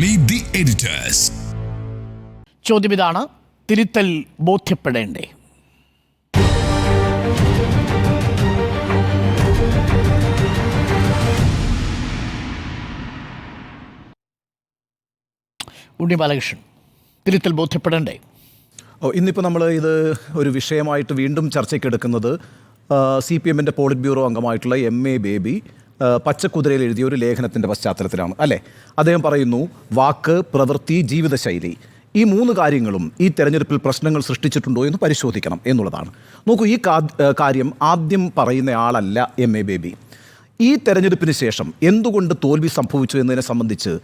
Meet the editors. ചോദ്യം ഇതാണ്: തിരുത്തൽ ബോധ്യപ്പെടേണ്ടേ? ഉണ്ണി ബാലകൃഷ്ണൻ, തിരുത്തൽ ബോധ്യപ്പെടേണ്ടേ? ഇന്നിപ്പോൾ നമ്മൾ ഇത് ഒരു വിഷയമായിട്ട് വീണ്ടും ചർച്ചയ്ക്കെടുക്കുന്നത് CPM-ൻ്റെ പോളിറ്റ് ബ്യൂറോ അംഗമായിട്ടുള്ള MA ബേബി പച്ചക്കുതിരയിൽ എഴുതിയ ഒരു ലേഖനത്തിൻ്റെ പശ്ചാത്തലത്തിലാണ് അല്ലേ. അദ്ദേഹം പറയുന്നു, വാക്ക്, പ്രവൃത്തി, ജീവിതശൈലി, ഈ മൂന്ന് കാര്യങ്ങളും ഈ തെരഞ്ഞെടുപ്പിൽ പ്രശ്നങ്ങൾ സൃഷ്ടിച്ചിട്ടുണ്ടോ എന്ന് പരിശോധിക്കണം എന്നുള്ളതാണ്. നോക്കൂ, ഈ കാര്യം ആദ്യം പറയുന്ന ആളല്ല MA ബേബി. ഈ തെരഞ്ഞെടുപ്പിന് ശേഷം എന്തുകൊണ്ട് തോൽവി സംഭവിച്ചു എന്നതിനെ സംബന്ധിച്ച്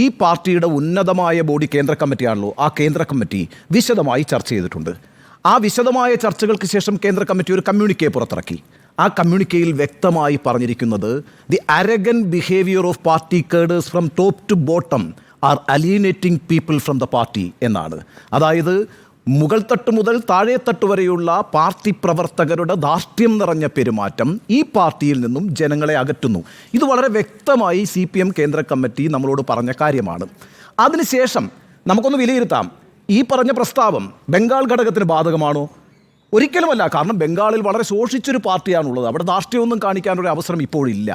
ഈ പാർട്ടിയുടെ ഉന്നതമായ ബോഡി കേന്ദ്ര കമ്മിറ്റിയാണല്ലോ, ആ കേന്ദ്ര കമ്മിറ്റി വിശദമായി ചർച്ച ചെയ്തിട്ടുണ്ട്. ആ വിശദമായ ചർച്ചകൾക്ക് ശേഷം കേന്ദ്ര കമ്മിറ്റി ഒരു കമ്മ്യൂണിക്കെ പുറത്തിറക്കി. ആ കമ്മ്യൂണിക്കയിൽ വ്യക്തമായി പറഞ്ഞിരിക്കുന്നത്, the arrogant behaviour of party cadres from top to bottom are alienating people from the party എന്നാണ്. അതായത് മുകൾ തട്ട് മുതൽ താഴെത്തട്ട് വരെയുള്ള പാർട്ടി പ്രവർത്തകരുടെ ധാർഷ്ട്യം നിറഞ്ഞ പെരുമാറ്റം ഈ പാർട്ടിയിൽ നിന്നും ജനങ്ങളെ അകറ്റുന്നു. ഇത് വളരെ വ്യക്തമായി CPM കേന്ദ്ര കമ്മിറ്റി നമ്മളോട് പറഞ്ഞ കാര്യമാണ്. അതിനുശേഷം നമുക്കൊന്ന് വിലയിരുത്താം, ഈ പറഞ്ഞ പ്രസ്താവം ബംഗാൾ ഘടകത്തിന് ബാധകമാണോ? ഒരിക്കലുമല്ല. കാരണം ബംഗാളിൽ വളരെ ശോഷിച്ചൊരു പാർട്ടിയാണുള്ളത്. അവിടെ ധാർഷ്ട്യമൊന്നും കാണിക്കാനൊരു അവസരം ഇപ്പോഴില്ല.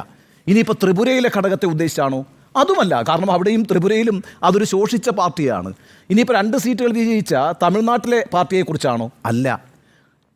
ഇനിയിപ്പോൾ ത്രിപുരയിലെ ഘടകത്തെ ഉദ്ദേശിച്ചാണോ? അതുമല്ല. കാരണം അവിടെയും ത്രിപുരയിലും അതൊരു ശോഷിച്ച പാർട്ടിയാണ്. ഇനിയിപ്പോൾ 2 സീറ്റുകൾ വിജയിച്ച തമിഴ്നാട്ടിലെ പാർട്ടിയെക്കുറിച്ചാണോ? അല്ല.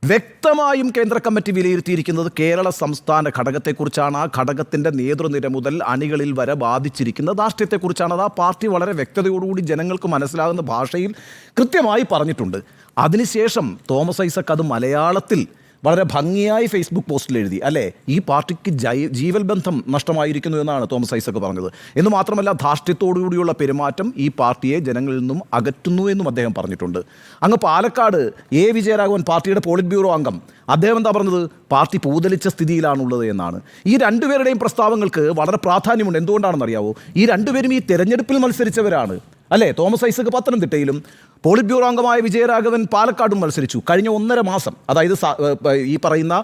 വ്യക്തമായും കേന്ദ്ര കമ്മിറ്റി വിലയിരുത്തിയിരിക്കുന്നത് കേരള സംസ്ഥാന ഘടകത്തെക്കുറിച്ചാണ്. ആ ഘടകത്തിൻ്റെ നേതൃനിര മുതൽ അണികളിൽ വരെ ബാധിച്ചിരിക്കുന്ന ധാർഷ്ട്യത്തെക്കുറിച്ചാണ്. അത് ആ പാർട്ടി വളരെ വ്യക്തതയോടുകൂടി ജനങ്ങൾക്ക് മനസ്സിലാകുന്ന ഭാഷയിൽ കൃത്യമായി പറഞ്ഞിട്ടുണ്ട്. അതിനുശേഷം തോമസ് ഐസക് അത് മലയാളത്തിൽ വളരെ ഭംഗിയായി ഫേസ്ബുക്ക് പോസ്റ്റിൽ എഴുതി, അല്ലേ, ഈ പാർട്ടിക്ക് ജീവൽ ബന്ധം നഷ്ടമായിരിക്കുന്നു എന്നാണ് തോമസ് ഐസക് പറഞ്ഞത്. എന്ന് മാത്രമല്ല, ധാർഷ്ട്യത്തോടുകൂടിയുള്ള പെരുമാറ്റം ഈ പാർട്ടിയെ ജനങ്ങളിൽ നിന്നും അകറ്റുന്നു എന്നും അദ്ദേഹം പറഞ്ഞിട്ടുണ്ട്. അങ്ങ് പാലക്കാട് A വിജയരാഘവൻ, പാർട്ടിയുടെ പോളിറ്റ് ബ്യൂറോ അംഗം, അദ്ദേഹം എന്താ പറഞ്ഞത്? പാർട്ടി പൂതലിച്ച സ്ഥിതിയിലാണുള്ളത് എന്നാണ്. ഈ രണ്ടുപേരുടെയും പ്രസ്താവങ്ങൾക്ക് വളരെ പ്രാധാന്യമുണ്ട്. എന്തുകൊണ്ടാണെന്നറിയാവോ? ഈ രണ്ടുപേരും ഈ തെരഞ്ഞെടുപ്പിൽ മത്സരിച്ചവരാണ്, അല്ലേ. തോമസ് ഐസക് പത്തനംതിട്ടയിലും പോളിറ്റ് ബ്യൂറോ അംഗമായ വിജയരാഘവൻ പാലക്കാടും മത്സരിച്ചു. കഴിഞ്ഞ 1.5 മാസം, അതായത് ഈ പറയുന്ന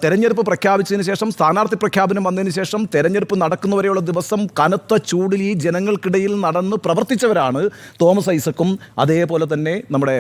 തെരഞ്ഞെടുപ്പ് പ്രഖ്യാപിച്ചതിന് ശേഷം, സ്ഥാനാർത്ഥി പ്രഖ്യാപനം വന്നതിന് ശേഷം തെരഞ്ഞെടുപ്പ് നടക്കുന്നവരെയുള്ള ദിവസം കനത്ത ചൂടിൽ ഈ ജനങ്ങൾക്കിടയിൽ നടന്ന് പ്രവർത്തിച്ചവരാണ് തോമസ് ഐസക്കും അതേപോലെ തന്നെ നമ്മുടെ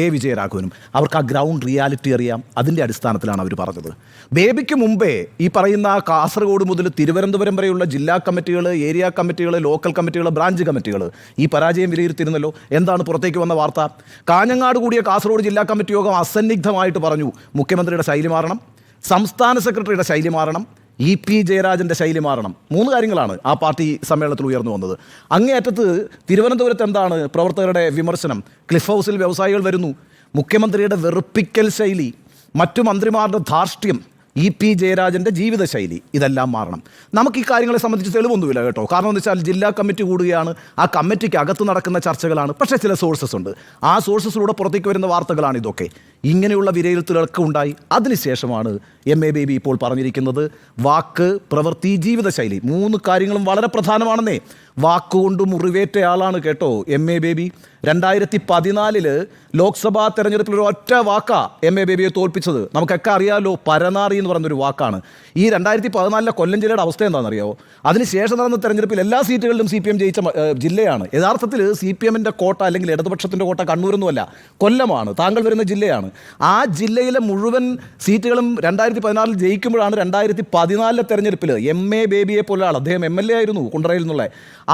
A വിജയരാഘവനും. അവർക്ക് ആ ഗ്രൗണ്ട് റിയാലിറ്റി അറിയാം. അതിൻ്റെ അടിസ്ഥാനത്തിലാണ് അവർ പറഞ്ഞത്. ബേബിക്ക് മുമ്പേ ഈ പറയുന്ന കാസർഗോഡ് മുതൽ തിരുവനന്തപുരം വരെയുള്ള ജില്ലാ കമ്മിറ്റികൾ, ഏരിയ കമ്മിറ്റികൾ, ലോക്കൽ കമ്മിറ്റികൾ, ബ്രാഞ്ച് കമ്മിറ്റികൾ ഈ പരാജയം വിലയിരുത്തിയിരുന്നല്ലോ. എന്താണ് പുറത്തേക്ക് വന്ന വാർത്ത? കാഞ്ഞങ്ങാട് കൂടിയ കാസർഗോഡ് ജില്ലാ കമ്മിറ്റി യോഗം അസന്നിഗ്ധമായിട്ട് പറഞ്ഞു, മുഖ്യമന്ത്രിയുടെ ശൈലി മാറണം, സംസ്ഥാന സെക്രട്ടറിയുടെ ശൈലി മാറണം, EP ജയരാജൻ്റെ ശൈലി മാറണം. 3 കാര്യങ്ങളാണ് ആ പാർട്ടി സമ്മേളനത്തിൽ ഉയർന്നു വന്നത്. അങ്ങേയറ്റത്ത് തിരുവനന്തപുരത്ത് എന്താണ് പ്രവർത്തകരുടെ വിമർശനം? ക്ലിഫ് ഹൗസിൽ വ്യവസായികൾ വരുന്നു, മുഖ്യമന്ത്രിയുടെ വെറുപ്പിക്കൽ ശൈലി, മറ്റു മന്ത്രിമാരുടെ ധാർഷ്ട്യം, EP ജയരാജൻ്റെ ജീവിതശൈലി, ഇതെല്ലാം മാറണം. നമുക്ക് ഈ കാര്യങ്ങളെ സംബന്ധിച്ച് തെളിവൊന്നുമില്ല കേട്ടോ. കാരണം എന്ന് വെച്ചാൽ ജില്ലാ കമ്മിറ്റി കൂടുകയാണ്, ആ കമ്മിറ്റിക്ക് അകത്ത് നടക്കുന്ന ചർച്ചകളാണ്. പക്ഷേ ചില സോഴ്സസ് ഉണ്ട്, ആ സോഴ്സസിലൂടെ പുറത്തേക്ക് വരുന്ന വാർത്തകളാണ് ഇതൊക്കെ. ഇങ്ങനെയുള്ള വിലയിരുത്തലുകളൊക്കെ ഉണ്ടായി. അതിനുശേഷമാണ് MA ബേബി ഇപ്പോൾ പറഞ്ഞിരിക്കുന്നത്, വാക്ക്, പ്രവൃത്തി, ജീവിതശൈലി, 3 കാര്യങ്ങളും വളരെ പ്രധാനമാണെന്നേ. വാക്കുകൊണ്ട് മുറിവേറ്റയാളാണ് കേട്ടോ MA ബേബി. 2014 ലോക്സഭാ തെരഞ്ഞെടുപ്പിൽ ഒരു ഒറ്റ വാക്കാ MA ബേബിയെ തോൽപ്പിച്ചത്. നമുക്കൊക്കെ അറിയാമല്ലോ, പരനാറി എന്ന് പറയുന്നൊരു വാക്കാണ്. ഈ 2014 കൊല്ലം ജില്ലയുടെ അവസ്ഥ എന്താണെന്നറിയാമോ? അതിനുശേഷം നടന്ന തെരഞ്ഞെടുപ്പിൽ എല്ലാ സീറ്റുകളിലും CPM ജയിച്ച ജില്ലയാണ്. യഥാർത്ഥത്തിൽ CPM-ൻ്റെ കോട്ട അല്ലെങ്കിൽ ഇടതുപക്ഷത്തിൻ്റെ കോട്ട കണ്ണൂരൊന്നുമല്ല, കൊല്ലമാണ്. താങ്കൾ വരുന്ന ജില്ലയാണ്. ആ ജില്ലയിലെ മുഴുവൻ സീറ്റുകളും 2014 ജയിക്കുമ്പോഴാണ് 2014 തെരഞ്ഞെടുപ്പിൽ MA ബേബിയെ പോലെ ആൾ, അദ്ദേഹം MLA ആയിരുന്നു കുണ്ടറയിൽ നിന്നുള്ള,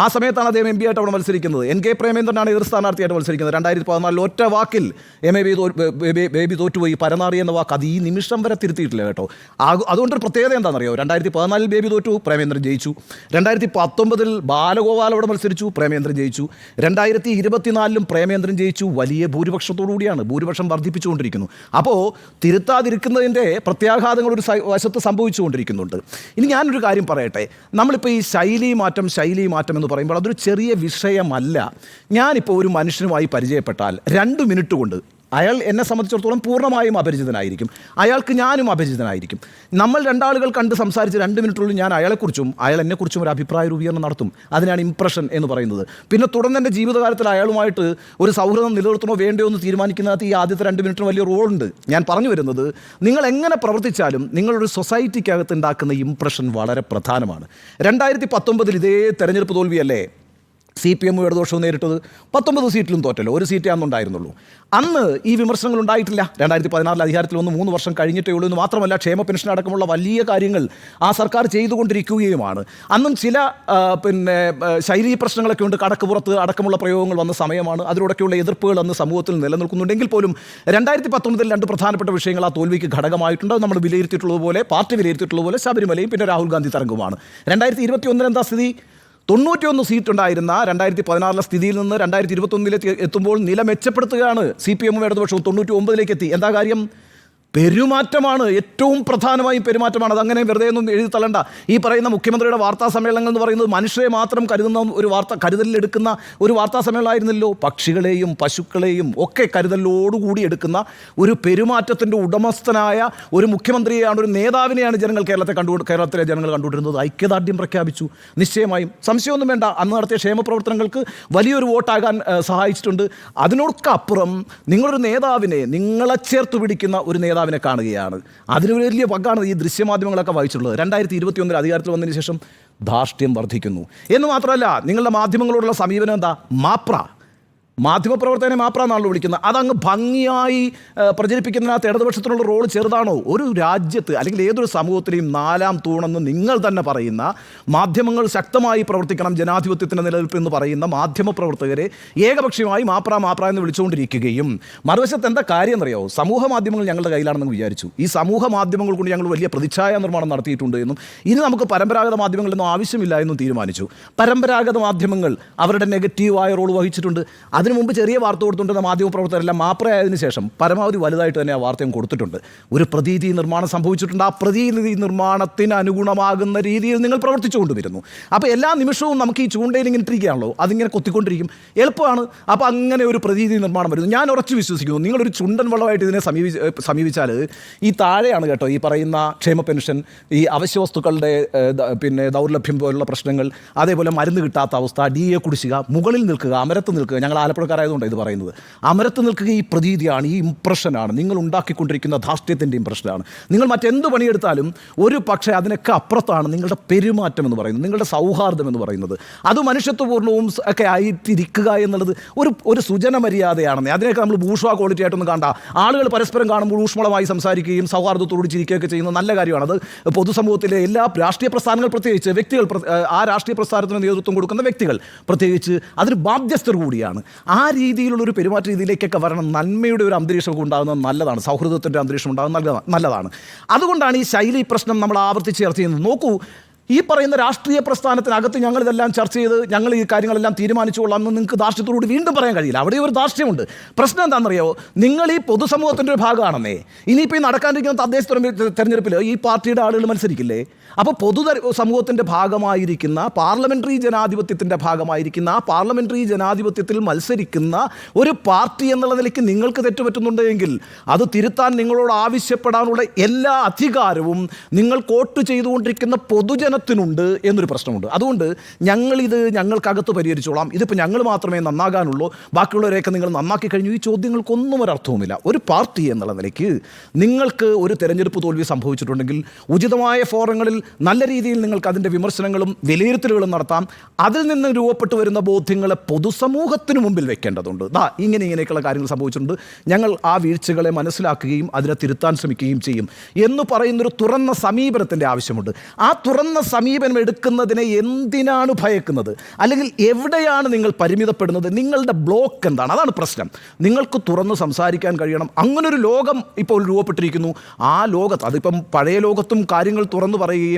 ആ സമയത്താണ് അദ്ദേഹം MP ആയിട്ട് അവിടെ മത്സരിക്കുന്നത്. NK പ്രേമേന്ദ്രനാണ് എതിർ സ്ഥാനാർത്ഥിയായിട്ട് മത്സരിക്കുന്നത്. 2014 ഒറ്റ വാക്കിൽ MA ബേബി തോറ്റുപോയി. പരനാറി എന്ന വാക്ക് അത് ഈ നിമിഷം വരെ തിരുത്തിയിട്ടില്ല കേട്ടോ. അതുകൊണ്ടൊരു പ്രത്യേകത എന്താണെന്നറിയോ? 2014 ബേബി തോറ്റു, പ്രേമേന്ദ്രൻ ജയിച്ചു. 2019 ബാലഗോപാൽ അവിടെ മത്സരിച്ചു, പ്രേമേന്ദ്രൻ ജയിച്ചു. 2024 പ്രേമേന്ദ്രൻ ജയിച്ചു. വലിയ ഭൂരിപക്ഷത്തോടു കൂടിയാണ്, ഭൂരിപക്ഷം വർദ്ധിപ്പിച്ചുകൊണ്ടിരിക്കുന്നു. അപ്പോൾ തിരുത്താതിരിക്കുന്നതിൻ്റെ പ്രത്യാഘാതങ്ങൾ ഒരു വശത്ത് സംഭവിച്ചുകൊണ്ടിരിക്കുന്നുണ്ട്. ഇനി ഞാനൊരു കാര്യം പറയട്ടെ. നമ്മളിപ്പോൾ ഈ ശൈലി മാറ്റം എന്ന് പറയുമ്പോൾ അതൊരു ചെറിയ വിഷയമല്ല. ഞാനിപ്പോൾ ഒരു മനുഷ്യനുമായി പരിചയപ്പെട്ടാൽ 2 മിനിറ്റ് കൊണ്ട് അയാൾ എന്നെ സംബന്ധിച്ചിടത്തോളം പൂർണ്ണമായും അപരിചിതനായിരിക്കും, അയാൾക്ക് ഞാനും അപരിചിതനായിരിക്കും. നമ്മൾ രണ്ടാളുകൾ കണ്ട് സംസാരിച്ച് 2 മിനിറ്റുള്ളിൽ ഞാൻ അയാളെക്കുറിച്ചും അയാൾ എന്നെക്കുറിച്ചും ഒരു അഭിപ്രായ രൂപീകരണം നടത്തും. അതിനാണ് ഇംപ്രഷൻ എന്ന് പറയുന്നത്. പിന്നെ തുടർന്ന് എൻ്റെ ജീവിതകാലത്തിൽ അയാളുമായിട്ട് ഒരു സൗഹൃദം നിലനിർത്തണോ വേണ്ടയോ എന്ന് തീരുമാനിക്കുന്നതിനകത്ത് ഈ ആദ്യത്തെ 2 മിനിറ്റിന് വലിയ റോളുണ്ട്. ഞാൻ പറഞ്ഞു വരുന്നത്, നിങ്ങൾ എങ്ങനെ പ്രവർത്തിച്ചാലും നിങ്ങളൊരു സൊസൈറ്റിക്കകത്ത് ഉണ്ടാക്കുന്ന ഇംപ്രഷൻ വളരെ പ്രധാനമാണ്. 2019 ഇതേ തെരഞ്ഞെടുപ്പ് തോൽവിയല്ലേ CPM ഇടതുപക്ഷവും നേരിട്ടത് 19 സീറ്റിലും തോറ്റല്ലോ, ഒരു സീറ്റേ അന്നുണ്ടായിരുന്നുള്ളൂ. അന്ന് ഈ വിമർശനങ്ങൾ ഉണ്ടായിട്ടില്ല. 2016 അധികാരത്തിൽ വന്ന് 3 വർഷം കഴിഞ്ഞിട്ടേ ഉള്ളൂ എന്ന് മാത്രമല്ല, ക്ഷേമ പെൻഷൻ അടക്കമുള്ള വലിയ കാര്യങ്ങൾ ആ സർക്കാർ ചെയ്തുകൊണ്ടിരിക്കുകയുമാണ്. അന്നും ചില ശൈലീ പ്രശ്നങ്ങളൊക്കെ ഉണ്ട്, കടക്കുപുറത്ത് അടക്കമുള്ള പ്രയോഗങ്ങൾ വന്ന സമയമാണ്. അതിലൂടെയൊക്കെയുള്ള എതിർപ്പുകൾ അന്ന് സമൂഹത്തിൽ നിലനിൽക്കുന്നുണ്ടെങ്കിൽ പോലും 2019 രണ്ട് പ്രധാനപ്പെട്ട വിഷയങ്ങൾ ആ തോൽവിക്ക് ഘടകമായിട്ടുണ്ട്. നമ്മൾ വിലയിരുത്തിയിട്ടുള്ളതുപോലെ, പാർട്ടി വിലയിരുത്തിയിട്ടുള്ളതുപോലെ ശബരിമലയും പിന്നെ രാഹുൽ ഗാന്ധി തരംഗവുമാണ്. 2021 എന്താ സ്ഥിതി? 91 സീറ്റ് ഉണ്ടായിരുന്ന 2016 സ്ഥിതിയിൽ നിന്ന് 2021 എത്തുമ്പോൾ നില മെച്ചപ്പെടുത്തുകയാണ്. CPM ഇടതുപക്ഷവും 99 എത്തി. എന്താ കാര്യം? പെരുമാറ്റമാണ്. ഏറ്റവും പ്രധാനമായും പെരുമാറ്റമാണ്. അതങ്ങനെ വെറുതെ ഒന്നും എഴുതി തള്ളണ്ട. ഈ പറയുന്ന മുഖ്യമന്ത്രിയുടെ വാർത്താ സമ്മേളനങ്ങൾ എന്ന് പറയുന്നത് മനുഷ്യരെ മാത്രം കരുതലിലെടുക്കുന്ന ഒരു വാർത്താ സമ്മേളനമായിരുന്നല്ലോ. പക്ഷികളെയും പശുക്കളെയും ഒക്കെ കരുതലോടുകൂടി എടുക്കുന്ന ഒരു പെരുമാറ്റത്തിൻ്റെ ഉടമസ്ഥനായ ഒരു മുഖ്യമന്ത്രിയെയാണ്, ഒരു നേതാവിനെയാണ് കേരളത്തിലെ ജനങ്ങൾ കണ്ടുകൊണ്ടിരുന്നത്. ഐക്യദാർഢ്യം പ്രഖ്യാപിച്ചു. നിശ്ചയമായും സംശയമൊന്നും വേണ്ട, അന്ന് നടത്തിയ ക്ഷേമ പ്രവർത്തനങ്ങൾക്ക് വലിയൊരു വോട്ടാകാൻ സഹായിച്ചിട്ടുണ്ട്. അതിനൊക്കെ അപ്പുറം നിങ്ങളൊരു നേതാവിനെ, നിങ്ങളെ ചേർത്ത് പിടിക്കുന്ന ഒരു നേതാവിനെ കാണുകയാണ്. അതിന് വലിയ പങ്കാണ് ഈ ദൃശ്യമാധ്യമങ്ങളൊക്കെ വഹിച്ചിട്ടുള്ളത്. 2021 അധികാരത്തിൽ വന്നതിന് ശേഷം ധാർഷ്ട്യം വർദ്ധിക്കുന്നു എന്ന് മാത്രമല്ല, നിങ്ങളുടെ മാധ്യമങ്ങളോടുള്ള സമീപനം എന്താ? മാധ്യമപ്രവർത്തകനെ മാപ്രാന്നാണല്ലോ വിളിക്കുന്നത്. അതങ്ങ് ഭംഗിയായി പ്രചരിപ്പിക്കുന്നതിനകത്ത് ഇടതുപക്ഷത്തിനുള്ള റോൾ ചെറുതാണോ? ഒരു രാജ്യത്ത് അല്ലെങ്കിൽ ഏതൊരു സമൂഹത്തിലെയും 4-ാം തൂണെന്ന് നിങ്ങൾ തന്നെ പറയുന്ന, മാധ്യമങ്ങൾ ശക്തമായി പ്രവർത്തിക്കണം, ജനാധിപത്യത്തിൻ്റെ നിലനിൽപ്പ് എന്ന് പറയുന്ന മാധ്യമപ്രവർത്തകരെ ഏകപക്ഷീയമായി മാപ്ര എന്ന് വിളിച്ചുകൊണ്ടിരിക്കുകയും, മറുവശത്ത് എന്താ കാര്യം എന്നറിയാമോ? സമൂഹ മാധ്യമങ്ങൾ ഞങ്ങളുടെ കയ്യിലാണെന്ന് വിചാരിച്ചു. ഈ സമൂഹ മാധ്യമങ്ങൾ കൊണ്ട് ഞങ്ങൾ വലിയ പ്രതിച്ഛായ നിർമ്മാണം നടത്തിയിട്ടുണ്ട് എന്നും ഇനി നമുക്ക് പരമ്പരാഗത മാധ്യമങ്ങളൊന്നും ആവശ്യമില്ല എന്നും തീരുമാനിച്ചു. പരമ്പരാഗത മാധ്യമങ്ങൾ അവരുടെ നെഗറ്റീവായ റോൾ വഹിച്ചിട്ടുണ്ട്. അതിന് മുമ്പ് ചെറിയ വാർത്ത കൊടുത്തിട്ടുള്ള മാധ്യമപ്രവർത്തകരെല്ലാം മാപ്രയായതിനു ശേഷം പരമാവധി വലുതായിട്ട് തന്നെ ആ വാർത്തയും കൊടുത്തിട്ടുണ്ട്. ഒരു പ്രതീതി നിർമ്മാണം സംഭവിച്ചിട്ടുണ്ട്. ആ പ്രതീതി നിർമ്മാണത്തിന് അനുഗുണമാകുന്ന രീതിയിൽ നിങ്ങൾ പ്രവർത്തിച്ചുകൊണ്ടുവരുന്നു. അപ്പോൾ എല്ലാ നിമിഷവും നമുക്ക് ഈ ചൂണ്ടയിൽ ഇങ്ങനെ ഇട്ടിരിക്കുകയാണല്ലോ, അതിങ്ങനെ കൊത്തിക്കൊണ്ടിരിക്കും, എളുപ്പമാണ്. അപ്പോൾ അങ്ങനെ ഒരു പ്രതീതി നിർമ്മാണം വരുന്നു. ഞാൻ ഉറച്ചു വിശ്വസിക്കുന്നു, നിങ്ങളൊരു ചുണ്ടൻ വള്ളമായിട്ട് ഇതിനെ സമീപിച്ചാൽ ഈ താഴെയാണ് കേട്ടോ ഈ പറയുന്ന ക്ഷേമ പെൻഷൻ, ഈ അവശ്യ വസ്തുക്കളുടെ ദൗർലഭ്യം പോലുള്ള പ്രശ്നങ്ങൾ, അതേപോലെ മരുന്ന് കിട്ടാത്ത അവസ്ഥ, DA കുടിശ്ശിക, മുകളിൽ നിൽക്കുക, അമരത്ത് നിൽക്കുക. ഞങ്ങൾ ആലപ്പുഴക്കാരായതുകൊണ്ട് ഇത് പറയുന്നത്. അമരത്ത് നിൽക്കുക ഈ പ്രതീതിയാണ്, ഈ ഇംപ്രഷനാണ്, നിങ്ങൾ ഉണ്ടാക്കിക്കൊണ്ടിരിക്കുന്ന ധാർഷ്ട്യത്തിൻ്റെ ഇംപ്രഷനാണ്. നിങ്ങൾ മറ്റെന്ത് പണിയെടുത്താലും ഒരു പക്ഷേ അതിനൊക്കെ അപ്പുറത്താണ് നിങ്ങളുടെ പെരുമാറ്റം എന്ന് പറയുന്നത്, നിങ്ങളുടെ സൗഹാർദ്ദം എന്ന് പറയുന്നത്. അത് മനുഷ്യത്വപൂർണ്ണവും ഒക്കെ ആയിട്ടിരിക്കുക എന്നുള്ളത് ഒരു സുജന മര്യാദയാണെന്ന്. അതിനൊക്കെ നമ്മൾ ബൂഷ്വാ ക്വാളിറ്റി ആയിട്ടൊന്നും കാണണ്ട. ആളുകൾ പരസ്പരം കാണുമ്പോൾ ഊഷ്മളമായി സംസാരിക്കുകയും സൗഹാർദ്ദത്തോട് ചിരിക്കുകയൊക്കെ ചെയ്യുന്നത് നല്ല കാര്യമാണ്. അത് പൊതുസമൂഹത്തിലെ എല്ലാ രാഷ്ട്രീയ പ്രസ്ഥാനങ്ങൾ, പ്രത്യേകിച്ച് വ്യക്തികൾ, ആ രാഷ്ട്രീയ പ്രസ്ഥാനത്തിന് നേതൃത്വം കൊടുക്കുന്ന വ്യക്തികൾ പ്രത്യേകിച്ച് അതിന് ബാധ്യസ്ഥർ കൂടിയാണ്. ആ രീതിയിലുള്ളൊരു പെരുമാറ്റ രീതിയിലേക്കൊക്കെ വരണം. നന്മയുടെ ഒരു അന്തരീക്ഷമൊക്കെ ഉണ്ടാകുന്നത് നല്ലതാണ്, സൗഹൃദത്തിൻ്റെ അന്തരീക്ഷം ഉണ്ടാകുന്നത് നല്ലതാണ്. അതുകൊണ്ടാണ് ഈ ശൈലി പ്രശ്നം നമ്മൾ ആവർത്തിച്ച് ചർച്ച ചെയ്യുന്നത്. നോക്കൂ, ഈ പറയുന്ന രാഷ്ട്രീയ പ്രസ്ഥാനത്തിനകത്ത് ഞങ്ങളിതെല്ലാം ചർച്ച ചെയ്ത് ഞങ്ങൾ ഈ കാര്യങ്ങളെല്ലാം തീരുമാനിച്ചുകൊള്ളാം എന്ന് നിങ്ങൾക്ക് ധാർഷ്ട്യത്തോടുകൂടി വീണ്ടും പറയാൻ കഴിയില്ല. അവിടെ ഒരു ധാർഷ്ട്യമുണ്ട്. പ്രശ്നം എന്താണെന്നറിയോ? നിങ്ങൾ ഈ പൊതുസമൂഹത്തിൻ്റെ ഒരു ഭാഗമാണെന്നേ. ഇനിയിപ്പോൾ ഈ നടക്കാനിരിക്കുന്ന തദ്ദേശ തെരഞ്ഞെടുപ്പിൽ ഈ പാർട്ടിയുടെ ആളുകൾ മത്സരിക്കില്ലേ? അപ്പോൾ സമൂഹത്തിൻ്റെ ഭാഗമായിരിക്കുന്ന, പാർലമെൻ്ററി ജനാധിപത്യത്തിൻ്റെ ഭാഗമായിരിക്കുന്ന, ആ പാർലമെൻ്ററി ജനാധിപത്യത്തിൽ മത്സരിക്കുന്ന ഒരു പാർട്ടി എന്നുള്ള നിലയ്ക്ക് നിങ്ങൾക്ക് തെറ്റുപറ്റുന്നുണ്ടെങ്കിൽ അത് തിരുത്താൻ നിങ്ങളോട് ആവശ്യപ്പെടാനുള്ള എല്ലാ അധികാരവും നിങ്ങൾ വോട്ട് ചെയ്തുകൊണ്ടിരിക്കുന്ന പൊതുജനത്തിനുണ്ട് എന്നൊരു പ്രശ്നമുണ്ട്. അതുകൊണ്ട് ഞങ്ങൾക്കകത്ത് പരിഹരിച്ചോളാം, ഇതിപ്പോൾ ഞങ്ങൾ മാത്രമേ നന്നാകാനുള്ളൂ, ബാക്കിയുള്ളവരെയൊക്കെ നിങ്ങൾ നന്നാക്കി കഴിഞ്ഞു, ഈ ചോദ്യങ്ങൾക്കൊന്നും ഒരർത്ഥവുമില്ല. ഒരു പാർട്ടി എന്നുള്ള നിലയ്ക്ക് നിങ്ങൾക്ക് ഒരു തെരഞ്ഞെടുപ്പ് തോൽവി സംഭവിച്ചിട്ടുണ്ടെങ്കിൽ ഉചിതമായ ഫോറങ്ങളിൽ നല്ല രീതിയിൽ നിങ്ങൾക്ക് അതിൻ്റെ വിമർശനങ്ങളും വിലയിരുത്തലുകളും നടത്താം. അതിൽ നിന്ന് രൂപപ്പെട്ടു വരുന്ന ബോധ്യങ്ങളെ പൊതുസമൂഹത്തിന് മുമ്പിൽ വെക്കേണ്ടതുണ്ട്. ഇങ്ങനെയൊക്കെയുള്ള കാര്യങ്ങൾ സംഭവിച്ചിട്ടുണ്ട്, ഞങ്ങൾ ആ വീഴ്ചകളെ മനസ്സിലാക്കുകയും അതിനെ തിരുത്താൻ ശ്രമിക്കുകയും ചെയ്യും എന്ന് പറയുന്നൊരു തുറന്ന സമീപനത്തിൻ്റെ ആവശ്യമുണ്ട്. ആ തുറന്ന സമീപനം എടുക്കുന്നതിനെ എന്തിനാണ് ഭയക്കുന്നത്? അല്ലെങ്കിൽ എവിടെയാണ് നിങ്ങൾ പരിമിതപ്പെടുന്നത്? നിങ്ങളുടെ ബ്ലോക്ക് എന്താണ്? അതാണ് പ്രശ്നം. നിങ്ങൾക്ക് തുറന്ന് സംസാരിക്കാൻ കഴിയണം. അങ്ങനൊരു ലോകം ഇപ്പോൾ രൂപപ്പെട്ടിരിക്കുന്നു. ആ ലോകത്ത്, അതിപ്പം പഴയ ലോകത്തും കാര്യങ്ങൾ തുറന്നു പറയുകയും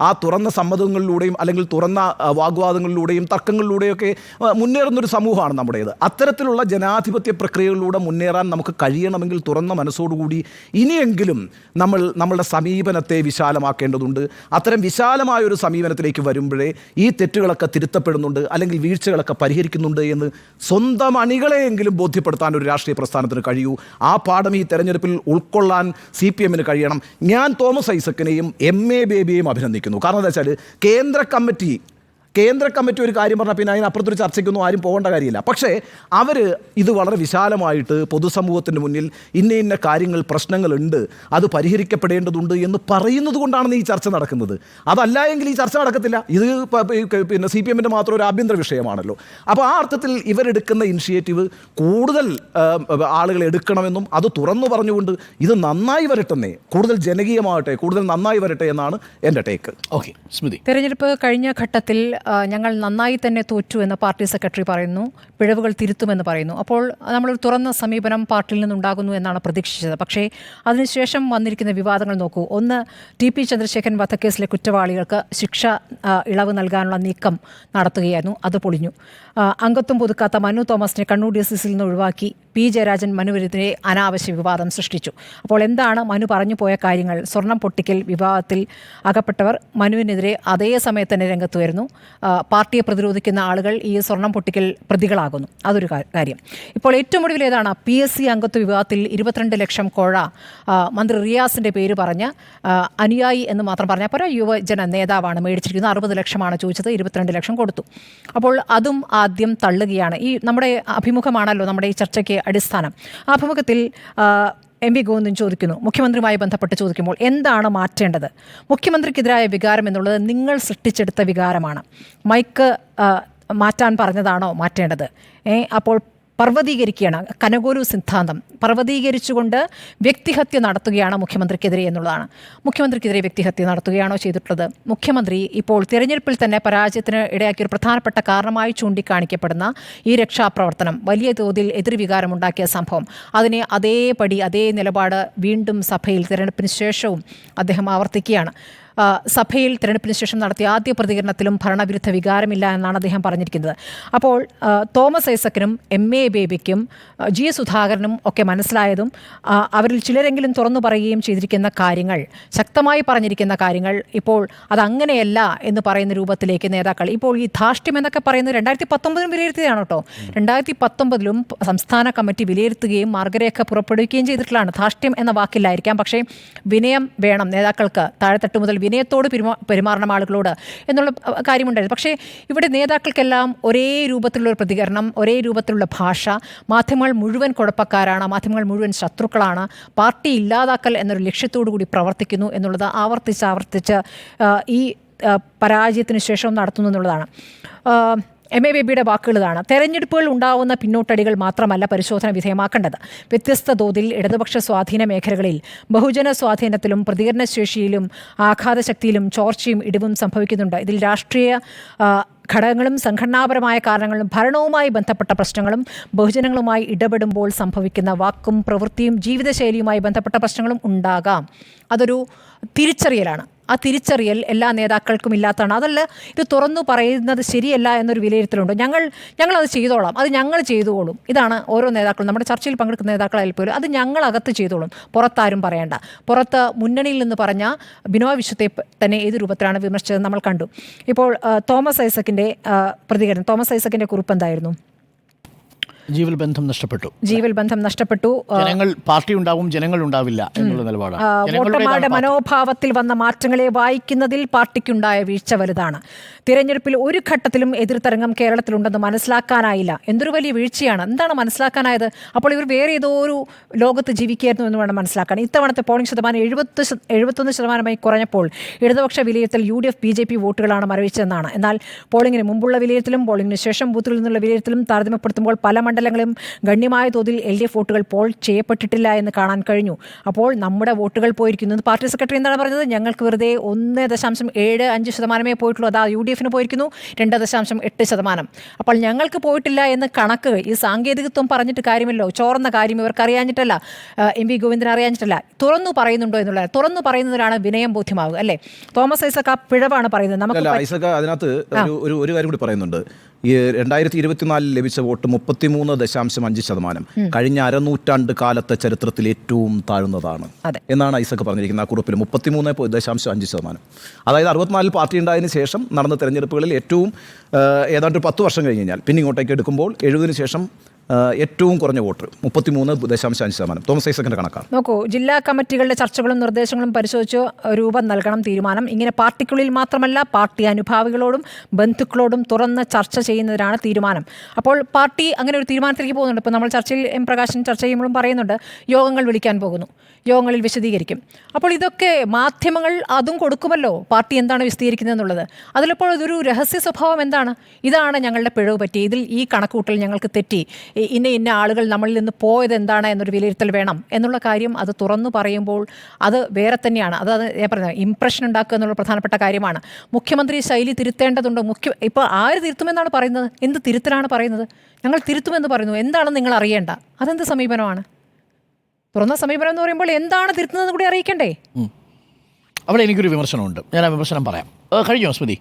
ആ തുറന്ന സമ്മതങ്ങളിലൂടെയും അല്ലെങ്കിൽ തുറന്ന വാഗ്വാദങ്ങളിലൂടെയും തർക്കങ്ങളിലൂടെയൊക്കെ മുന്നേറുന്നൊരു സമൂഹമാണ് നമ്മുടേത്. അത്തരത്തിലുള്ള ജനാധിപത്യ പ്രക്രിയകളിലൂടെ മുന്നേറാൻ നമുക്ക് കഴിയണമെങ്കിൽ തുറന്ന മനസ്സോടുകൂടി ഇനിയെങ്കിലും നമ്മളുടെ സമീപനത്തെ വിശാലമാക്കേണ്ടതുണ്ട്. അത്തരം വിശാലമായൊരു സമീപനത്തിലേക്ക് വരുമ്പോഴേ ഈ തെറ്റുകളൊക്കെ തിരുത്തപ്പെടുന്നുണ്ട് അല്ലെങ്കിൽ വീഴ്ചകളൊക്കെ പരിഹരിക്കുന്നുണ്ട് എന്ന് സ്വന്തം അണികളെയെങ്കിലും ബോധ്യപ്പെടുത്താൻ ഒരു രാഷ്ട്രീയ പ്രസ്ഥാനത്തിന് കഴിയൂ. ആ പാഠം ഈ തെരഞ്ഞെടുപ്പിൽ ഉൾക്കൊള്ളാൻ CPM-ന് കഴിയണം. ഞാൻ തോമസ് ഐസക്കിനെയും MA ബേബിയെയും അഭിനന്ദിക്കുന്നു. കാരണം എന്താ വെച്ചാൽ കേന്ദ്ര കമ്മിറ്റി ഒരു കാര്യം പറഞ്ഞാൽ പിന്നെ അതിനപ്പുറത്തൊരു ചർച്ചയ്ക്കൊന്നും ആരും പോകേണ്ട കാര്യമില്ല. പക്ഷേ അവർ ഇത് വളരെ വിശാലമായിട്ട് പൊതുസമൂഹത്തിൻ്റെ മുന്നിൽ ഇന്ന കാര്യങ്ങൾ പ്രശ്നങ്ങളുണ്ട്, അത് പരിഹരിക്കപ്പെടേണ്ടതുണ്ട് എന്ന് പറയുന്നത് കൊണ്ടാണ് ഈ ചർച്ച നടക്കുന്നത്. അതല്ല എങ്കിൽ ഈ ചർച്ച നടക്കത്തില്ല. ഇത് പിന്നെ CPM-ൻ്റെ മാത്രം ഒരു ആഭ്യന്തര വിഷയമാണല്ലോ. അപ്പോൾ ആ അർത്ഥത്തിൽ ഇവരെടുക്കുന്ന ഇനിഷ്യേറ്റീവ് കൂടുതൽ ആളുകൾ എടുക്കണമെന്നും അത് തുറന്നു പറഞ്ഞുകൊണ്ട് ഇത് നന്നായി വരട്ടെന്നേ, കൂടുതൽ ജനകീയമാവട്ടെ, കൂടുതൽ നന്നായി വരട്ടെ എന്നാണ് എൻ്റെ ടേക്ക്. ഓക്കെ, സ്മൃതി. തെരഞ്ഞെടുപ്പ് കഴിഞ്ഞ ഘട്ടത്തിൽ ഞങ്ങൾ നന്നായി തന്നെ തോറ്റു എന്ന് പാർട്ടി സെക്രട്ടറി പറയുന്നു, പിഴവുകൾ തിരുത്തുമെന്ന് പറയുന്നു. അപ്പോൾ നമ്മളൊരു തുറന്ന സമീപനം പാർട്ടിയിൽ നിന്നുണ്ടാകുന്നു എന്നാണ് പ്രതീക്ഷിച്ചത്. പക്ഷേ അതിനുശേഷം വന്നിരിക്കുന്ന വിവാദങ്ങൾ നോക്കൂ. ഒന്ന്, TP ചന്ദ്രശേഖരൻ വധക്കേസിലെ കുറ്റവാളികൾക്ക് ശിക്ഷ ഇളവ് നൽകാനുള്ള നീക്കം നടത്തുകയായിരുന്നു, അത് പൊളിഞ്ഞു. അംഗത്വം പുതുക്കാത്ത മനു തോമസിനെ കണ്ണൂർ DCC-യിൽ നിന്ന് ഒഴിവാക്കി P ജയരാജൻ മനുവിനെതിരെ അനാവശ്യ വിവാദം സൃഷ്ടിച്ചു. അപ്പോൾ എന്താണ് മനു പറഞ്ഞു പോയ കാര്യങ്ങൾ? സ്വർണം പൊട്ടിക്കൽ വിവാദത്തിൽ അകപ്പെട്ടവർ മനുവിനെതിരെ അതേ സമയത്ത് തന്നെ രംഗത്ത് വരുന്നു. പാർട്ടിയെ പ്രതിരോധിക്കുന്ന ആളുകൾ ഈ സ്വർണം പൊട്ടിക്കൽ പ്രതികളാകുന്നു. അതൊരു കാര്യം. ഇപ്പോൾ ഏറ്റവും ഒടുവിൽ ഏതാണ്? PSC അംഗത്വ വിവാദത്തിൽ 22 ലക്ഷം കോഴ മന്ത്രി റിയാസിൻ്റെ പേര് പറഞ്ഞ് അനുയായി എന്ന് മാത്രം പറഞ്ഞാൽ പോരാ, യുവജന നേതാവാണ് മേടിച്ചിരിക്കുന്നത്. 60 ലക്ഷമാണ് ചോദിച്ചത്, 22 ലക്ഷം കൊടുത്തു. അപ്പോൾ അതും ആദ്യം തള്ളുകയാണ്. ഈ നമ്മുടെ അഭിമുഖമാണല്ലോ നമ്മുടെ ഈ ചർച്ചയ്ക്ക് അടിസ്ഥാനം. ആ അഭിമുഖത്തിൽ MP ഗോവിന്ദൻ ചോദിക്കുന്നു, മുഖ്യമന്ത്രിയുമായി ബന്ധപ്പെട്ട് ചോദിക്കുമ്പോൾ എന്താണ് മാറ്റേണ്ടത്? മുഖ്യമന്ത്രിക്കെതിരായ വികാരം എന്നുള്ളത് നിങ്ങൾ സൃഷ്ടിച്ചെടുത്ത വികാരമാണ്. മൈക്ക് മാറ്റാൻ പറഞ്ഞതാണോ മാറ്റേണ്ടത്? അപ്പോൾ പർവ്വതീകരിക്കുകയാണ്, കനകോരു സിദ്ധാന്തം പർവ്വതീകരിച്ചുകൊണ്ട് വ്യക്തിഹത്യ നടത്തുകയാണ് മുഖ്യമന്ത്രിക്കെതിരെ എന്നുള്ളതാണ്. മുഖ്യമന്ത്രിക്കെതിരെ വ്യക്തിഹത്യ നടത്തുകയാണോ ചെയ്തിട്ടുള്ളത്? മുഖ്യമന്ത്രി ഇപ്പോൾ തിരഞ്ഞെടുപ്പിൽ തന്നെ പരാജയത്തിന് ഇടയാക്കിയ ഒരു പ്രധാനപ്പെട്ട കാരണമായി ചൂണ്ടിക്കാണിക്കപ്പെടുന്ന ഈ രക്ഷാപ്രവർത്തനം, വലിയ തോതിൽ എതിർവികാരമുണ്ടാക്കിയ സംഭവം, അതിനെ അതേപടി അതേ നിലപാട് വീണ്ടും സഭയിൽ തിരഞ്ഞെടുപ്പിന് ശേഷവും അദ്ദേഹം ആവർത്തിക്കുകയാണ്. സഭയിൽ തിരഞ്ഞെടുപ്പിന് ശേഷം നടത്തിയ ആദ്യ പ്രതികരണത്തിലും ഭരണവിരുദ്ധ വികാരമില്ല എന്നാണ് അദ്ദേഹം പറഞ്ഞിരിക്കുന്നത്. അപ്പോൾ തോമസ് ഐസക്കിനും MA ബേബിക്കും G സുധാകരനും ഒക്കെ മനസ്സിലായതും അവരിൽ ചിലരെങ്കിലും തുറന്നു പറയുകയും ചെയ്തിരിക്കുന്ന കാര്യങ്ങൾ, ശക്തമായി പറഞ്ഞിരിക്കുന്ന കാര്യങ്ങൾ ഇപ്പോൾ അതങ്ങനെയല്ല എന്ന് പറയുന്ന രൂപത്തിലേക്ക് നേതാക്കൾ ഇപ്പോൾ ഈ ധാർഷ്ട്യം എന്നൊക്കെ പറയുന്നത് 2019 വിലയിരുത്തിയതാണ് കേട്ടോ. 2019 സംസ്ഥാന കമ്മിറ്റി വിലയിരുത്തുകയും മാർഗരേഖ പുറപ്പെടുവിക്കുകയും ചെയ്തിട്ടുള്ളതാണ്. ധാർഷ്ട്യം എന്ന വാക്കില്ലായിരിക്കാം, പക്ഷേ വിനയം വേണം നേതാക്കൾക്ക്, താഴെത്തട്ട് മുതൽ വിനയത്തോട് പെരുമാറണം ആളുകളോട് എന്നുള്ള കാര്യമുണ്ടായിരുന്നു. പക്ഷേ ഇവിടെ നേതാക്കൾക്കെല്ലാം ഒരേ രൂപത്തിലുള്ളൊരു പ്രതികരണം, ഒരേ രൂപത്തിലുള്ള ഭാഷ, മാധ്യമങ്ങൾ മുഴുവൻ കുഴപ്പക്കാരാണ്, മാധ്യമങ്ങൾ മുഴുവൻ ശത്രുക്കളാണ്, പാർട്ടി ഇല്ലാതാക്കൽ എന്നൊരു ലക്ഷ്യത്തോടു കൂടി പ്രവർത്തിക്കുന്നു എന്നുള്ളത് ആവർത്തിച്ച് ഈ പരാജയത്തിന് ശേഷം നടത്തുന്നു എന്നുള്ളതാണ്. MA ബേബിയുടെ വാക്കുകൾ ഇതാണ്: തെരഞ്ഞെടുപ്പുകൾ ഉണ്ടാവുന്ന പിന്നോട്ടടികൾ മാത്രമല്ല പരിശോധന വിധേയമാക്കേണ്ടത്. വ്യത്യസ്ത തോതിൽ ഇടതുപക്ഷ സ്വാധീന മേഖലകളിൽ ബഹുജന സ്വാധീനത്തിലും പ്രതികരണശേഷിയിലും ആഘാതശക്തിയിലും ചോർച്ചയും ഇടിവും സംഭവിക്കുന്നുണ്ട്. ഇതിൽ രാഷ്ട്രീയ ഘടകങ്ങളും സംഘടനാപരമായ കാരണങ്ങളും ഭരണവുമായി ബന്ധപ്പെട്ട പ്രശ്നങ്ങളും ബഹുജനങ്ങളുമായി ഇടപെടുമ്പോൾ സംഭവിക്കുന്ന വാക്കും പ്രവൃത്തിയും ജീവിതശൈലിയുമായി ബന്ധപ്പെട്ട പ്രശ്നങ്ങളും ഉണ്ടാകാം. അതൊരു തിരിച്ചറിയലാണ്. ആ തിരിച്ചറിയൽ എല്ലാ നേതാക്കൾക്കും ഇല്ലാത്തതാണ്. അതല്ല, ഇത് തുറന്നു പറയുന്നത് ശരിയല്ല എന്നൊരു വിലയിരുത്തലുണ്ട്. ഞങ്ങളത് ചെയ്തോളാം, അത് ഞങ്ങൾ ചെയ്തുകൊള്ളും. ഇതാണ് ഓരോ നേതാക്കളും, നമ്മുടെ ചർച്ചയിൽ പങ്കെടുക്കുന്ന നേതാക്കളായാൽ പോലും അത് ഞങ്ങളകത്ത് ചെയ്തോളും, പുറത്താരും പറയേണ്ട. പുറത്ത് മുന്നണിയിൽ നിന്ന് പറഞ്ഞ ബിനോയ് വിശ്വത്തെ തന്നെ ഏത് രൂപത്തിലാണ് വിമർശിച്ചത് നമ്മൾ കണ്ടു. ഇപ്പോൾ തോമസ് ഐസക്കിൻ്റെ പ്രതികരണം, തോമസ് ഐസക്കിൻ്റെ കുറിപ്പ് എന്തായിരുന്നു? ജീവൽ ബന്ധം നഷ്ടപ്പെട്ടു. ജനങ്ങൾ പാർട്ടി ഉണ്ടാവും, ജനങ്ങൾ ഉണ്ടാവില്ല എന്നുള്ള നിലപാടാണ്. വോട്ടർമാരുടെ മനോഭാവത്തിൽ വന്ന മാറ്റങ്ങളെ വായിക്കുന്നതിൽ പാർട്ടിക്കുണ്ടായ വീഴ്ച വലുതാണ്. തിരഞ്ഞെടുപ്പിൽ ഒരു ഘട്ടത്തിലും എതിർത്തരംഗം കേരളത്തിലുണ്ടെന്ന് മനസ്സിലാക്കാനായില്ല. എന്തൊരു വലിയ വീഴ്ചയാണ്. എന്താണ് മനസ്സിലാക്കാനായത്? അപ്പോൾ ഇവർ വേറെ ഏതോ ഒരു ലോകത്ത് ജീവിക്കുകയായിരുന്നു എന്ന് വേണം മനസ്സിലാക്കാൻ. ഇത്തവണത്തെ പോളിംഗ് ശതമാനം 71% കുറഞ്ഞപ്പോൾ ഇടതുപക്ഷ വിലയിരുത്തൽ UDF BJP വോട്ടുകളാണ് മരവിച്ചതെന്നാണ്. എന്നാൽ പോളിംഗിന് മുമ്പുള്ള വിലയിരുത്തലും പോളിംഗിന് ശേഷം ബൂത്തുകളിൽ നിന്നുള്ള വിലയിരുത്തലും താരതമ്യപ്പെടുത്തുമ്പോൾ പല മണ്ഡലങ്ങളും ഗണ്യമായ തോതിൽ LDF വോട്ടുകൾ പോൾ ചെയ്യപ്പെട്ടിട്ടില്ല എന്ന് കാണാൻ കഴിഞ്ഞു. അപ്പോൾ നമ്മുടെ വോട്ടുകൾ പോയിരിക്കുന്നു. പാർട്ടി സെക്രട്ടറി എന്താണ് പറഞ്ഞത്? ഞങ്ങൾക്ക് വെറുതെ 1.75% പോയിട്ടുള്ളൂ. അതാ UDFന് പോയിരിക്കുന്നു 2.8%. അപ്പോൾ ഞങ്ങൾക്ക് പോയിട്ടില്ല എന്ന് കണക്ക്, ഈ സാങ്കേതികത്വം പറഞ്ഞിട്ട് കാര്യമല്ലോ. ചോർന്ന കാര്യം ഇവർക്ക് അറിയാഞ്ഞിട്ടല്ല, MP ഗോവിന്ദൻ അറിയാഞ്ഞിട്ടല്ല, തുറന്നു പറയുന്നുണ്ടോ എന്നുള്ളത്. തുറന്നു പറയുന്നതിലാണ് വിനയം ബോധ്യമാവുക, അല്ലേ? തോമസ് ഐസക് ആ പിഴവാണ് പറയുന്നത്. നമുക്ക് അതിനകത്ത് ഒരു കാര്യം കൂടി പറയുന്നുണ്ട്. ഈ 2024 ലഭിച്ച വോട്ട് 33.5%, കഴിഞ്ഞ അരനൂറ്റാണ്ട് കാലത്തെ ചരിത്രത്തിൽ ഏറ്റവും താഴ്ന്നതാണ് എന്നാണ് ഐസക് പറഞ്ഞിരിക്കുന്നത് ആ കുറിപ്പിൽ. 33.5%. അതായത് 64 പാർട്ടി ഉണ്ടായതിനു ശേഷം നടന്ന തെരഞ്ഞെടുപ്പുകളിൽ ഏറ്റവും ഏതാണ്ട് 10 വർഷം കഴിഞ്ഞ് കഴിഞ്ഞാൽ പിന്നെ ഇങ്ങോട്ടേക്ക് എടുക്കുമ്പോൾ 70-ന് ശേഷം ഏറ്റവും കുറഞ്ഞ വോട്ട് 33.5%. തോമസ് ഐസക്കിൻ്റെ കണക്കാണ്. നോക്കൂ, ജില്ലാ കമ്മിറ്റികളുടെ ചർച്ചകളും നിർദ്ദേശങ്ങളും പരിശോധിച്ച് രൂപം നൽകണം തീരുമാനം. ഇങ്ങനെ പാർട്ടിക്കുള്ളിൽ മാത്രമല്ല പാർട്ടി അനുഭാവികളോടും ബന്ധുക്കളോടും തുറന്ന് ചർച്ച ചെയ്യുന്നതിനാണ് തീരുമാനം. അപ്പോൾ പാർട്ടി അങ്ങനെ ഒരു തീരുമാനത്തിലേക്ക് പോകുന്നുണ്ട്. ഇപ്പോൾ നമ്മൾ ചർച്ചയിൽ എം പ്രകാശൻ ചർച്ച ചെയ്യുമ്പോഴും പറയുന്നുണ്ട് യോഗങ്ങൾ വിളിക്കാൻ പോകുന്നു, യോഗങ്ങളിൽ വിശദീകരിക്കും. അപ്പോൾ ഇതൊക്കെ മാധ്യമങ്ങൾ അതും കൊടുക്കുമല്ലോ, പാർട്ടി എന്താണ് വിശദീകരിക്കുന്നത് എന്നുള്ളത്. അതിലിപ്പോൾ ഇതൊരു രഹസ്യ സ്വഭാവം എന്താണ്? ഇതാണ് ഞങ്ങളുടെ പിഴവ് പറ്റി, ഇതിൽ ഈ കണക്കൂട്ടൽ ഞങ്ങൾക്ക് തെറ്റി, ഇന്ന ആളുകൾ നമ്മളിൽ നിന്ന് പോയത് എന്താണ് എന്നൊരു വിലയിരുത്തൽ വേണം എന്നുള്ള കാര്യം അത് തുറന്നു പറയുമ്പോൾ അത് വേറെ തന്നെയാണ്. അത് ഞാൻ പറഞ്ഞത് ഇംപ്രഷൻ ഉണ്ടാക്കുക എന്നുള്ള പ്രധാനപ്പെട്ട കാര്യമാണ്. മുഖ്യമന്ത്രി ശൈലി തിരുത്തേണ്ടതുണ്ട്. ഇപ്പോൾ ആര് തിരുത്തുമെന്നാണ് പറയുന്നത്? എന്ത് തിരുത്തലാണ് പറയുന്നത്? ഞങ്ങൾ തിരുത്തുമെന്ന് പറയുന്നു. എന്താണെന്ന് നിങ്ങൾ അറിയേണ്ട. അതെന്ത് സമീപനമാണ്? തുറന്ന സമീപനം എന്ന് പറയുമ്പോൾ എന്താണ് തിരുത്തുന്നത് കൂടി അറിയിക്കണ്ടേ? അവിടെ എനിക്കൊരു വിമർശനമുണ്ട്. ഞാൻ ആ വിമർശനം പറയാം. കഴിഞ്ഞോ സ്മൃതി?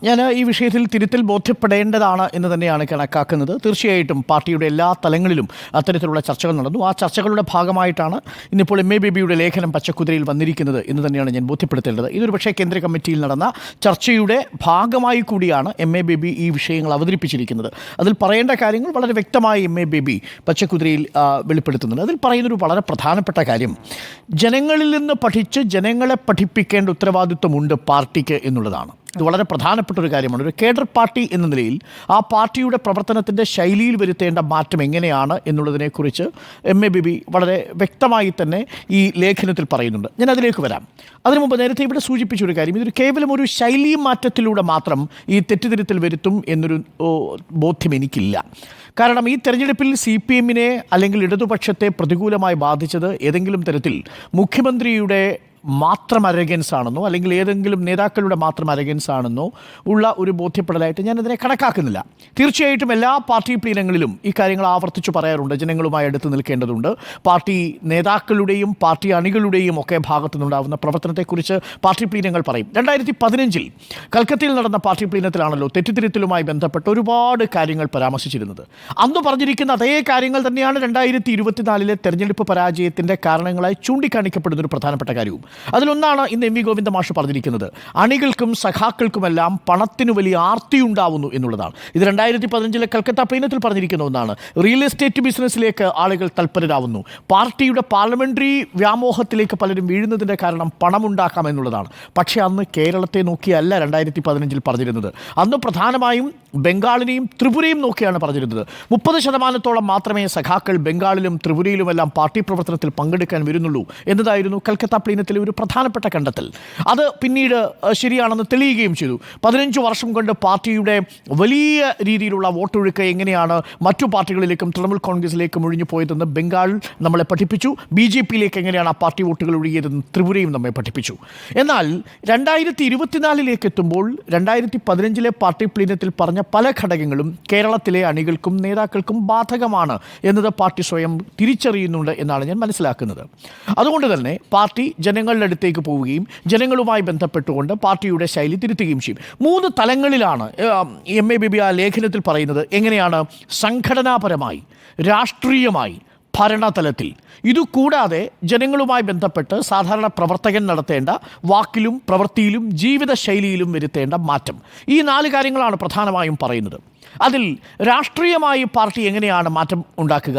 ഞാൻ ഈ വിഷയത്തിൽ തിരുത്തൽ ബോധ്യപ്പെടേണ്ടതാണ് എന്ന് തന്നെയാണ് കണക്കാക്കുന്നത്. തീർച്ചയായിട്ടും പാർട്ടിയുടെ എല്ലാ തലങ്ങളിലും അത്തരത്തിലുള്ള ചർച്ചകൾ നടന്നു. ആ ചർച്ചകളുടെ ഭാഗമായിട്ടാണ് ഇന്നിപ്പോൾ എം എ ബേബിയുടെ ലേഖനം പച്ചക്കുതിരയിൽ വന്നിരിക്കുന്നത് എന്ന് തന്നെയാണ് ഞാൻ ബോധ്യപ്പെടുത്തേണ്ടത്. ഇതൊരു പക്ഷേ കേന്ദ്ര കമ്മിറ്റിയിൽ നടന്ന ചർച്ചയുടെ ഭാഗമായി കൂടിയാണ് എം എ ബേബി ഈ വിഷയങ്ങൾ അവതരിപ്പിച്ചിരിക്കുന്നത്. അതിൽ പറയേണ്ട കാര്യങ്ങൾ വളരെ വ്യക്തമായി എം എ ബേബി പച്ചക്കുതിരയിൽ വെളിപ്പെടുത്തുന്നുണ്ട്. അതിൽ പറയുന്നൊരു വളരെ പ്രധാനപ്പെട്ട കാര്യം, ജനങ്ങളിൽ നിന്ന് പഠിച്ച് ജനങ്ങളെ പഠിപ്പിക്കേണ്ട ഉത്തരവാദിത്വമുണ്ട് പാർട്ടിക്ക് എന്നുള്ളതാണ്. ഇത് വളരെ പ്രധാനപ്പെട്ട ഒരു കാര്യമാണ്. ഒരു കേഡർ പാർട്ടി എന്ന നിലയിൽ ആ പാർട്ടിയുടെ പ്രവർത്തനത്തിൻ്റെ ശൈലിയിൽ വരുത്തേണ്ട മാറ്റം എങ്ങനെയാണ് എന്നുള്ളതിനെക്കുറിച്ച് എം എ ബേബി വളരെ വ്യക്തമായി തന്നെ ഈ ലേഖനത്തിൽ പറയുന്നുണ്ട്. ഞാൻ അതിലേക്ക് വരാം. അതിനു മുമ്പ് നേരത്തെ ഇവിടെ സൂചിപ്പിച്ചൊരു കാര്യം, ഇതൊരു കേവലം ഒരു ശൈലി മാറ്റത്തിലൂടെ മാത്രം ഈ തെറ്റിദ്ധരുത്തൽ വരുത്തും എന്നൊരു ബോധ്യം എനിക്കില്ല. കാരണം ഈ തെരഞ്ഞെടുപ്പിൽ CPM-നെ അല്ലെങ്കിൽ ഇടതുപക്ഷത്തെ പ്രതികൂലമായി ബാധിച്ചത് ഏതെങ്കിലും തരത്തിൽ മുഖ്യമന്ത്രിയുടെ മാത്രം അരഗൻസ് ആണെന്നോ അല്ലെങ്കിൽ ഏതെങ്കിലും നേതാക്കളുടെ മാത്രം അരഗൻസ് ആണെന്നോ ഉള്ള ഒരു ബോധ്യപ്പെടലായിട്ട് ഞാനതിനെ കണക്കാക്കുന്നില്ല. തീർച്ചയായിട്ടും എല്ലാ പാർട്ടി പ്ലീനങ്ങളിലും ഈ കാര്യങ്ങൾ ആവർത്തിച്ച് പറയാറുണ്ട്. ജനങ്ങളുമായി അടുത്ത് നിൽക്കേണ്ടതുണ്ട്. പാർട്ടി നേതാക്കളുടെയും പാർട്ടി അണികളുടെയും ഒക്കെ ഭാഗത്തു നിന്നുണ്ടാകുന്ന പ്രവർത്തനത്തെക്കുറിച്ച് പാർട്ടി പ്ലീനങ്ങൾ പറയും. 2015 കൽക്കത്തയിൽ നടന്ന പാർട്ടി പ്ലീനത്തിലാണല്ലോ തെറ്റിദ്ധരുത്തലുമായി ബന്ധപ്പെട്ട് ഒരുപാട് കാര്യങ്ങൾ പരാമർശിച്ചിരുന്നത്. അന്ന് പറഞ്ഞിരിക്കുന്ന അതേ കാര്യങ്ങൾ തന്നെയാണ് 2024 തെരഞ്ഞെടുപ്പ് പരാജയത്തിൻ്റെ കാരണങ്ങളായി ചൂണ്ടിക്കാണിക്കപ്പെടുന്ന ഒരു പ്രധാനപ്പെട്ട കാര്യവും. അതിലൊന്നാണ് ഇന്ന് എം വി ഗോവിന്ദ മാഷ് പറഞ്ഞിരിക്കുന്നത്, അണികൾക്കും സഖാക്കൾക്കുമെല്ലാം പണത്തിന് വലിയ ആർത്തി ഉണ്ടാവുന്നു എന്നുള്ളതാണ്. ഇത് 2015 കൽക്കത്ത പ്ലീനത്തിൽ പറഞ്ഞിരിക്കുന്ന ഒന്നാണ്. റിയൽ എസ്റ്റേറ്റ് ബിസിനസ്സിലേക്ക് ആളുകൾ തൽപരരാവുന്നു. പാർട്ടിയുടെ പാർലമെന്ററി വ്യാമോഹത്തിലേക്ക് പലരും വീഴുന്നതിൻ്റെ കാരണം പണമുണ്ടാക്കാം എന്നുള്ളതാണ്. പക്ഷേ അന്ന് കേരളത്തെ നോക്കിയല്ല 2015 പറഞ്ഞിരുന്നത്. അന്ന് പ്രധാനമായും ബംഗാളിനെയും ത്രിപുരയും നോക്കിയാണ് പറഞ്ഞിരുന്നത്. 30% മാത്രമേ സഖാക്കൾ ബംഗാളിലും ത്രിപുരയിലുമെല്ലാം പാർട്ടി പ്രവർത്തനത്തിൽ പങ്കെടുക്കാൻ വരുന്നുള്ളൂ എന്നതായിരുന്നു കൽക്കത്ത പ്ലീനത്തിലെ ഒരു പ്രധാനപ്പെട്ട കണ്ടെത്തൽ. അത് പിന്നീട് ശരിയാണെന്ന് തെളിയുകയും ചെയ്തു. 15 വർഷം കൊണ്ട് പാർട്ടിയുടെ വലിയ രീതിയിലുള്ള വോട്ടൊഴുക്ക് എങ്ങനെയാണ് മറ്റു പാർട്ടികളിലേക്കും തൃണമൂൽ കോൺഗ്രസിലേക്കും ഒഴിഞ്ഞു പോയതെന്ന് ബംഗാൾ നമ്മളെ പഠിപ്പിച്ചു. BJP-യിലേക്ക് എങ്ങനെയാണ് ആ പാർട്ടി വോട്ടുകൾ ഒഴുകിയതെന്ന് ത്രിപുരയും നമ്മെ പഠിപ്പിച്ചു. എന്നാൽ 2024 എത്തുമ്പോൾ 2015 പാർട്ടി പ്ലീനത്തിൽ പറഞ്ഞ പല ഘടകങ്ങളും കേരളത്തിലെ അണികൾക്കും നേതാക്കൾക്കും ബാധകമാണ് എന്നത് പാർട്ടി സ്വയം തിരിച്ചറിയുന്നുണ്ട് എന്നാണ് ഞാൻ മനസ്സിലാക്കുന്നത്. അതുകൊണ്ട് തന്നെ പാർട്ടി ജനങ്ങളുടെ അടുത്തേക്ക് പോവുകയും ജനങ്ങളുമായി ബന്ധപ്പെട്ടുകൊണ്ട് പാർട്ടിയുടെ ശൈലി തിരുത്തുകയും ചെയ്യും. 3 തലങ്ങളിലാണ് എം എ ബേബി ആ ലേഖനത്തിൽ പറയുന്നത്. എങ്ങനെയാണ്? സംഘടനാപരമായി, രാഷ്ട്രീയമായി, ഭരണതലത്തിൽ. ഇതുകൂടാതെ ജനങ്ങളുമായി ബന്ധപ്പെട്ട് സാധാരണ പ്രവർത്തകൻ നടത്തേണ്ട വാക്കിലും പ്രവൃത്തിയിലും ജീവിതശൈലിയിലും വരുത്തേണ്ട മാറ്റം. ഈ 4 കാര്യങ്ങളാണ് പ്രധാനമായും പറയുന്നത്. അതിൽ രാഷ്ട്രീയമായി പാർട്ടി എങ്ങനെയാണ് മാറ്റം ഉണ്ടാക്കുക?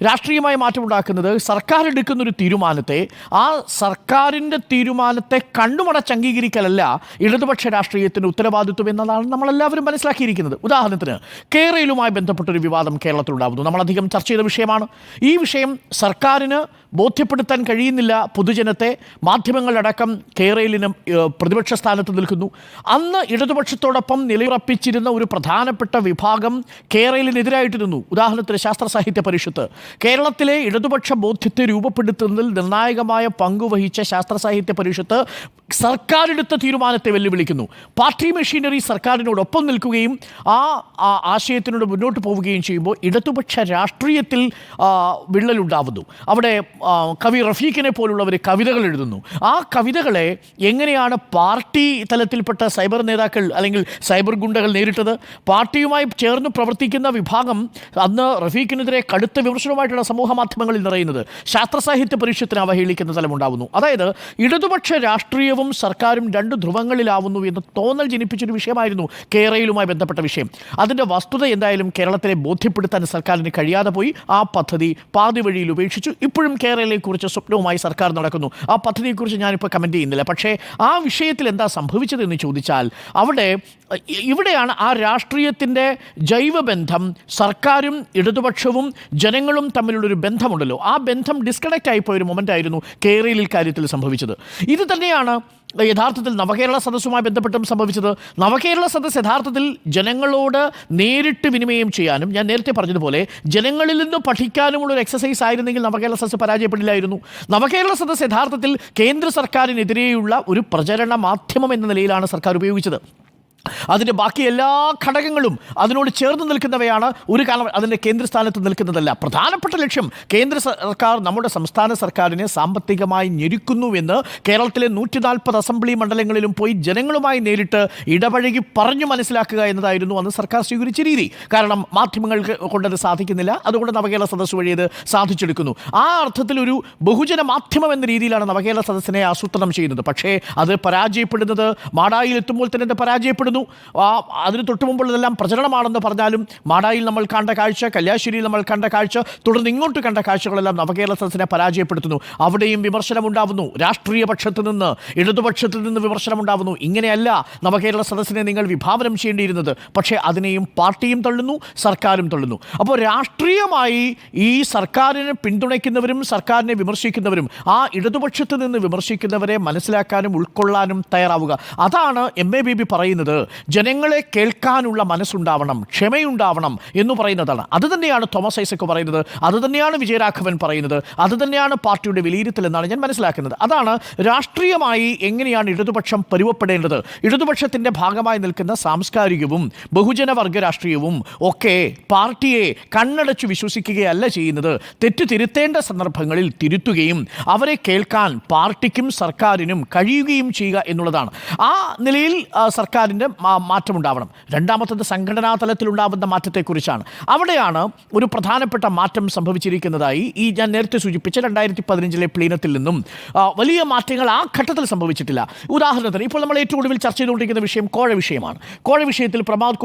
രാഷ്ട്രീയമായി മാറ്റം ഉണ്ടാക്കുന്നത് സർക്കാർ എടുക്കുന്നൊരു തീരുമാനത്തെ, ആ സർക്കാരിൻ്റെ തീരുമാനത്തെ കണ്ണുമടച്ച് അംഗീകരിക്കലല്ല ഇടതുപക്ഷ രാഷ്ട്രീയത്തിന് ഉത്തരവാദിത്വം എന്നതാണ് നമ്മളെല്ലാവരും മനസ്സിലാക്കിയിരിക്കുന്നത്. ഉദാഹരണത്തിന് കേരളയിലുമായി ബന്ധപ്പെട്ടൊരു വിവാദം കേരളത്തിലുണ്ടാകുന്നു. നമ്മളധികം ചർച്ച ചെയ്ത വിഷയമാണ്. ഈ വിഷയം സർക്കാരിന് ബോധ്യപ്പെടുത്താൻ കഴിയുന്നില്ല പൊതുജനത്തെ. മാധ്യമങ്ങളടക്കം കേരളിന് പ്രതിപക്ഷ സ്ഥാനത്ത് നിൽക്കുന്നു. അന്ന് ഇടതുപക്ഷത്തോടൊപ്പം നിലയുറപ്പിച്ചിരുന്ന ഒരു പ്രധാനപ്പെട്ട വിഭാഗം കേരളിനെതിരായിട്ട് നിന്നു. ഉദാഹരണത്തിന് ശാസ്ത്ര സാഹിത്യ പരിഷത്ത്. കേരളത്തിലെ ഇടതുപക്ഷ ബോധ്യത്തെ രൂപപ്പെടുത്തുന്നതിൽ നിർണായകമായ പങ്കുവഹിച്ച ശാസ്ത്ര സാഹിത്യ പരിഷത്ത് സർക്കാരെടുത്ത തീരുമാനത്തെ വെല്ലുവിളിക്കുന്നു. പാർട്ടി മെഷീനറി സർക്കാരിനോടൊപ്പം നിൽക്കുകയും ആ ആശയത്തിനോട് മുന്നോട്ട് പോവുകയും ചെയ്യുമ്പോൾ ഇടതുപക്ഷ രാഷ്ട്രീയത്തിൽ വിള്ളലുണ്ടാവുന്നു. അവിടെ കവി റഫീഖിനെ പോലുള്ളവർ കവിതകൾ എഴുതുന്നു. ആ കവിതകളെ എങ്ങനെയാണ് പാർട്ടി തലത്തിൽപ്പെട്ട സൈബർ നേതാക്കൾ അല്ലെങ്കിൽ സൈബർ ഗുണ്ടകൾ നേരിട്ടത്? പാർട്ടിയുമായി ചേർന്ന് പ്രവർത്തിക്കുന്ന വിഭാഗം അന്ന് റഫീഖിനെതിരെ കടുത്ത വിമർശനവുമായിട്ടാണ് സമൂഹ മാധ്യമങ്ങളിൽ നിറയുന്നത്. ശാസ്ത്ര സാഹിത്യ പരിഷത്തിനെ അവഹേളിക്കുന്ന തലമുണ്ടാവുന്നു. അതായത് ഇടതുപക്ഷ രാഷ്ട്രീയവും സർക്കാരും രണ്ട് ധ്രുവങ്ങളിലാവുന്നു എന്ന് തോന്നൽ ജനിപ്പിച്ചൊരു വിഷയമായിരുന്നു കേരളയിലുമായി ബന്ധപ്പെട്ട വിഷയം. അതിൻ്റെ വസ്തുത എന്തായാലും കേരളത്തിലെ ബോധ്യപ്പെടുത്താൻ സർക്കാരിന് കഴിയാതെ പോയി. ആ പദ്ധതി പാതി വഴിയിൽ ഉപേക്ഷിച്ചു. ഇപ്പോഴും കേരളയെക്കുറിച്ച് സ്വപ്നവുമായി സർക്കാർ നടക്കുന്നു. ആ പദ്ധതിയെക്കുറിച്ച് ഞാനിപ്പോൾ കമൻറ്റ് ചെയ്യുന്നില്ല. പക്ഷേ ആ വിഷയത്തിൽ എന്താ സംഭവിച്ചതെന്ന് ചോദിച്ചാൽ ഇവിടെയാണ് ആ രാഷ്ട്രീയത്തിൻ്റെ ജൈവബന്ധം. സർക്കാരും ഇടതുപക്ഷവും ജനങ്ങളും തമ്മിലുള്ളൊരു ബന്ധമുണ്ടല്ലോ, ആ ബന്ധം ഡിസ്കണക്റ്റ് ആയിപ്പോയ ഒരു മൊമെൻ്റ് ആയിരുന്നു കേരളയിൽ കാര്യത്തിൽ സംഭവിച്ചത്. ഇത് തന്നെയാണ് യഥാർത്ഥത്തിൽ നവകേരള സദസ്സുമായി ബന്ധപ്പെട്ടും സംഭവിച്ചത്. നവകേരള സദസ്സ് യഥാർത്ഥത്തിൽ ജനങ്ങളോട് നേരിട്ട് വിനിമയം ചെയ്യാനും ഞാൻ നേരത്തെ പറഞ്ഞതുപോലെ ജനങ്ങളിൽ നിന്ന് പഠിക്കാനുമുള്ള ഒരു എക്സസൈസ് ആയിരുന്നെങ്കിൽ നവകേരള സദസ്സ് പരാജയപ്പെടില്ലായിരുന്നു. നവകേരള സദസ്സ് യഥാർത്ഥത്തിൽ കേന്ദ്ര സർക്കാരിനെതിരെയുള്ള ഒരു പ്രചരണ മാധ്യമം എന്ന നിലയിലാണ് സർക്കാർ ഉപയോഗിച്ചത്. അതിൻ്റെ ബാക്കി എല്ലാ ഘടകങ്ങളും അതിനോട് ചേർന്ന് നിൽക്കുന്നവയാണ്. ഒരു കാലം അതിൻ്റെ കേന്ദ്രസ്ഥാനത്ത് നിൽക്കുന്നതല്ല. പ്രധാനപ്പെട്ട ലക്ഷ്യം കേന്ദ്ര സർക്കാർ നമ്മുടെ സംസ്ഥാന സർക്കാരിനെ സാമ്പത്തികമായി ഞെരുക്കുന്നുവെന്ന് കേരളത്തിലെ 140 അസംബ്ലി മണ്ഡലങ്ങളിലും പോയി ജനങ്ങളുമായി നേരിട്ട് ഇടപഴകി പറഞ്ഞു മനസ്സിലാക്കുക എന്നതായിരുന്നു അന്ന് സർക്കാർ സ്വീകരിച്ച രീതി. കാരണം മാധ്യമങ്ങൾക്ക് കൊണ്ടത് സാധിക്കുന്നില്ല. അതുകൊണ്ട് നവകേരള സദസ്സ് വഴി അത് സാധിച്ചെടുക്കുന്നു. ആ അർത്ഥത്തിലൊരു ബഹുജന മാധ്യമം എന്ന രീതിയിലാണ് നവകേരള സദസ്സിനെ ആസൂത്രണം ചെയ്യുന്നത്. പക്ഷേ അത് പരാജയപ്പെടുന്നത് മാടായിൽ എത്തുമ്പോൾ തന്നെ അത് പരാജയപ്പെടുന്നു. അതിന് തൊട്ട് മുമ്പുള്ളതെല്ലാം പ്രചരണമാണെന്ന് പറഞ്ഞാലും മാടായിൽ നമ്മൾ കണ്ട കാഴ്ച, കല്യാശ്ശേരിയിൽ നമ്മൾ കണ്ട കാഴ്ച, തുടർന്ന് ഇങ്ങോട്ട് കണ്ട കാഴ്ചകളെല്ലാം നവകേരള സദസ്സിനെ പരാജയപ്പെടുത്തുന്നു. അവിടെയും വിമർശനമുണ്ടാവുന്നു. രാഷ്ട്രീയ പക്ഷത്ത് നിന്ന് ഇടതുപക്ഷത്തിൽ നിന്ന് വിമർശനമുണ്ടാവുന്നു. ഇങ്ങനെയല്ല നവകേരള സദസ്സിനെ നിങ്ങൾ വിഭാവനം ചെയ്യേണ്ടിയിരുന്നത്. പക്ഷേ അതിനെയും പാർട്ടിയും തള്ളുന്നു, സർക്കാരും തള്ളുന്നു. അപ്പോൾ രാഷ്ട്രീയമായി ഈ സർക്കാരിനെ പിന്തുണയ്ക്കുന്നവരും സർക്കാരിനെ വിമർശിക്കുന്നവരും ആ ഇടതുപക്ഷത്ത് നിന്ന് വിമർശിക്കുന്നവരെ മനസ്സിലാക്കാനും ഉൾക്കൊള്ളാനും തയ്യാറാവുക. അതാണ് MABB പറയുന്നത്. ജനങ്ങളെ കേൾക്കാനുള്ള മനസ്സുണ്ടാവണം, ക്ഷമയുണ്ടാവണം എന്ന് പറയുന്നതാണ്. അത് തന്നെയാണ് തോമസ് ഐസക് പറയുന്നത്, അത് തന്നെയാണ് വിജയരാഘവൻ പറയുന്നത്, അത് തന്നെയാണ് പാർട്ടിയുടെ വിലയിരുത്തൽ എന്നാണ് ഞാൻ മനസ്സിലാക്കുന്നത്. അതാണ് രാഷ്ട്രീയമായി എങ്ങനെയാണ് ഇടതുപക്ഷം പരുവപ്പെടേണ്ടത്. ഇടതുപക്ഷത്തിൻ്റെ ഭാഗമായി നിൽക്കുന്ന സാംസ്കാരികവും ബഹുജനവർഗ രാഷ്ട്രീയവും ഒക്കെ പാർട്ടിയെ കണ്ണടച്ചു വിശ്വസിക്കുകയല്ല ചെയ്യുന്നത്. തെറ്റ് തിരുത്തേണ്ട സന്ദർഭങ്ങളിൽ തിരുത്തുകയും അവരെ കേൾക്കാൻ പാർട്ടിക്കും സർക്കാരിനും കഴിയുകയും ചെയ്യുക എന്നുള്ളതാണ്. ആ നിലയിൽ സർക്കാരിൻ്റെ മാറ്റമുണ്ടാവണം. രണ്ടാമത്തത് സംഘടനാ തലത്തിലുണ്ടാവുന്ന മാറ്റത്തെക്കുറിച്ചാണ്. അവിടെയാണ് ഒരു പ്രധാനപ്പെട്ട മാറ്റം സംഭവിച്ചിരിക്കുന്നതായി ഈ ഞാൻ നേരത്തെ സൂചിപ്പിച്ച 2015 പ്ലീനത്തിൽ നിന്നും വലിയ മാറ്റങ്ങൾ ആ ഘട്ടത്തിൽ സംഭവിച്ചിട്ടില്ല. ഉദാഹരണത്തിന് ഇപ്പോൾ നമ്മൾ ഏറ്റവും ഒടുവിൽ ചർച്ച ചെയ്തുകൊണ്ടിരിക്കുന്ന വിഷയം കോഴ വിഷയമാണ്. കോഴ വിഷയത്തിൽ പ്രമോദ്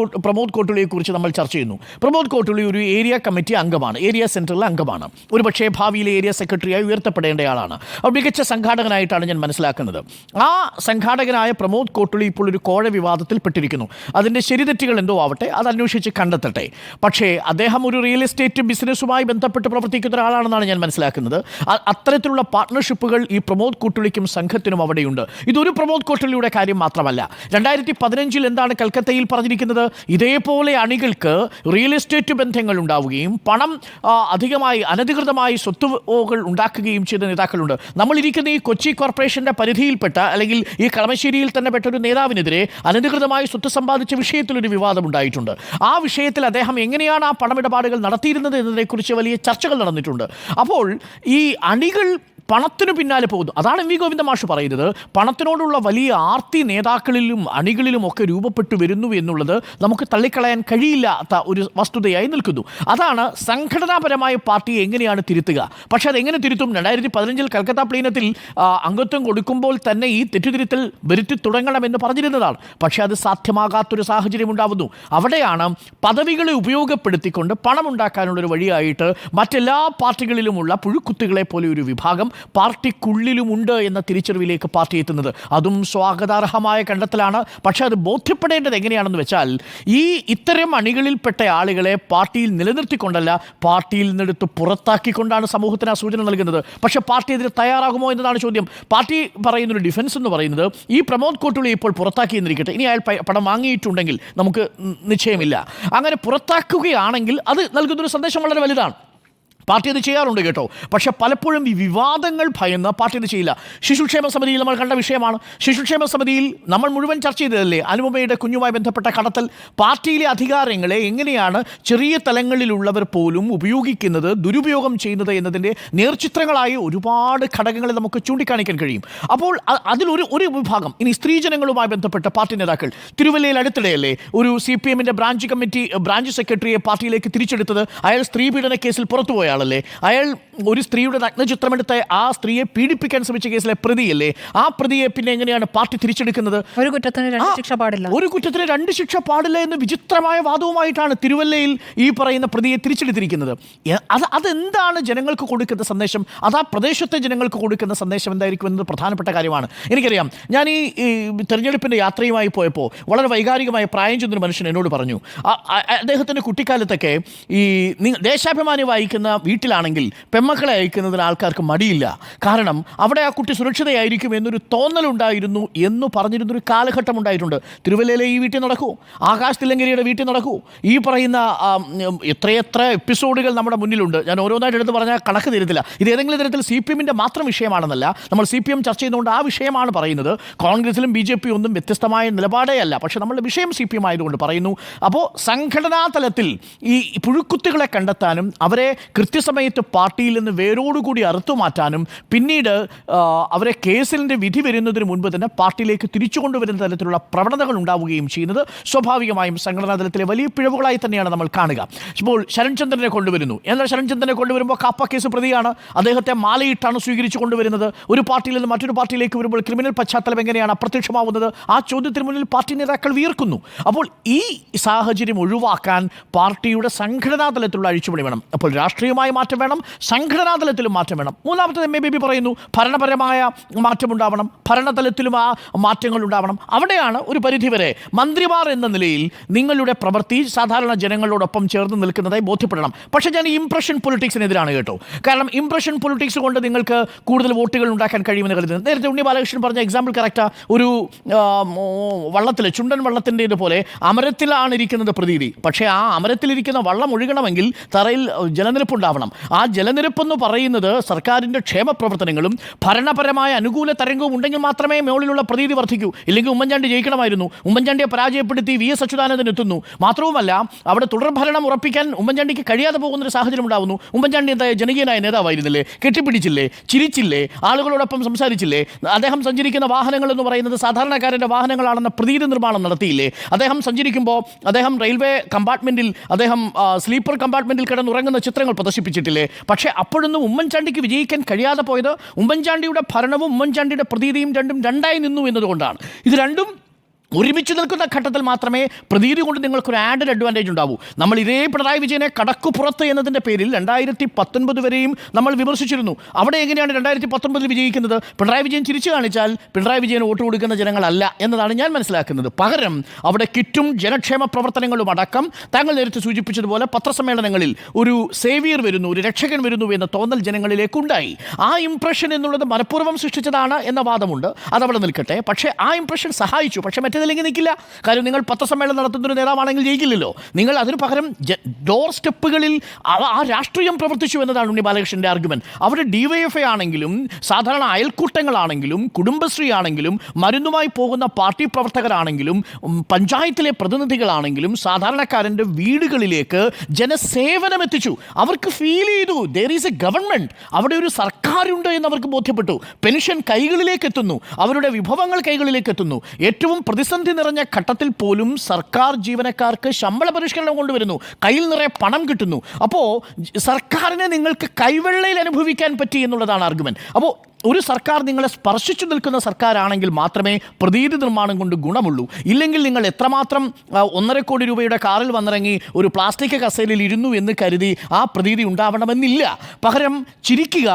കോട്ടുള്ളിയെക്കുറിച്ച് നമ്മൾ ചർച്ച ചെയ്യുന്നു. പ്രമോദ് കോട്ടുള്ളി ഒരു ഏരിയ കമ്മിറ്റി അംഗമാണ്, ഏരിയ സെൻറ്ററിലെ അംഗമാണ്. ഒരുപക്ഷേ ഭാവിയിലെ ഏരിയ സെക്രട്ടറിയായി ഉയർത്തപ്പെടേണ്ടയാളാണ്. മികച്ച സംഘാടകനായിട്ടാണ് ഞാൻ മനസ്സിലാക്കുന്നത്. ആ സംഘാടകനായ പ്രമോദ് കോട്ടുള്ളി ഇപ്പോൾ ഒരു കോഴ വിവാദത്തിൽ പെട്ടിരിക്കുന്നു. അതിൻ്റെ ശരിതെറ്റുകൾ എന്തോ ആവട്ടെ, അത് അന്വേഷിച്ച് കണ്ടെത്തട്ടെ. പക്ഷേ അദ്ദേഹം ഒരു റിയൽ എസ്റ്റേറ്റ് ബിസിനസ്സുമായി ബന്ധപ്പെട്ട് പ്രവർത്തിക്കുന്ന ഒരാളാണെന്നാണ് ഞാൻ മനസ്സിലാക്കുന്നത്. അത്തരത്തിലുള്ള പാർട്ട്ണർഷിപ്പുകൾ ഈ പ്രമോദ് കോട്ടുള്ളിക്കും സംഘത്തിനും അവിടെയുണ്ട്. ഇതൊരു പ്രമോദ് കോട്ടുള്ളിയുടെ കാര്യം മാത്രമല്ല. 2015 എന്താണ് കൽക്കത്തയിൽ പറഞ്ഞിരിക്കുന്നത്? ഇതേപോലെ അണികൾക്ക് റിയൽ എസ്റ്റേറ്റ് ബന്ധങ്ങൾ ഉണ്ടാവുകയും പണം അധികമായി അനധികൃതമായി സ്വത്തുകൾ ഉണ്ടാക്കുകയും ചെയ്ത നേതാക്കളുണ്ട്. നമ്മളിരിക്കുന്ന ഈ കൊച്ചി കോർപ്പറേഷൻ്റെ പരിധിയിൽപ്പെട്ട അല്ലെങ്കിൽ ഈ കളമശ്ശേരിയിൽ തന്നെ പെട്ട ഒരു നേതാവിനെതിരെ അനധികൃതമായി സ്വത്ത് സമ്പാദിച്ച വിഷയത്തിലൊരു വിവാദമുണ്ടായിട്ടുണ്ട്. ആ വിഷയത്തിൽ അദ്ദേഹം എങ്ങനെയാണ് ആ പണമിടപാടുകൾ നടത്തിയിരുന്നത് എന്നതിനെക്കുറിച്ച് വലിയ ചർച്ചകൾ നടന്നിട്ടുണ്ട്. അപ്പോൾ ഈ അണികൾ പണത്തിനു പിന്നാലെ പോകുന്നു. അതാണ് MV ഗോവിന്ദ മാഷ് പറയുന്നത്. പണത്തിനോടുള്ള വലിയ ആർത്തി നേതാക്കളിലും അണികളിലും ഒക്കെ രൂപപ്പെട്ടു വരുന്നു എന്നുള്ളത് നമുക്ക് തള്ളിക്കളയാൻ കഴിയില്ലാത്ത ഒരു വസ്തുതയായി നിൽക്കുന്നു. അതാണ് സംഘടനാപരമായ പാർട്ടിയെ എങ്ങനെയാണ് തിരുത്തുക. പക്ഷേ അതെങ്ങനെ തിരുത്തും? 2015 കൽക്കത്ത പ്ലീനത്തിൽ അംഗത്വം കൊടുക്കുമ്പോൾ തന്നെ ഈ തെറ്റുതിരുത്തൽ വരുത്തി തുടങ്ങണമെന്ന് പറഞ്ഞിരുന്നതാണ്. പക്ഷേ അത് സാധ്യമാകാത്തൊരു സാഹചര്യം ഉണ്ടാവുന്നു. അവിടെയാണ് പദവികളെ ഉപയോഗപ്പെടുത്തിക്കൊണ്ട് പണമുണ്ടാക്കാനുള്ളൊരു വഴിയായിട്ട് മറ്റെല്ലാ പാർട്ടികളിലുമുള്ള പുഴുക്കുത്തുകളെ പോലെ ഒരു വിഭാഗം പാർട്ടിക്കുള്ളിലുമുണ്ട് എന്ന തിരിച്ചറിവിലേക്ക് പാർട്ടി എത്തുന്നത്. അതും സ്വാഗതാർഹമായ കണ്ടെത്തലാണ്. പക്ഷേ അത് ബോധ്യപ്പെടേണ്ടത് എങ്ങനെയാണെന്ന് വെച്ചാൽ ഇത്തരം അണികളിൽപ്പെട്ട ആളുകളെ പാർട്ടിയിൽ നിലനിർത്തിക്കൊണ്ടല്ല, പാർട്ടിയിൽ നിന്നെടുത്ത് പുറത്താക്കിക്കൊണ്ടാണ് സമൂഹത്തിന് ആ സൂചന നൽകുന്നത്. പക്ഷേ പാർട്ടി അതിന് തയ്യാറാകുമോ എന്നതാണ് ചോദ്യം. പാർട്ടി പറയുന്നൊരു ഡിഫൻസ് എന്ന് പറയുന്നത് ഈ പ്രമോദ് കോട്ടുള്ളി ഇപ്പോൾ പുറത്താക്കിയെന്നിരിക്കട്ടെ, ഇനി അയാൾ പണം വാങ്ങിയിട്ടുണ്ടെങ്കിൽ നമുക്ക് നിശ്ചയമില്ല. അങ്ങനെ പുറത്താക്കുകയാണെങ്കിൽ അത് നൽകുന്നൊരു സന്ദേശം വളരെ വലുതാണ്. പാർട്ടി അത് ചെയ്യാറുണ്ട് കേട്ടോ. പക്ഷെ പലപ്പോഴും ഈ വിവാദങ്ങൾ ഭയന്ന് പാർട്ടി അത് ചെയ്യില്ല. ശിശുക്ഷേമ സമിതിയിൽ നമ്മൾ കണ്ട വിഷയമാണ്. ശിശുക്ഷേമ സമിതിയിൽ നമ്മൾ മുഴുവൻ ചർച്ച ചെയ്തതല്ലേ അനുപമയുടെ കുഞ്ഞുമായി ബന്ധപ്പെട്ട കടത്തൽ. പാർട്ടിയിലെ അധികാരങ്ങളെ എങ്ങനെയാണ് ചെറിയ തലങ്ങളിലുള്ളവർ പോലും ഉപയോഗിക്കുന്നത്, ദുരുപയോഗം ചെയ്യുന്നത് എന്നതിൻ്റെ നേർചിത്രങ്ങളായി ഒരുപാട് ഘടകങ്ങളെ നമുക്ക് ചൂണ്ടിക്കാണിക്കാൻ കഴിയും. അപ്പോൾ അതിലൊരു വിഭാഗം ഇനി സ്ത്രീജനങ്ങളുമായി ബന്ധപ്പെട്ട പാർട്ടി നേതാക്കൾ തിരുവല്ലയിൽ അടുത്തിടെയല്ലേ ഒരു CPM ബ്രാഞ്ച് സെക്രട്ടറിയെ പാർട്ടിയിലേക്ക് തിരിച്ചെടുത്തത്. അയാൾ സ്ത്രീ പീഡന കേസിൽ പുറത്തുപോയ ആളല്ലേ. അയാൾ ഒരു സ്ത്രീയുടെ നഗ്നചിത്രമെടുത്ത ആ സ്ത്രീയെ പീഡിപ്പിക്കാൻ ശ്രമിച്ച കേസിലെ പ്രതിയല്ലേ. ആ പ്രതിയെ പിന്നെ എങ്ങനെയാണ് പാർട്ടി തിരിച്ചെടുക്കുന്നത്? ഒരു കുറ്റത്തിന് 2 ശിക്ഷ പാടില്ല, ഒരു കുറ്റത്തിന് 2 ശിക്ഷ പാടില്ല എന്ന് വിചിത്രമായ വാദവുമായിട്ടാണ് തിരുവല്ലയിൽ ഈ പറയുന്ന പ്രതിയെ തിരിച്ചെടുത്തിരിക്കുന്നത്. അതെന്താണ് ജനങ്ങൾക്ക് കൊടുക്കുന്ന സന്ദേശം? ആ പ്രദേശത്തെ ജനങ്ങൾക്ക് കൊടുക്കുന്ന സന്ദേശം എന്തായിരിക്കും എന്നത് പ്രധാനപ്പെട്ട കാര്യമാണ്. എനിക്കറിയാം, ഞാൻ ഈ തെരഞ്ഞെടുപ്പിൻ്റെ യാത്രയുമായി പോയപ്പോൾ വളരെ വൈകാരികമായ പ്രായം ചെന്നൊരു മനുഷ്യൻ എന്നോട് പറഞ്ഞു, അദ്ദേഹത്തിൻ്റെ കുട്ടിക്കാലത്തൊക്കെ ഈ ദേശാഭിമാനി വായിക്കുന്ന വീട്ടിലാണെങ്കിൽ പെമ്മക്കളെ അയക്കുന്നതിന് ആൾക്കാർക്ക് മടിയില്ല. കാരണം അവിടെ ആ കുട്ടി സുരക്ഷിതയായിരിക്കും എന്നൊരു തോന്നലുണ്ടായിരുന്നു എന്ന് പറഞ്ഞിരുന്നൊരു കാലഘട്ടം ഉണ്ടായിട്ടുണ്ട്. തിരുവല്ലയിലെ ഈ വീട്ടിൽ നടക്കൂ, ആകാശ് തില്ലങ്കരിയുടെ വീട്ടിൽ നടക്കൂ, ഈ പറയുന്ന എത്രയെത്ര എപ്പിസോഡുകൾ നമ്മുടെ മുന്നിലുണ്ട്. ഞാൻ ഓരോന്നായിട്ട് എടുത്ത് പറഞ്ഞാൽ കണക്ക് തരത്തില്ല. ഇത് ഏതെങ്കിലും തരത്തിൽ CPMൻ്റെ മാത്രം വിഷയമാണെന്നല്ല, നമ്മൾ CPM ചർച്ച ചെയ്യുന്നതുകൊണ്ട് ആ വിഷയമാണ് പറയുന്നത്. കോൺഗ്രസിലും BJP ഒന്നും വ്യത്യസ്തമായ നിലപാടേ അല്ല. പക്ഷേ നമ്മളുടെ വിഷയം CPM ആയതുകൊണ്ട് പറയുന്നു. അപ്പോൾ സംഘടനാ തലത്തിൽ ഈ പുഴുക്കുത്തുകളെ കണ്ടെത്താനും അവരെ കൃത്യസമയത്ത് പാർട്ടിയിൽ നിന്ന് വേരോടുകൂടി അറുത്തുമാറ്റാനും പിന്നീട് അവരെ കേസിൻ്റെ വിധി വരുന്നതിന് മുൻപ് തന്നെ പാർട്ടിയിലേക്ക് തിരിച്ചു കൊണ്ടുവരുന്ന തരത്തിലുള്ള പ്രവണതകൾ ഉണ്ടാവുകയും ചെയ്യുന്നത് സ്വാഭാവികമായും സംഘടനാ തലത്തിലെ വലിയ പിഴവുകളായി തന്നെയാണ് നമ്മൾ കാണുക. ഇപ്പോൾ ശരൺചന്ദ്രനെ കൊണ്ടുവരുന്നു. എന്നാൽ ശരൺചന്ദ്രനെ കൊണ്ടുവരുമ്പോൾ കാപ്പ കേസ് പ്രതിയാണ്. അദ്ദേഹത്തെ മാലയിട്ടാണ് സ്വീകരിച്ചു കൊണ്ടുവരുന്നത്. ഒരു പാർട്ടിയിൽ നിന്ന് മറ്റൊരു പാർട്ടിയിലേക്ക് വരുമ്പോൾ ക്രിമിനൽ പശ്ചാത്തലം എങ്ങനെയാണ് അപ്രത്യക്ഷമാവുന്നത്? ആ ചോദ്യത്തിന് മുന്നിൽ പാർട്ടി നേതാക്കൾ വിയർക്കുന്നു. അപ്പോൾ ഈ സാഹചര്യം ഒഴിവാക്കാൻ പാർട്ടിയുടെ സംഘടനാ തലത്തിലുള്ള അഴിച്ചുപണി വേണം. അപ്പോൾ രാഷ്ട്രീയമായ മാറ്റം വേണം, സംഘടനാ തലത്തിലും മാറ്റം വേണം. മൂന്നാമത്തത് MA പറയുന്നു, ഭരണപരമായ മാറ്റമുണ്ടാവണം, ഭരണതലത്തിലും ആ മാറ്റങ്ങൾ ഉണ്ടാവണം. അവിടെയാണ് ഒരു പരിധിവരെ മന്ത്രിമാർ എന്ന നിലയിൽ നിങ്ങളുടെ പ്രവൃത്തി സാധാരണ ജനങ്ങളോടൊപ്പം ചേർന്ന് നിൽക്കുന്നതായി ബോധ്യപ്പെടണം. പക്ഷേ ഞാൻ ഇംപ്രഷൻ പൊളിറ്റിക്സിനെതിരാണ് കേട്ടോ. കാരണം ഇംപ്രഷൻ പൊളിറ്റിക്സ് കൊണ്ട് നിങ്ങൾക്ക് കൂടുതൽ വോട്ടുകൾ ഉണ്ടാക്കാൻ കഴിയുമെന്ന് കരുതുന്നത്. നേരത്തെ ഉണ്ണി ബാലകൃഷ്ണൻ പറഞ്ഞ എക്സാമ്പിൾ കറക്റ്റാ. ഒരു വള്ളത്തിൽ, ചുണ്ടൻ വള്ളത്തിൻ്റെ ഇതുപോലെ അമരത്തിലാണ് ഇരിക്കുന്നത് പ്രതീതി. പക്ഷേ ആ അമരത്തിലിരിക്കുന്ന വള്ളം ഒഴുകണമെങ്കിൽ തറയിൽ ജലനിരപ്പുണ്ടാവണം. ആ ജലനിരപ്പെന്ന് പറയുന്നത് സർക്കാരിൻ്റെ ക്ഷേമ പ്രവർത്തനങ്ങളും ഭരണപരമായ അനുകൂല തരംഗവും ഉണ്ടെങ്കിൽ മാത്രമേ മുകളിലുള്ള പ്രതീതി വർദ്ധിക്കൂ. ഇല്ലെങ്കിൽ ഉമ്മൻചാണ്ടി ജയിക്കണമായിരുന്നു. ഉമ്മൻചാണ്ടിയെ പരാജയപ്പെടുത്തി VS അച്യുതാനന്ദൻ എത്തുന്നു. മാത്രവുമല്ല അവിടെ തുടർഭരണം ഉറപ്പിക്കാൻ ഉമ്മൻചാണ്ടിക്ക് കഴിയാതെ പോകുന്നൊരു സാഹചര്യം ഉണ്ടാകുന്നു. ഉമ്മൻചാണ്ടി എന്തായ ജനകീയനായ നേതാവായിരുന്നില്ലേ? കെട്ടിപ്പിടിച്ചില്ലേ? ചിരിച്ചില്ലേ? ആളുകളോടൊപ്പം സംസാരിച്ചില്ലേ? അദ്ദേഹം സഞ്ചരിക്കുന്ന വാഹനങ്ങൾ എന്ന് പറയുന്നത് സാധാരണക്കാരൻ്റെ വാഹനങ്ങളാണെന്ന പ്രതീതി നിർമ്മാണം നടത്തിയില്ലേ? അദ്ദേഹം സഞ്ചരിക്കുമ്പോൾ അദ്ദേഹം റെയിൽവേ കമ്പാർട്ട്മെൻറ്റിൽ സ്ലീപ്പർ കമ്പാർട്ട്മെൻറ്റിൽ കിടന്നുറങ്ങുന്ന ചിത്രങ്ങൾ പ്രദർശിപ്പിച്ചിട്ടില്ലേ? പക്ഷേ അപ്പോഴൊന്നും ഉമ്മൻചാണ്ടിക്ക് വിജയിക്കാൻ കഴിയാതെ പോയത് ഉമ്മൻചാണ്ടിയുടെ ഭരണവും ഉമ്മൻചാണ്ടിയുടെ പ്രതീതിയും രണ്ടും രണ്ടായി നിന്നു എന്നതുകൊണ്ടാണ്. ഇത് രണ്ടും ഒരുമിച്ച് നിൽക്കുന്ന ഘട്ടത്തിൽ മാത്രമേ പ്രതീതി കൊണ്ട് നിങ്ങൾക്കൊരു ആഡഡ് അഡ്വാൻറ്റേജ് ഉണ്ടാവൂ. നമ്മൾ ഇതേ പിണറായി വിജയനെ കടക്കുപുറത്ത് എന്നതിൻ്റെ പേരിൽ 2019 വരെയും നമ്മൾ വിമർശിച്ചിരുന്നു. അവിടെ എങ്ങനെയാണ് 2019 വിജയിക്കുന്നത്? പിണറായി വിജയൻ ചിരിച്ചു കാണിച്ചാൽ പിണറായി വിജയന് വോട്ട് കൊടുക്കുന്ന ജനങ്ങളല്ല എന്നതാണ് ഞാൻ മനസ്സിലാക്കുന്നത്. പകരം അവിടെ കിറ്റും ജനക്ഷേമ പ്രവർത്തനങ്ങളും അടക്കം താങ്കൾ നേരത്തെ സൂചിപ്പിച്ചതുപോലെ പത്രസമ്മേളനങ്ങളിൽ ഒരു സേവിയർ വരുന്നു, ഒരു രക്ഷകൻ വരുന്നു എന്ന തോന്നൽ ജനങ്ങളിലേക്കുണ്ടായി. ആ ഇംപ്രഷൻ എന്നുള്ളത് മനഃപൂർവ്വം സൃഷ്ടിച്ചതാണ് എന്ന വാദമുണ്ട്. അതവിടെ നിൽക്കട്ടെ. പക്ഷേ ആ ഇംപ്രഷൻ സഹായിച്ചു. പക്ഷേ അല്ലെങ്കിൽ നിൽക്കില്ല. കാര്യം നിങ്ങൾ പത്രസമ്മേളനം നടത്തുന്നൊരു നേതാവാണെങ്കിൽ ജയിക്കില്ലല്ലോ. നിങ്ങൾ അതിന് പകരം ഡോർ സ്റ്റെപ്പുകളിൽ ആ രാഷ്ട്രീയം പ്രവർത്തിച്ചു എന്നതാണ് ഉണ്ണി ബാലകൃഷ്ണൻ്റെ ആർഗ്യുമെന്റ്. അവിടെ DYFI ആണെങ്കിലും സാധാരണ അയൽക്കൂട്ടങ്ങളാണെങ്കിലും കുടുംബശ്രീ ആണെങ്കിലും മരുന്നുമായി പോകുന്ന പാർട്ടി പ്രവർത്തകരാണെങ്കിലും പഞ്ചായത്തിലെ പ്രതിനിധികളാണെങ്കിലും സാധാരണക്കാരൻ്റെ വീടുകളിലേക്ക് ജനസേവനം എത്തിച്ചു. അവർക്ക് ഫീൽ ചെയ്തു there is a government, അവിടെ ഒരു സർക്കാരുണ്ട് എന്ന് അവർക്ക് ബോധ്യപ്പെട്ടു. പെൻഷൻ കൈകളിലേക്ക് എത്തുന്നു, അവരുടെ വിഭവങ്ങൾ കൈകളിലേക്ക് എത്തുന്നു. ഏറ്റവും പ്രതിസന്ധി നിറഞ്ഞ ഘട്ടത്തിൽ പോലും സർക്കാർ ജീവനക്കാർക്ക് ശമ്പള പരിഷ്കരണം കൊണ്ടുവരുന്നു, കയ്യിൽ നിറയെ പണം കിട്ടുന്നു. അപ്പോൾ സർക്കാരിനെ നിങ്ങൾക്ക് കൈവെള്ളയിൽ അനുഭവിക്കാൻ പറ്റി എന്നുള്ളതാണ് ആർഗ്യുമെന്റ്. അപ്പോൾ ഒരു സർക്കാർ നിങ്ങളെ സ്പർശിച്ചു നിൽക്കുന്ന സർക്കാരാണെങ്കിൽ മാത്രമേ പ്രതീതി നിർമ്മാണം കൊണ്ട് ഗുണമുള്ളൂ. ഇല്ലെങ്കിൽ നിങ്ങൾ എത്രമാത്രം 1.5 കോടി രൂപയുടെ കാറിൽ വന്നിറങ്ങി ഒരു പ്ലാസ്റ്റിക് കസേരയിൽ ഇരുന്നു എന്ന് കരുതി ആ പ്രതീതി ഉണ്ടാവണമെന്നില്ല. പകരം ചിരിക്കുക,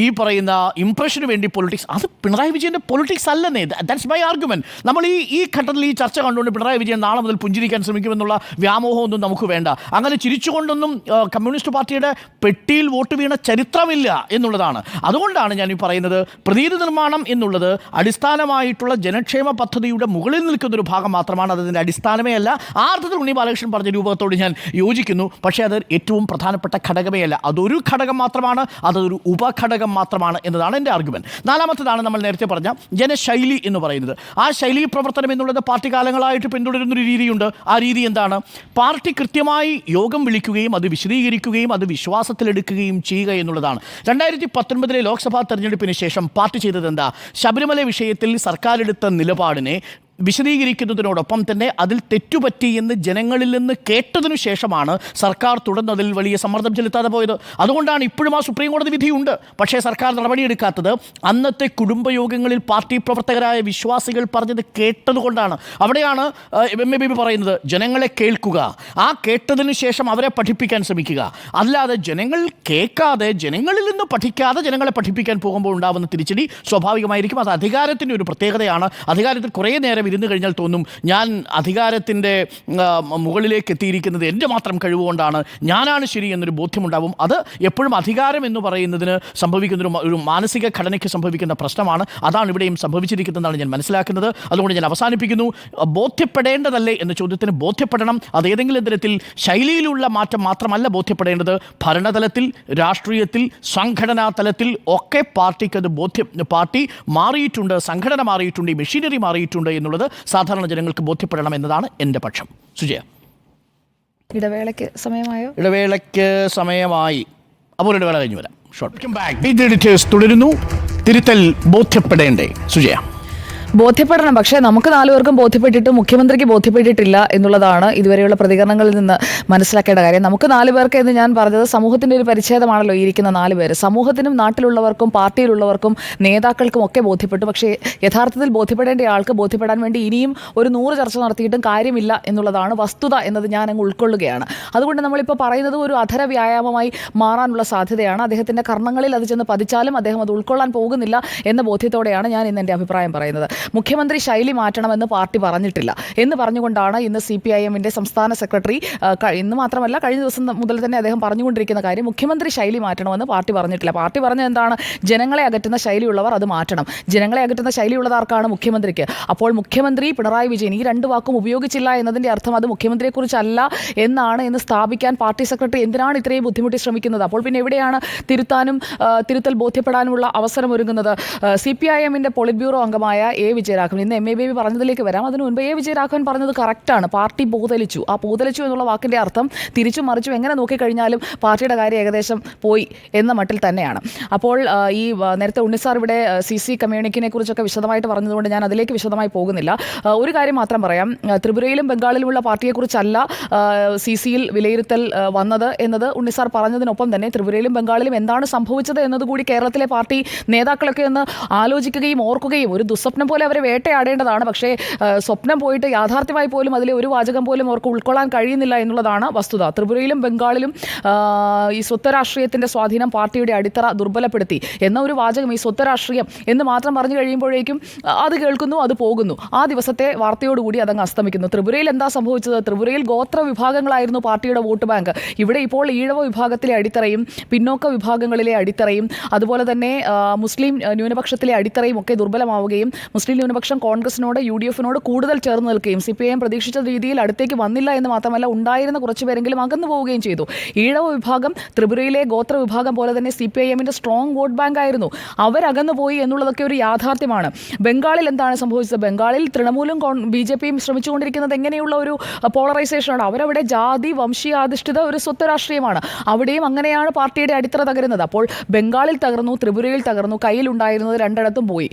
ഈ പറയുന്ന ഇംപ്രഷന് വേണ്ടി പൊളിറ്റിക്സ്, അത് പിണറായി വിജയൻ്റെ പൊളിറ്റിക്സ് അല്ലെന്നേ. That's my argument. നമ്മൾ ഈ ഘട്ടത്തിൽ ഈ ചർച്ച കണ്ടുകൊണ്ട് പിണറായി വിജയൻ നാളെ മുതൽ പുഞ്ചിരിക്കാൻ ശ്രമിക്കുമെന്നുള്ള വ്യാമോഹമൊന്നും നമുക്ക് വേണ്ട. അങ്ങനെ ചിരിച്ചുകൊണ്ടൊന്നും കമ്മ്യൂണിസ്റ്റ് പാർട്ടിയുടെ പെട്ടിയിൽ വോട്ട് വീണ ചരിത്രമില്ല എന്നുള്ളതാണ്. അതുകൊണ്ടാണ് ഞാൻ ഈ പറയുന്നത് പറയുന്നത് പ്രതീതി നിർമ്മാണം എന്നുള്ളത് അടിസ്ഥാനമായിട്ടുള്ള ജനക്ഷേമ പദ്ധതിയുടെ മുകളിൽ നിൽക്കുന്നൊരു ഭാഗം മാത്രമാണ്. അതിൻ്റെ അടിസ്ഥാനമേ അല്ല. ആ അർത്ഥത്തിൽ ഉണ്ണി ബാലകൃഷ്ണൻ പറഞ്ഞ രൂപത്തോട് ഞാൻ യോജിക്കുന്നു. പക്ഷേ അത് ഏറ്റവും പ്രധാനപ്പെട്ട ഘടകമേ അല്ല. അതൊരു ഘടകം മാത്രമാണ്, അതൊരു ഉപഘടകം മാത്രമാണ് എന്നതാണ് എൻ്റെ ആർഗ്യുമെൻറ്റ്. നാലാമത്തേതാണ് നമ്മൾ നേരത്തെ പറഞ്ഞ ജനശൈലി എന്ന് പറയുന്നത്. ആ ശൈലി പ്രവർത്തനം എന്നുള്ളത് പാർട്ടി കാലങ്ങളായിട്ട് പിന്തുടരുന്നൊരു രീതിയുണ്ട്. ആ രീതി എന്താണ്? പാർട്ടി കൃത്യമായി യോഗം വിളിക്കുകയും അത് വിശദീകരിക്കുകയും അത് വിശ്വാസത്തിലെടുക്കുകയും ചെയ്യുക എന്നുള്ളതാണ്. 2019 ലോക്സഭാ തെരഞ്ഞെടുപ്പിന് ശേഷം പാർട്ടി ചെയ്തത് എന്താ? ശബരിമല വിഷയത്തിൽ സർക്കാർ എടുത്ത നിലപാടിനെ വിശദീകരിക്കുന്നതിനോടൊപ്പം തന്നെ അതിൽ തെറ്റുപറ്റി എന്ന് ജനങ്ങളിൽ നിന്ന് കേട്ടതിനു ശേഷമാണ് സർക്കാർ തുടർന്നതിൽ വലിയ സമ്മർദ്ദം ചെലുത്താതെ പോയത്. അതുകൊണ്ടാണ് ഇപ്പോഴും ആ സുപ്രീം കോടതി വിധിയുണ്ട്. പക്ഷേ സർക്കാർ നടപടിയെടുക്കാത്തത് അന്നത്തെ കുടുംബയോഗങ്ങളിൽ പാർട്ടി പ്രവർത്തകരായ വിശ്വാസികൾ പറഞ്ഞത് കേട്ടതുകൊണ്ടാണ്. അവിടെയാണ് MABB പറയുന്നത് ജനങ്ങളെ കേൾക്കുക, ആ കേട്ടതിനു ശേഷം അവരെ പഠിപ്പിക്കാൻ ശ്രമിക്കുക. അല്ലാതെ ജനങ്ങൾ കേൾക്കാതെ ജനങ്ങളിൽ നിന്ന് പഠിക്കാതെ ജനങ്ങളെ പഠിപ്പിക്കാൻ പോകുമ്പോൾ ഉണ്ടാകുന്ന തിരിച്ചടി സ്വാഭാവികമായിരിക്കും. അത് അധികാരത്തിൻ്റെ ഒരു പ്രത്യേകതയാണ്. അധികാരത്തിൽ കുറേ നേരം ഇരുന്ന് കഴിഞ്ഞാൽ തോന്നും ഞാൻ അധികാരത്തിൻ്റെ മുകളിലേക്ക് എത്തിയിരിക്കുന്നത് എൻ്റെ മാത്രം കഴിവുകൊണ്ടാണ്, ഞാനാണ് ശരി എന്നൊരു ബോധ്യമുണ്ടാവും. അത് എപ്പോഴും അധികാരം എന്ന് പറയുന്നതിന് സംഭവിക്കുന്ന ഒരു മാനസിക ഘടനയ്ക്ക് സംഭവിക്കുന്ന പ്രശ്നമാണ്. അതാണ് ഇവിടെയും സംഭവിച്ചിരിക്കുന്നതെന്നാണ് ഞാൻ മനസ്സിലാക്കുന്നത്. അതുകൊണ്ട് ഞാൻ അവസാനിപ്പിക്കുന്നു. ബോധ്യപ്പെടേണ്ടതല്ലേ എന്ന ചോദ്യത്തിന് ബോധ്യപ്പെടണം. അത് ഏതെങ്കിലും തരത്തിൽ ശൈലിയിലുള്ള മാറ്റം മാത്രമല്ല ബോധ്യപ്പെടേണ്ടത്. ഭരണതലത്തിൽ, രാഷ്ട്രീയത്തിൽ, സംഘടനാ തലത്തിൽ ഒക്കെ പാർട്ടിക്കത് പാർട്ടി മാറിയിട്ടുണ്ട്, സംഘടന മാറിയിട്ടുണ്ട്, മെഷീനറി മാറിയിട്ടുണ്ട് എന്നുള്ളത് സാധാരണ ജനങ്ങൾക്ക് ബോധ്യപ്പെടണം എന്നതാണ് എൻ്റെ പക്ഷം. സുജയ, ഇടവേളയ്ക്ക് സമയമായോ? ഇടവേളയ്ക്ക് സമയമായി. അപ്പോൾ ഇടവേള കഴിഞ്ഞ് വരാം. ഷോർട്ട് തുടരുന്നു. തിരുത്തൽ ബോധ്യപ്പെടേണ്ടേ? സുജയ, ബോധ്യപ്പെടണം. പക്ഷേ നമുക്ക് 4 പേർക്കും ബോധ്യപ്പെട്ടിട്ട് മുഖ്യമന്ത്രിക്ക് ബോധ്യപ്പെട്ടിട്ടില്ല എന്നുള്ളതാണ് ഇതുവരെയുള്ള പ്രതികരണങ്ങളിൽ നിന്ന് മനസ്സിലാക്കേണ്ട കാര്യം. നമുക്ക് 4 പേർക്ക് എന്ന് ഞാൻ പറഞ്ഞത് സമൂഹത്തിൻ്റെ ഒരു പരിച്ഛേദമാണല്ലോ ഈ ഇരിക്കുന്ന 4 പേര്. സമൂഹത്തിനും നാട്ടിലുള്ളവർക്കും പാർട്ടിയിലുള്ളവർക്കും നേതാക്കൾക്കും ഒക്കെ ബോധ്യപ്പെട്ടു. പക്ഷേ യഥാർത്ഥത്തിൽ ബോധ്യപ്പെടേണ്ട ആൾക്ക് ബോധ്യപ്പെടാൻ വേണ്ടി ഇനിയും ഒരു 100 ചർച്ച നടത്തിയിട്ടും കാര്യമില്ല എന്നുള്ളതാണ് വസ്തുത എന്നത് ഞാൻ അങ്ങ് ഉൾക്കൊള്ളുകയാണ്. അതുകൊണ്ട് നമ്മളിപ്പോൾ പറയുന്നത് ഒരു അധര വ്യായാമമായി മാറാനുള്ള സാധ്യതയാണ്. അദ്ദേഹത്തിൻ്റെ കർണങ്ങളിൽ അത് ചെന്ന് പതിച്ചാലും അദ്ദേഹം അത് ഉൾക്കൊള്ളാൻ പോകുന്നില്ല എന്ന ബോധ്യത്തോടെയാണ് ഞാൻ ഇന്ന് എൻ്റെ അഭിപ്രായം പറയുന്നത്. മുഖ്യമന്ത്രി ശൈലി മാറ്റണമെന്ന് പാർട്ടി പറഞ്ഞിട്ടില്ല എന്ന് പറഞ്ഞുകൊണ്ടാണ് ഇന്ന് CPIM-ന്റെ സംസ്ഥാന സെക്രട്ടറി, ഇന്ന് മാത്രമല്ല കഴിഞ്ഞ ദിവസം മുതൽ തന്നെ അദ്ദേഹം പറഞ്ഞുകൊണ്ടിരിക്കുന്ന കാര്യം, മുഖ്യമന്ത്രി ശൈലി മാറ്റണമെന്ന് പാർട്ടി പറഞ്ഞിട്ടില്ല. പാർട്ടി പറഞ്ഞത് എന്താണ്? ജനങ്ങളെ അകറ്റുന്ന ശൈലിയുള്ളവർ അത് മാറ്റണം. ജനങ്ങളെ അകറ്റുന്ന ശൈലിയുള്ളത് ആർക്കാണ്? മുഖ്യമന്ത്രിക്ക്. അപ്പോൾ മുഖ്യമന്ത്രി പിണറായി വിജയൻ ഈ 2 വാക്കും ഉപയോഗിച്ചില്ല എന്നതിൻ്റെ അർത്ഥം അത് മുഖ്യമന്ത്രിയെക്കുറിച്ചല്ല എന്നാണ് എന്ന് സ്ഥാപിക്കാൻ പാർട്ടി സെക്രട്ടറി എന്തിനാണ് ഇത്രയും ബുദ്ധിമുട്ടി ശ്രമിക്കുന്നത്? അപ്പോൾ പിന്നെ എവിടെയാണ് തിരുത്തൽ ബോധ്യപ്പെടാനുമുള്ള അവസരമൊരുങ്ങുന്നത്? CPIM-ന്റെ പോളിറ്റ് ബ്യൂറോ അംഗമായ വിജയരാഘവൻ, ഇന്ന് MABB പറഞ്ഞതിലേക്ക് വരാം. അതിനു മുൻപ് വിജയരാഘവൻ പറഞ്ഞത് കറക്റ്റാണ്. പാർട്ടി ബോധലിച്ചു. ആ ബോധലിച്ചു എന്നുള്ള വാക്കിൻ്റെ അർത്ഥം തിരിച്ചും മറിച്ചും എങ്ങനെ നോക്കിക്കഴിഞ്ഞാലും പാർട്ടിയുടെ കാര്യം ഏകദേശം പോയി എന്ന മട്ടിൽ തന്നെയാണ്. അപ്പോൾ ഈ നേരത്തെ ഉണ്ണിസാർ ഇവിടെ CC കമ്മ്യൂണിക്കിനെ കുറിച്ചൊക്കെ വിശദമായിട്ട് പറഞ്ഞതുകൊണ്ട് ഞാൻ അതിലേക്ക് വിശദമായി പോകുന്നില്ല. ഒരു കാര്യം മാത്രം പറയാം. ത്രിപുരയിലും ബംഗാളിലുമുള്ള പാർട്ടിയെക്കുറിച്ചല്ല CCയിൽ വിലയിരുത്തൽ വന്നത് എന്നത് ഉണ്ണിസാർ പറഞ്ഞതിനൊപ്പം തന്നെ ത്രിപുരയിലും ബംഗാളിലും എന്താണ് സംഭവിച്ചത് എന്നതുകൂടി കേരളത്തിലെ പാർട്ടി നേതാക്കളൊക്കെ ഒന്ന് ആലോചിക്കുകയും ഓർക്കുകയും, ഒരു ദുസ്വപ്നം പോലെ അവരെ വേട്ടയാടേണ്ടതാണ്. പക്ഷേ സ്വപ്നം പോയിട്ട് യാഥാർത്ഥ്യമായി പോലും അതിലെ ഒരു വാചകം പോലും അവർക്ക് ഉൾക്കൊള്ളാൻ കഴിയുന്നില്ല എന്നുള്ളതാണ് വസ്തുത. ത്രിപുരയിലും ബംഗാളിലും ഈ സ്വത്ത് രാഷ്ട്രീയത്തിൻ്റെ സ്വാധീനം പാർട്ടിയുടെ അടിത്തറ ദുർബലപ്പെടുത്തി എന്ന ഒരു വാചകം, ഈ സ്വത്ത് രാഷ്ട്രീയം എന്ന് മാത്രം പറഞ്ഞു കഴിയുമ്പോഴേക്കും അത് കേൾക്കുന്നു, അത് പോകുന്നു. ആ ദിവസത്തെ വാർത്തയോടുകൂടി അതങ്ങ് അസ്തമിക്കുന്നു. ത്രിപുരയിൽ എന്താ സംഭവിച്ചത്? ത്രിപുരയിൽ ഗോത്ര വിഭാഗങ്ങളായിരുന്നു പാർട്ടിയുടെ വോട്ട് ബാങ്ക്. ഇവിടെ ഇപ്പോൾ ഈഴവ വിഭാഗത്തിലെ അടിത്തറയും പിന്നോക്ക വിഭാഗങ്ങളിലെ അടിത്തറയും അതുപോലെ തന്നെ മുസ്ലിം ന്യൂനപക്ഷത്തിലെ അടിത്തറയും ഒക്കെ ദുർബലമാവുകയും മുസ്ലിം ന്യൂനപക്ഷം കോൺഗ്രസിനോട് UDF-നോട് കൂടുതൽ ചേർന്ന് നിൽക്കുകയും CPIM പ്രതീക്ഷിച്ച രീതിയിൽ അടുത്തേക്ക് വന്നില്ല എന്ന് മാത്രമല്ല ഉണ്ടായിരുന്ന കുറച്ച് പേരെങ്കിലും അകന്നു പോവുകയും ചെയ്തു. ഈഴവ വിഭാഗം ത്രിപുരയിലെ ഗോത്ര വിഭാഗം പോലെ തന്നെ CPIM-ന്റെ സ്ട്രോങ് വോട്ട് ബാങ്ക് ആയിരുന്നു. അവരകന്നു പോയി എന്നുള്ളതൊക്കെ ഒരു യാഥാർത്ഥ്യമാണ്. ബംഗാളിൽ എന്താണ് സംഭവിച്ചത്? ബംഗാളിൽ തൃണമൂലും BJP-യും ശ്രമിച്ചുകൊണ്ടിരിക്കുന്നത് എങ്ങനെയുള്ള ഒരു പോളറൈസേഷനാണ്. അവരവിടെ ജാതി വംശീയാധിഷ്ഠിത ഒരു സ്വത്ത് രാഷ്ട്രീയമാണ്. അവിടെയും അങ്ങനെയാണ് പാർട്ടിയുടെ അടിത്തറ തകരുന്നത്. അപ്പോൾ ബംഗാളിൽ തകർന്നു, ത്രിപുരയിൽ തകർന്നു, കയ്യിലുണ്ടായിരുന്നത് 2 പോയി.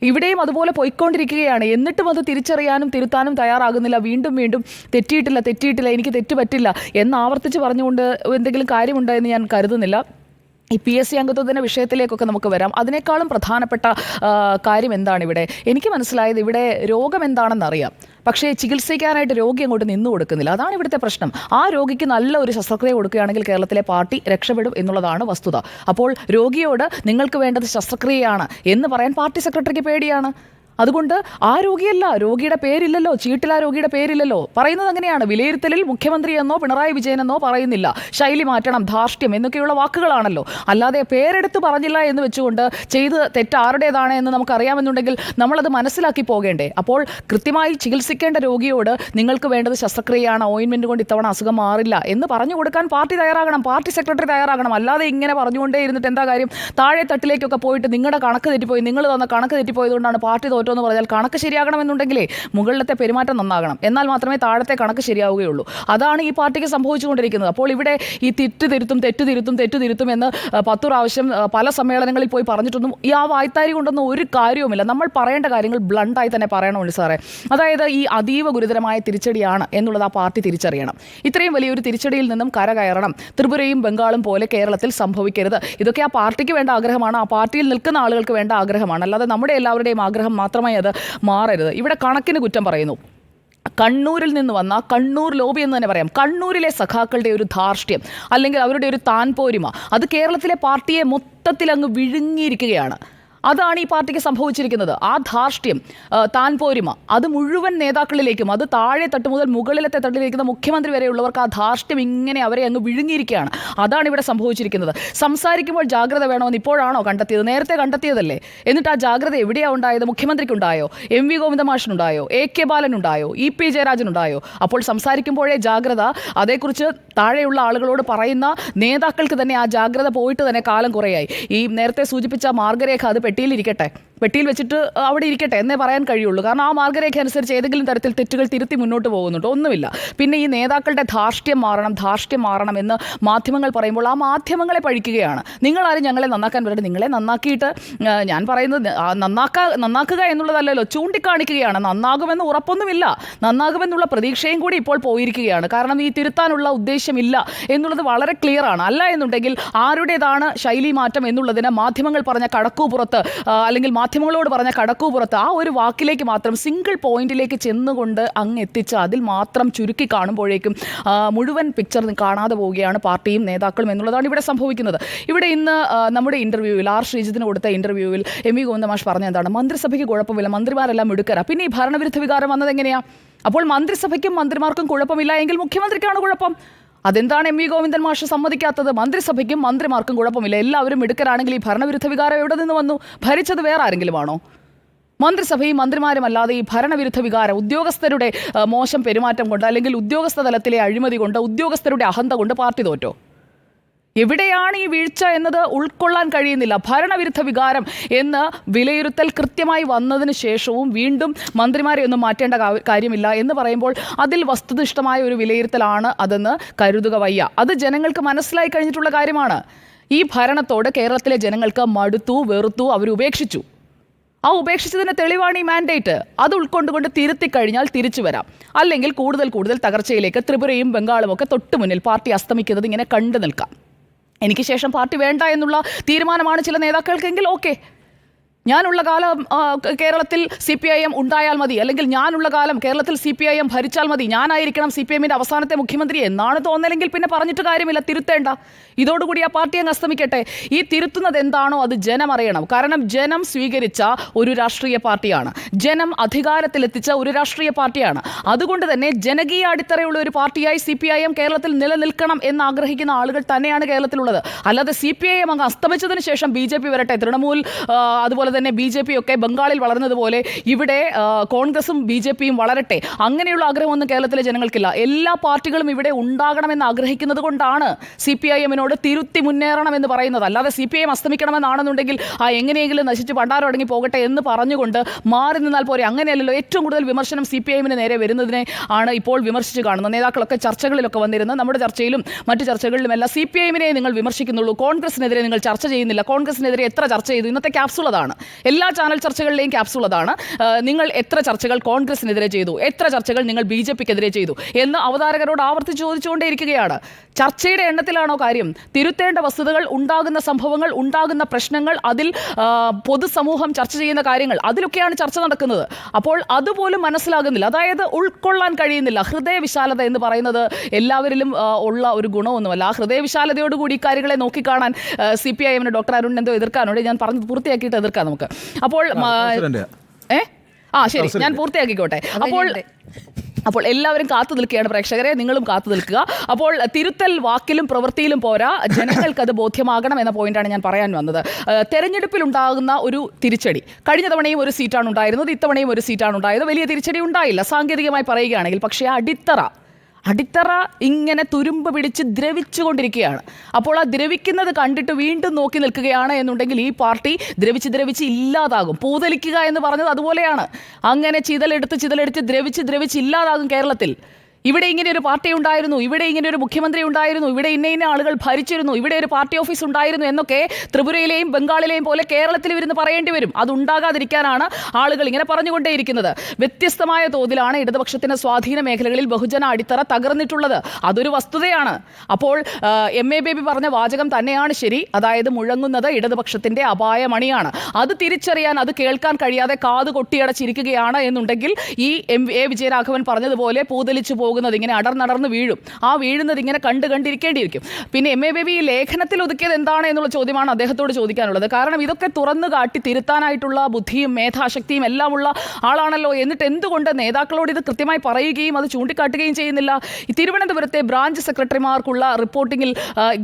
ഇവിടെയും അതുപോലെ പോയിക്കൊണ്ടിരിക്കുകയാണ്. എന്നിട്ടും അത് തിരിച്ചറിയാനും തിരുത്താനും തയ്യാറാകുന്നില്ല. വീണ്ടും തെറ്റിയിട്ടില്ല, എനിക്ക് തെറ്റ് പറ്റില്ല എന്ന് ആവർത്തിച്ച് പറഞ്ഞുകൊണ്ട് എന്തെങ്കിലും കാര്യമുണ്ടോ എന്ന് ഞാൻ കരുതുന്നില്ല. ഈ PSC അംഗത്വത്തിൻ്റെ വിഷയത്തിലേക്കൊക്കെ നമുക്ക് വരാം. അതിനേക്കാളും പ്രധാനപ്പെട്ട കാര്യം എന്താണ് ഇവിടെ? എനിക്ക് മനസ്സിലായത് ഇവിടെ രോഗം എന്താണെന്നറിയാം, പക്ഷേ ചികിത്സിക്കാനായിട്ട് രോഗി അങ്ങോട്ട് നിന്നു കൊടുക്കുന്നില്ല. അതാണ് ഇവിടുത്തെ പ്രശ്നം. ആ രോഗിക്ക് നല്ല ഒരു ശസ്ത്രക്രിയ കൊടുക്കുകയാണെങ്കിൽ കേരളത്തിലെ പാർട്ടി രക്ഷപ്പെടും എന്നുള്ളതാണ് വസ്തുത. അപ്പോൾ രോഗിയോട് നിങ്ങൾക്ക് വേണ്ടത് ശസ്ത്രക്രിയയാണ് എന്ന് പറയാൻ പാർട്ടി സെക്രട്ടറിക്ക് പേടിയാണ്. അതുകൊണ്ട് ആ രോഗിയല്ല, രോഗിയുടെ പേരില്ലല്ലോ, ചീട്ടിൽ ആ രോഗിയുടെ പേരില്ലല്ലോ. പറയുന്നത് അങ്ങനെയാണ്. വിലയിരുത്തലിൽ മുഖ്യമന്ത്രി എന്നോ പിണറായി വിജയനെന്നോ പറയുന്നില്ല. ശൈലി മാറ്റണം, ധാർഷ്ട്യം എന്നൊക്കെയുള്ള വാക്കുകളാണല്ലോ. അല്ലാതെ പേരെടുത്ത് പറഞ്ഞില്ല എന്ന് വെച്ചുകൊണ്ട് ചെയ്ത് തെറ്റ് ആരുടേതാണ് എന്ന് നമുക്കറിയാമെന്നുണ്ടെങ്കിൽ നമ്മളത് മനസ്സിലാക്കി പോകേണ്ടേ. അപ്പോൾ കൃത്യമായി ചികിത്സിക്കേണ്ട രോഗിയോട് നിങ്ങൾക്ക് വേണ്ടത് ശസ്ത്രക്രിയയാണ്, ഓയിൻമെൻറ്റ് കൊണ്ട് ഇത്തവണ അസുഖം മാറില്ല എന്ന് പറഞ്ഞു കൊടുക്കാൻ പാർട്ടി തയ്യാറാകണം, പാർട്ടി സെക്രട്ടറി തയ്യാറാകണം. അല്ലാതെ ഇങ്ങനെ പറഞ്ഞുകൊണ്ടേ ഇരുന്നിട്ട് എന്താ കാര്യം? താഴെ തട്ടിലേക്കൊക്കെ പോയിട്ട് നിങ്ങളുടെ കണക്ക് തെറ്റിപ്പോയി, നിങ്ങൾ തന്ന കണക്ക് തെറ്റിപ്പോയതുകൊണ്ടാണ് പാർട്ടി തോറ്റോ എന്ന് പറഞ്ഞാൽ കണക്ക് ശരിയാകണമെന്നുണ്ടെങ്കിലേ മുകളിലത്തെ പെരുമാറ്റം നന്നാകണം. എന്നാൽ മാത്രമേ താഴത്തെ കണക്ക് ശരിയാവുകയുള്ളൂ. അതാണ് ഈ പാർട്ടിക്ക് സംഭവിച്ചുകൊണ്ടിരിക്കുന്നത്. അപ്പോൾ ഇവിടെ ഈ തെറ്റ് തിരുത്തും എന്ന് 10 പ്രാവശ്യം പല സമ്മേളനങ്ങളിൽ പോയി പറഞ്ഞിട്ടൊന്നും ഈ ആ വായ്ത്താരി കൊണ്ടൊന്നും ഒരു കാര്യവുമില്ല. നമ്മൾ പറയേണ്ട കാര്യങ്ങൾ ബ്ലണ്ടായി തന്നെ പറയണമല്ലോ സാറേ. അതായത് ഈ അതീവ ഗുരുതരമായ തിരിച്ചടിയാണ് എന്നുള്ളത് ആ പാർട്ടി തിരിച്ചറിയണം. ഇത്രയും വലിയൊരു തിരിച്ചടിയിൽ നിന്നും കരകയറണം. ത്രിപുരയും ബംഗാളും പോലെ കേരളത്തിൽ സംഭവിക്കരുത്. ഇതൊക്കെ ആ പാർട്ടിക്ക് വേണ്ട ആഗ്രഹമാണ്, ആ പാർട്ടിയിൽ നിൽക്കുന്ന ആളുകൾക്ക് വേണ്ട ആഗ്രഹമാണ്. അല്ലാതെ നമ്മുടെ എല്ലാവരുടെയും ആഗ്രഹം മാത്രമായി അത് മാറരുത്. ഇവിടെ കണക്കിന് കുറ്റം പറയുന്നു. കണ്ണൂരിൽ നിന്ന് വന്ന കണ്ണൂർ ലോബി എന്ന് തന്നെ പറയാം. കണ്ണൂരിലെ സഖാക്കളുടെ ഒരു ധാർഷ്ട്യം അല്ലെങ്കിൽ അവരുടെ ഒരു താൻപോരിമ അത് കേരളത്തിലെ പാർട്ടിയെ മൊത്തത്തിൽ അങ്ങ് വിഴുങ്ങിയിരിക്കുകയാണ്. അതാണ് ഈ പാർട്ടിക്ക് സംഭവിച്ചിരിക്കുന്നത്. ആ ധാർഷ്ട്യം, താൻപോരിമ അത് മുഴുവൻ നേതാക്കളിലേക്കും, അത് താഴെ തട്ട് മുതൽ മുകളിലത്തെ തട്ടിലിരിക്കുന്ന മുഖ്യമന്ത്രി വരെയുള്ളവർക്ക് ആ ധാർഷ്ട്യം ഇങ്ങനെ അവരെ അങ്ങ് വിഴുങ്ങിയിരിക്കുകയാണ്. അതാണ് ഇവിടെ സംഭവിച്ചിരിക്കുന്നത്. സംസാരിക്കുമ്പോൾ ജാഗ്രത വേണമെന്ന് ഇപ്പോഴാണോ കണ്ടെത്തിയത്? നേരത്തെ കണ്ടെത്തിയതല്ലേ? എന്നിട്ട് ആ ജാഗ്രത എവിടെയാണ് ഉണ്ടായത്? മുഖ്യമന്ത്രിക്കുണ്ടായോ? MV ഗോവിന്ദ മാഷിനുണ്ടായോ? AK ബാലനുണ്ടായോ? EP ജയരാജനുണ്ടായോ? അപ്പോൾ സംസാരിക്കുമ്പോഴേ ജാഗ്രത, അതേക്കുറിച്ച് താഴെയുള്ള ആളുകളോട് പറയുന്ന നേതാക്കൾക്ക് തന്നെ ആ ജാഗ്രത പോയിട്ട് തന്നെ കാലം കുറയായി. ഈ നേരത്തെ സൂചിപ്പിച്ച മാർഗരേഖ അത് പെട്ടിയിൽ വെച്ചിട്ട് അവിടെ ഇരിക്കട്ടെ എന്നേ പറയാൻ കഴിയുള്ളൂ. കാരണം ആ മാർഗരേഖ അനുസരിച്ച് ഏതെങ്കിലും തരത്തിൽ തെറ്റുകൾ തിരുത്തി മുന്നോട്ട് പോകുന്നുണ്ടോ? ഒന്നുമില്ല. പിന്നെ ഈ നേതാക്കളുടെ ധാർഷ്ട്യം മാറണം എന്ന് മാധ്യമങ്ങൾ പറയുമ്പോൾ ആ മാധ്യമങ്ങളെ പഴിക്കുകയാണ്. നിങ്ങളാരും ഞങ്ങളെ നന്നാക്കാൻ വരട്ടെ, നിങ്ങളെ നന്നാക്കിയിട്ട് ഞാൻ പറയുന്നത് നന്നാക്കുക എന്നുള്ളതല്ലല്ലോ, ചൂണ്ടിക്കാണിക്കുകയാണ്. നന്നാകുമെന്ന് ഉറപ്പൊന്നുമില്ല, നന്നാകുമെന്നുള്ള പ്രതീക്ഷയും കൂടി ഇപ്പോൾ പോയിരിക്കുകയാണ്. കാരണം ഈ തിരുത്താനുള്ള ഉദ്ദേശമില്ല എന്നുള്ളത് വളരെ ക്ലിയർ ആണ്. അല്ല എന്നുണ്ടെങ്കിൽ ആരുടേതാണ് ശൈലി മാറ്റം എന്നുള്ളതിന് മാധ്യമങ്ങൾ പറഞ്ഞ കടക്കൂപുറത്ത് അല്ലെങ്കിൽ മാധ്യമങ്ങളോട് പറഞ്ഞ കടക്കൂപുറത്ത് ആ ഒരു വാക്കിലേക്ക് മാത്രം, സിംഗിൾ പോയിന്റിലേക്ക് ചെന്നുകൊണ്ട് അങ്ങ് എത്തിച്ച് അതിൽ മാത്രം ചുരുക്കി കാണുമ്പോഴേക്കും മുഴുവൻ പിക്ചർ കാണാതെ പോവുകയാണ് പാർട്ടിയും നേതാക്കളും എന്നുള്ളതാണ് ഇവിടെ സംഭവിക്കുന്നത്. ഇവിടെ ഇന്ന് നമ്മുടെ ഇന്റർവ്യൂവിൽ R ശ്രീജിത്തിന് കൊടുത്ത ഇന്റർവ്യൂവിൽ MV ഗോവിന്ദ മാഷ് പറഞ്ഞ എന്താണ്? മന്ത്രിസഭയ്ക്ക് കുഴപ്പമില്ല, മന്ത്രിമാരെല്ലാം മിടുക്കരാ. പിന്നെ ഈ ഭരണവിരുദ്ധ വികാരം വന്നത് എങ്ങനെയാ? അപ്പോൾ മന്ത്രിസഭയ്ക്കും മന്ത്രിമാർക്കും കുഴപ്പമില്ല എങ്കിൽ മുഖ്യമന്ത്രിക്കാണ് കുഴപ്പം. അതെന്താണ് MV ഗോവിന്ദൻ മാഷ് സമ്മതിക്കാത്തത്? മന്ത്രിസഭയ്ക്കും മന്ത്രിമാർക്കും കുഴപ്പമില്ല, എല്ലാവരും മിടുക്കരാണെങ്കിൽ ഈ ഭരണവിരുദ്ധ വികാരം എവിടെ നിന്ന് വന്നു? ഭരിച്ചത് വേറെ ആരെങ്കിലും ആണോ? മന്ത്രിസഭയും മന്ത്രിമാരും അല്ലാതെ ഈ ഭരണവിരുദ്ധ വികാരം, ഉദ്യോഗസ്ഥരുടെ മോശം പെരുമാറ്റം കൊണ്ട് അല്ലെങ്കിൽ ഉദ്യോഗസ്ഥ തലത്തിലെ അഴിമതി കൊണ്ട്, ഉദ്യോഗസ്ഥരുടെ അഹന്ത കൊണ്ട് പാർട്ടി തോറ്റോ? എവിടെയാണ് ഈ വീഴ്ച എന്നത് ഉൾക്കൊള്ളാൻ കഴിയുന്നില്ല. ഭരണവിരുദ്ധ വികാരം എന്ന് വിലയിരുത്തൽ കൃത്യമായി വന്നതിന് ശേഷവും വീണ്ടും മന്ത്രിമാരെ ഒന്നും മാറ്റേണ്ട കാര്യമില്ല എന്ന് പറയുമ്പോൾ അതിൽ വസ്തുനിഷ്ഠമായ ഒരു വിലയിരുത്തലാണ് അതെന്ന് കരുതുക വയ്യ. അത് ജനങ്ങൾക്ക് മനസ്സിലായി കഴിഞ്ഞിട്ടുള്ള കാര്യമാണ്. ഈ ഭരണത്തോട് കേരളത്തിലെ ജനങ്ങൾക്ക് മടുത്തു, വെറുത്തു, അവർ ഉപേക്ഷിച്ചു. ആ ഉപേക്ഷിച്ചതിന് തെളിവാണ് ഈ മാൻഡേറ്റ്. അത് ഉൾക്കൊണ്ടുകൊണ്ട് തിരുത്തിക്കഴിഞ്ഞാൽ തിരിച്ചു വരാം. അല്ലെങ്കിൽ കൂടുതൽ തകർച്ചയിലേക്ക് ത്രിപുരയും ബംഗാളും ഒക്കെ തൊട്ടു മുന്നിൽ പാർട്ടി അസ്തമിക്കുന്നത് ഇങ്ങനെ കണ്ടു നിൽക്കാം. എനിക്ക് ശേഷം പാർട്ടി വേണ്ട എന്നുള്ള തീരുമാനമാണ് ചില നേതാക്കൾക്കെങ്കിൽ ഓക്കെ, ഞാനുള്ള കാലം കേരളത്തിൽ CPIM ഉണ്ടായാൽ മതി, അല്ലെങ്കിൽ ഞാനുള്ള കാലം കേരളത്തിൽ CPIM ഭരിച്ചാൽ മതി, ഞാനായിരിക്കണം CPIMന്റെ അവസാനത്തെ മുഖ്യമന്ത്രി എന്നാണ് തോന്നലെങ്കിൽ പിന്നെ പറഞ്ഞിട്ട് കാര്യമില്ല, തിരുത്തേണ്ട. ഇതോടുകൂടി ആ പാർട്ടി അങ്ങ് അസ്തമിക്കട്ടെ. ഈ തിരുത്തുന്നത് എന്താണോ അത് ജനം അറിയണം. കാരണം ജനം സ്വീകരിച്ച ഒരു രാഷ്ട്രീയ പാർട്ടിയാണ്, ജനം അധികാരത്തിലെത്തിച്ച ഒരു രാഷ്ട്രീയ പാർട്ടിയാണ്. അതുകൊണ്ട് തന്നെ ജനകീയ അടിത്തറയുള്ള ഒരു പാർട്ടിയായി CPIM കേരളത്തിൽ നിലനിൽക്കണം എന്ന് ആഗ്രഹിക്കുന്ന ആളുകൾ തന്നെയാണ് കേരളത്തിലുള്ളത്. അല്ലാതെ CPIM അങ്ങ് അസ്തമിച്ചതിന് ശേഷം BJP വരട്ടെ, തൃണമൂൽ അതുപോലെ തന്നെ BJP ഒക്കെ ബംഗാളിൽ വളർന്നതുപോലെ ഇവിടെ കോൺഗ്രസും BJPയും വളരട്ടെ, അങ്ങനെയുള്ള ആഗ്രഹമൊന്നും കേരളത്തിലെ ജനങ്ങൾക്കില്ല. എല്ലാ പാർട്ടികളും ഇവിടെ ഉണ്ടാകണമെന്ന് ആഗ്രഹിക്കുന്നത് കൊണ്ടാണ് CPIMനോട് തിരുത്തി മുന്നേറണമെന്ന് പറയുന്നത്. അല്ലാതെ CPIM അസ്തമിക്കണമെന്നാണെന്നുണ്ടെങ്കിൽ എങ്ങനെയെങ്കിലും നശിച്ച് പണ്ടാരം അടങ്ങി പോകട്ടെ എന്ന് പറഞ്ഞുകൊണ്ട് മാറി നിന്നാൽ പോരെ. അങ്ങനെയല്ലല്ലോ. ഏറ്റവും കൂടുതൽ വിമർശനം CPIMന് നേരെ വരുന്നതിനെ ആണ് ഇപ്പോൾ വിമർശിച്ച് കാണുന്നത്. നേതാക്കളൊക്കെ ചർച്ചകളിലൊക്കെ വന്നിരുന്നത്, നമ്മുടെ ചർച്ചയിലും മറ്റു ചർച്ചകളിലുമെല്ലാം CPIMനെ നിങ്ങൾ വിമർശിക്കുന്നുള്ളൂ, കോൺഗ്രസിനെതിരെ നിങ്ങൾ ചർച്ച ചെയ്യുന്നില്ല. കോൺഗ്രസിനെതിരെ എത്ര ചർച്ച ചെയ്തു? ഇന്നത്തെ ക്യാപ്സൂൾ അതാണ്. എല്ലാ ചാനൽ ചർച്ചകളിലെയും ക്യാപ്സൂൾ അതാണ്. നിങ്ങൾ എത്ര ചർച്ചകൾ കോൺഗ്രസിനെതിരെ ചെയ്തു, എത്ര ചർച്ചകൾ നിങ്ങൾ BJPക്കെതിരെ ചെയ്തു എന്ന് അവതാരകരോട് ആവർത്തിച്ച് ചോദിച്ചുകൊണ്ടേയിരിക്കുകയാണ്. ചർച്ചയുടെ എണ്ണത്തിലാണോ കാര്യം? തിരുത്തേണ്ട വസ്തുതകൾ, ഉണ്ടാകുന്ന സംഭവങ്ങൾ, ഉണ്ടാകുന്ന പ്രശ്നങ്ങൾ, അതിൽ പൊതുസമൂഹം ചർച്ച ചെയ്യുന്ന കാര്യങ്ങൾ, അതിലൊക്കെയാണ് ചർച്ച നടക്കുന്നത്. അപ്പോൾ അതുപോലും മനസ്സിലാകുന്നില്ല, അതായത് ഉൾക്കൊള്ളാൻ കഴിയുന്നില്ല. ഹൃദയവിശാലത എന്ന് പറയുന്നത് എല്ലാവരിലും ഉള്ള ഒരു ഗുണമൊന്നുമല്ല. ആ ഹൃദയവിശാലതയോടുകൂടി ഇക്കാര്യങ്ങളെ നോക്കിക്കാണാൻ CPIMന് ഡോക്ടർ അരുൺ എന്തോ എതിർക്കാനുണ്ട്. ഞാൻ പറഞ്ഞത് പൂർത്തിയാക്കിയിട്ട് എതിർക്കാം നമുക്ക്. അപ്പോൾ ശരി, ഞാൻ പൂർത്തിയാക്കിക്കോട്ടെ. അപ്പോൾ എല്ലാവരും കാത്തു നിൽക്കുകയാണ് പ്രേക്ഷകരെ, നിങ്ങളും കാത്തു നിൽക്കുക. അപ്പോൾ തിരുത്തൽ വാക്കിലും പ്രവൃത്തിയിലും പോരാ, ജനങ്ങൾക്കത് ബോധ്യമാകണം എന്ന പോയിന്റാണ് ഞാൻ പറയാൻ വന്നത്. തെരഞ്ഞെടുപ്പിൽ ഉണ്ടാകുന്ന ഒരു തിരിച്ചടി, കഴിഞ്ഞ തവണയും ഒരു സീറ്റാണ് ഉണ്ടായിരുന്നത്, ഇത്തവണയും ഒരു സീറ്റാണ് ഉണ്ടായത്. വലിയ തിരിച്ചടി ഉണ്ടായില്ല സാങ്കേതികമായി പറയുകയാണെങ്കിൽ. പക്ഷേ അടിത്തറ ഇങ്ങനെ തുരുമ്പ് പിടിച്ച് ദ്രവിച്ചുകൊണ്ടിരിക്കുകയാണ്. അപ്പോൾ ആ ദ്രവിക്കുന്നത് കണ്ടിട്ട് വീണ്ടും നോക്കി നിൽക്കുകയാണ് എന്നുണ്ടെങ്കിൽ ഈ പാർട്ടി ദ്രവിച്ച് ഇല്ലാതാകും. പൂതലിക്കുക എന്ന് പറഞ്ഞത് അതുപോലെയാണ്. അങ്ങനെ ചിതലെടുത്ത് ദ്രവിച്ച് ഇല്ലാതാകും കേരളത്തിൽ. ഇവിടെ ഇങ്ങനെ ഒരു പാർട്ടി ഉണ്ടായിരുന്നു, ഇവിടെ ഇങ്ങനെ ഒരു മുഖ്യമന്ത്രി ഉണ്ടായിരുന്നു, ഇവിടെ ഇന്ന ആളുകൾ ഭരിച്ചിരുന്നു, ഇവിടെ ഒരു പാർട്ടി ഓഫീസ് ഉണ്ടായിരുന്നു എന്നൊക്കെ ത്രിപുരയിലെയും ബംഗാളിലെയും പോലെ കേരളത്തിൽ ഇരുന്ന് പറയേണ്ടി വരും. അതുണ്ടാകാതിരിക്കാനാണ് ആളുകൾ ഇങ്ങനെ പറഞ്ഞുകൊണ്ടേയിരിക്കുന്നത്. വ്യത്യസ്തമായ തോതിലാണ് ഇടതുപക്ഷത്തിന് സ്വാധീന മേഖലകളിൽ ബഹുജന അടിത്തറ തകർന്നിട്ടുള്ളത്. അതൊരു വസ്തുതയാണ്. അപ്പോൾ MA ബേബി പറഞ്ഞ വാചകം തന്നെയാണ് ശരി. അതായത് മുഴങ്ങുന്നത് ഇടതുപക്ഷത്തിന്റെ അപായമണിയാണ്. അത് തിരിച്ചറിയാൻ, അത് കേൾക്കാൻ കഴിയാതെ കാത് കൊട്ടിയടച്ചിരിക്കുകയാണ് എന്നുണ്ടെങ്കിൽ ഈ A വിജയരാഘവൻ പറഞ്ഞതുപോലെ പൂതലിച്ചു പോകുന്നത് ഇങ്ങനെ അടർന്നടർന്ന് വീഴും. ആ വീഴുന്നത് ഇങ്ങനെ കണ്ടിരിക്കേണ്ടിയിരിക്കും. പിന്നെ MA ബേബി ഈ ലേഖനത്തിൽ ഒതുക്കിയത് എന്താണ് എന്നുള്ള ചോദ്യമാണ് അദ്ദേഹത്തോട് ചോദിക്കാനുള്ളത്. കാരണം ഇതൊക്കെ തുറന്നു കാട്ടി തിരുത്താനായിട്ടുള്ള ബുദ്ധിയും മേധാശക്തിയും എല്ലാം ഉള്ള ആളാണല്ലോ. എന്നിട്ട് എന്തുകൊണ്ട് നേതാക്കളോട് ഇത് കൃത്യമായി പറയുകയും അത് ചൂണ്ടിക്കാട്ടുകയും ചെയ്യുന്നില്ല? ഈ തിരുവനന്തപുരത്തെ ബ്രാഞ്ച് സെക്രട്ടറിമാർക്കുള്ള റിപ്പോർട്ടിങ്ങിൽ